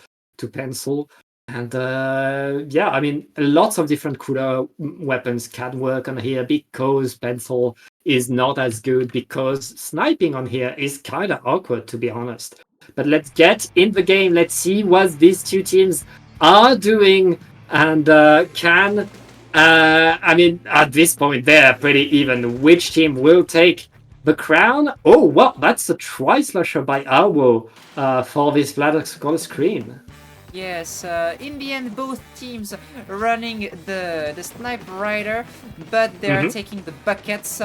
Pencil. And I mean, lots of different cooler weapons can work on here because Pencil is not as good, because sniping on here is kind of awkward, to be honest. But let's get in the game. Let's see what these two teams are doing and I mean, at this point, they're pretty even. Which team will take the crown? Oh, well, that's a tri-slasher by Arwo for this flat screen. Yes, in the end, both teams running the Snipe Rider, but they're taking the buckets.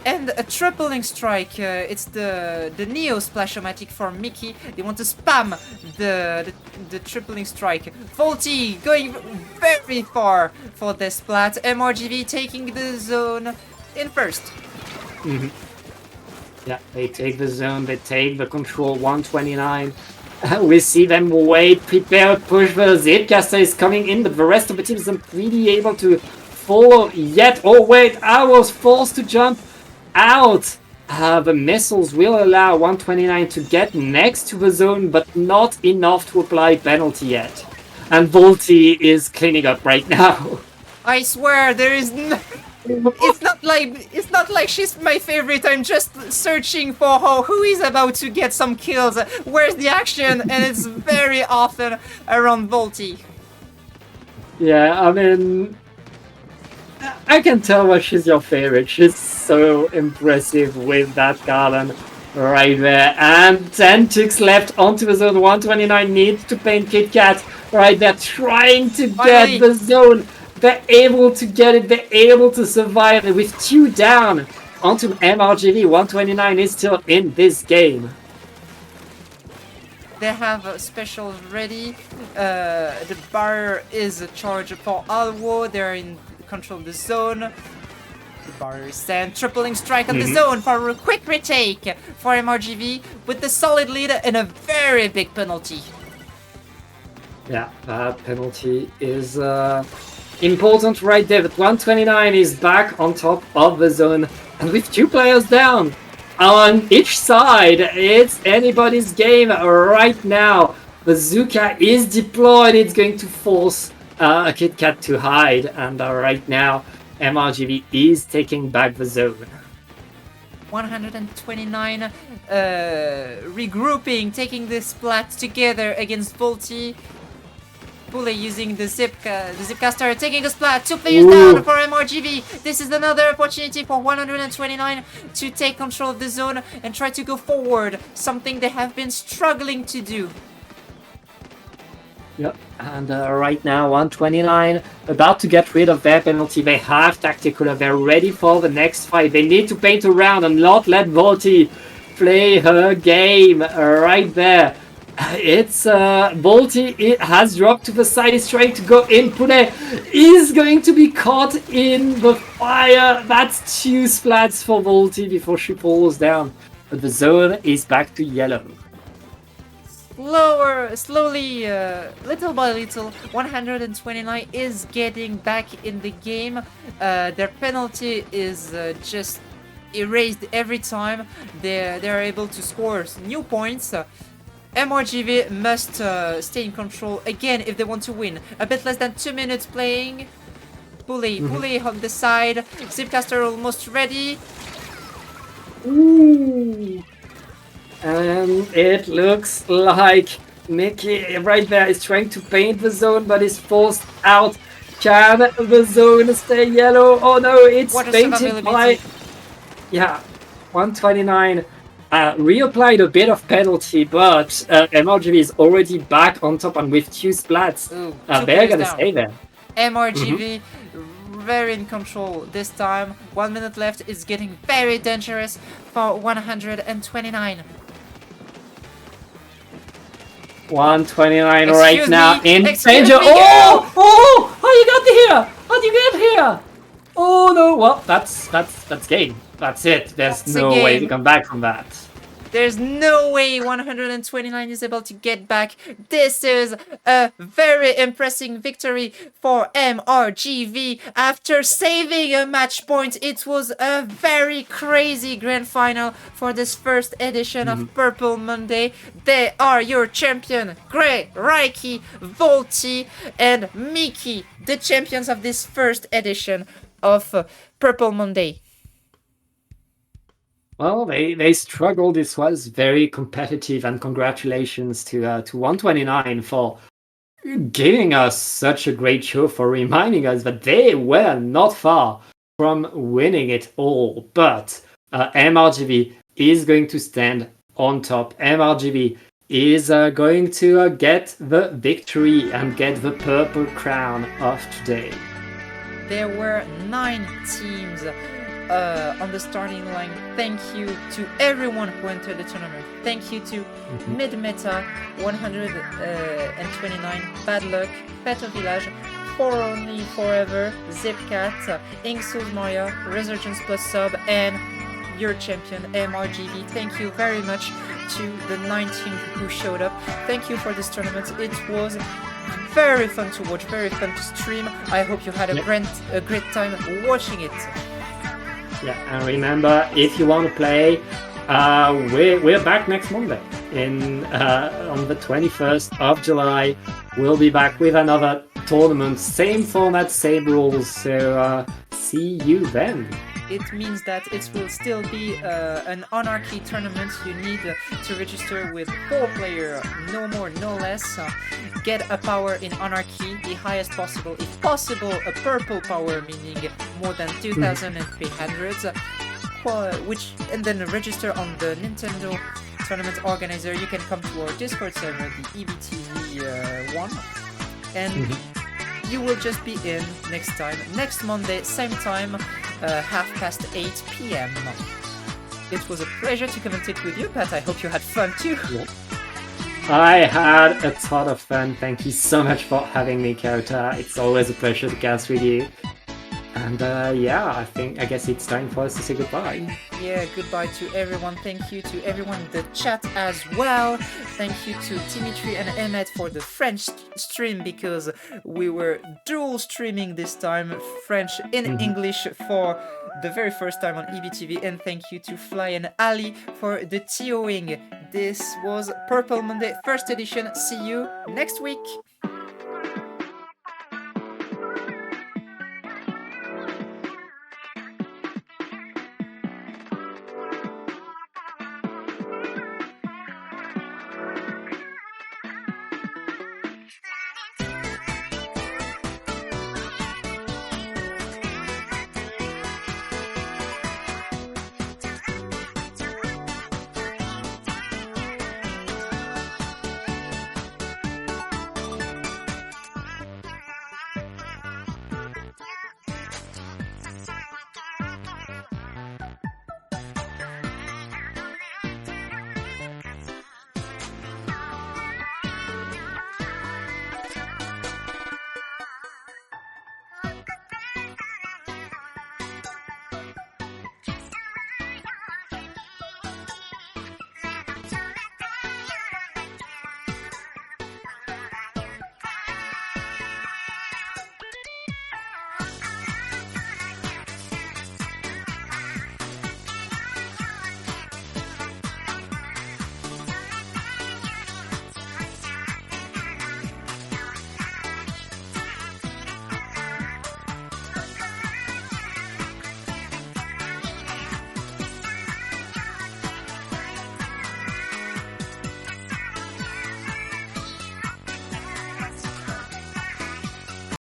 And a tripling strike, it's the Neo Splashomatic for Mickey. They want to spam the tripling strike. Faulty going very far for the splat. MRGV taking the zone in first. Yeah, they take the zone, they take the control. 129. We see them wait, prepare, push. The Zipcaster is coming in, but the rest of the team isn't really able to follow yet. Oh wait, I was forced to jump out. The missiles will allow 129 to get next to the zone, but not enough to apply penalty yet. And Volty is cleaning up right now. I swear there is no... It's not like she's my favorite. I'm just searching for who is about to get some kills. Where's the action? And it's very often around Volty. Yeah, I mean, I can tell why she's your favorite. She's so impressive with that garland right there. And 10 ticks left onto the zone. 129 needs to paint Kit Kat right there, trying to get the zone. They're able to get it. They're able to survive it with 2 down onto MRGV. 129 is still in this game. They have a special ready. The barrier is a charge for Alwo. They're in control of the zone. The barrier is sent. Tripling strike on the zone for a quick retake for MRGV with the solid lead and a very big penalty. Yeah, that penalty is important right there. But 129 is back on top of the zone. And with 2 players down on each side, it's anybody's game right now. Bazooka is deployed. It's going to force Kit Kat to hide. And right now, MRGV is taking back the zone. 129 regrouping, taking the Splat together against Volti. Pule using the Zipcaster, taking a Splat, 2 players down for MRGV. This is another opportunity for 129 to take control of the zone and try to go forward, something they have been struggling to do. Yep, and right now 129 about to get rid of their penalty. They have Tactical, they're ready for the next fight. They need to paint around and not let Volti play her game right there. It's Volti, it has dropped to the side, is trying to go in. Pune is going to be caught in the fire. That's 2 splats for Volti before she falls down. But the zone is back to yellow. Slowly, little by little, 129 is getting back in the game. Their penalty is just erased every time. They're able to score new points. MRGV must stay in control again if they want to win. A bit less than 2 minutes playing. Pule on the side. Zipcaster almost ready. Ooh. And it looks like Nikki right there is trying to paint the zone but is forced out. Can the zone stay yellow? Oh no, it's painted by... Yeah, 129 reapplied a bit of penalty, but MRGV is already back on top and with 2 splats. They're gonna stay there. MRGV very in control this time. 1 minute left. It's getting very dangerous for 129. 129 right now in danger. Oh! How you got here? How do you get here? Oh no! Well, that's game. That's it. There's no way to come back from that. There's no way 129 is able to get back. This is a very impressive victory for MRGV after saving a match point. It was a very crazy grand final for this first edition of Purple Monday. They are your champion, Gray, Raiki, Volti, and Miki, the champions of this first edition of Purple Monday. Well, they struggled. This was very competitive, and congratulations to 129 for giving us such a great show, for reminding us that they were not far from winning it all. But MRGV is going to stand on top. MRGV is going to get the victory and get the purple crown of today. There were 9 teams on the starting line. Thank you to everyone who entered the tournament. Thank you to Mid-Meta, 129, Bad Luck, Peto Village, For Only Forever, Zipcat, Inksus Maya, Resurgence Plus Sub, and your champion, MRGV. Thank you very much to the 9 teams who showed up. Thank you for this tournament. It was very fun to watch, very fun to stream. I hope you had a great time watching it. Yeah, and remember, if you want to play, we're back next Monday on the 21st of July. We'll be back with another tournament, same format, same rules. So see you then. it means that it will still be an Anarchy tournament. You need to register with 4 players, no more, no less. Get a power in Anarchy, the highest possible, if possible, a purple power, meaning more than 2,300. Which and then register on the Nintendo tournament organizer. You can come to our Discord server, the EBTV one, and you will just be in next Monday, same time, 8:30 p.m. It was a pleasure to commentate with you, Pat. I hope you had fun too. I had a ton of fun. Thank you so much for having me, Kota. It's always a pleasure to cast with you. And I guess it's time for us to say goodbye. Yeah, goodbye to everyone. Thank you to everyone in the chat as well. Thank you to Dimitri and Emmet for the French stream, because we were dual streaming this time, French in English for the very first time on EBTV. And thank you to Fly and Ali for the TOing. This was Purple Monday 1st edition. See you next week.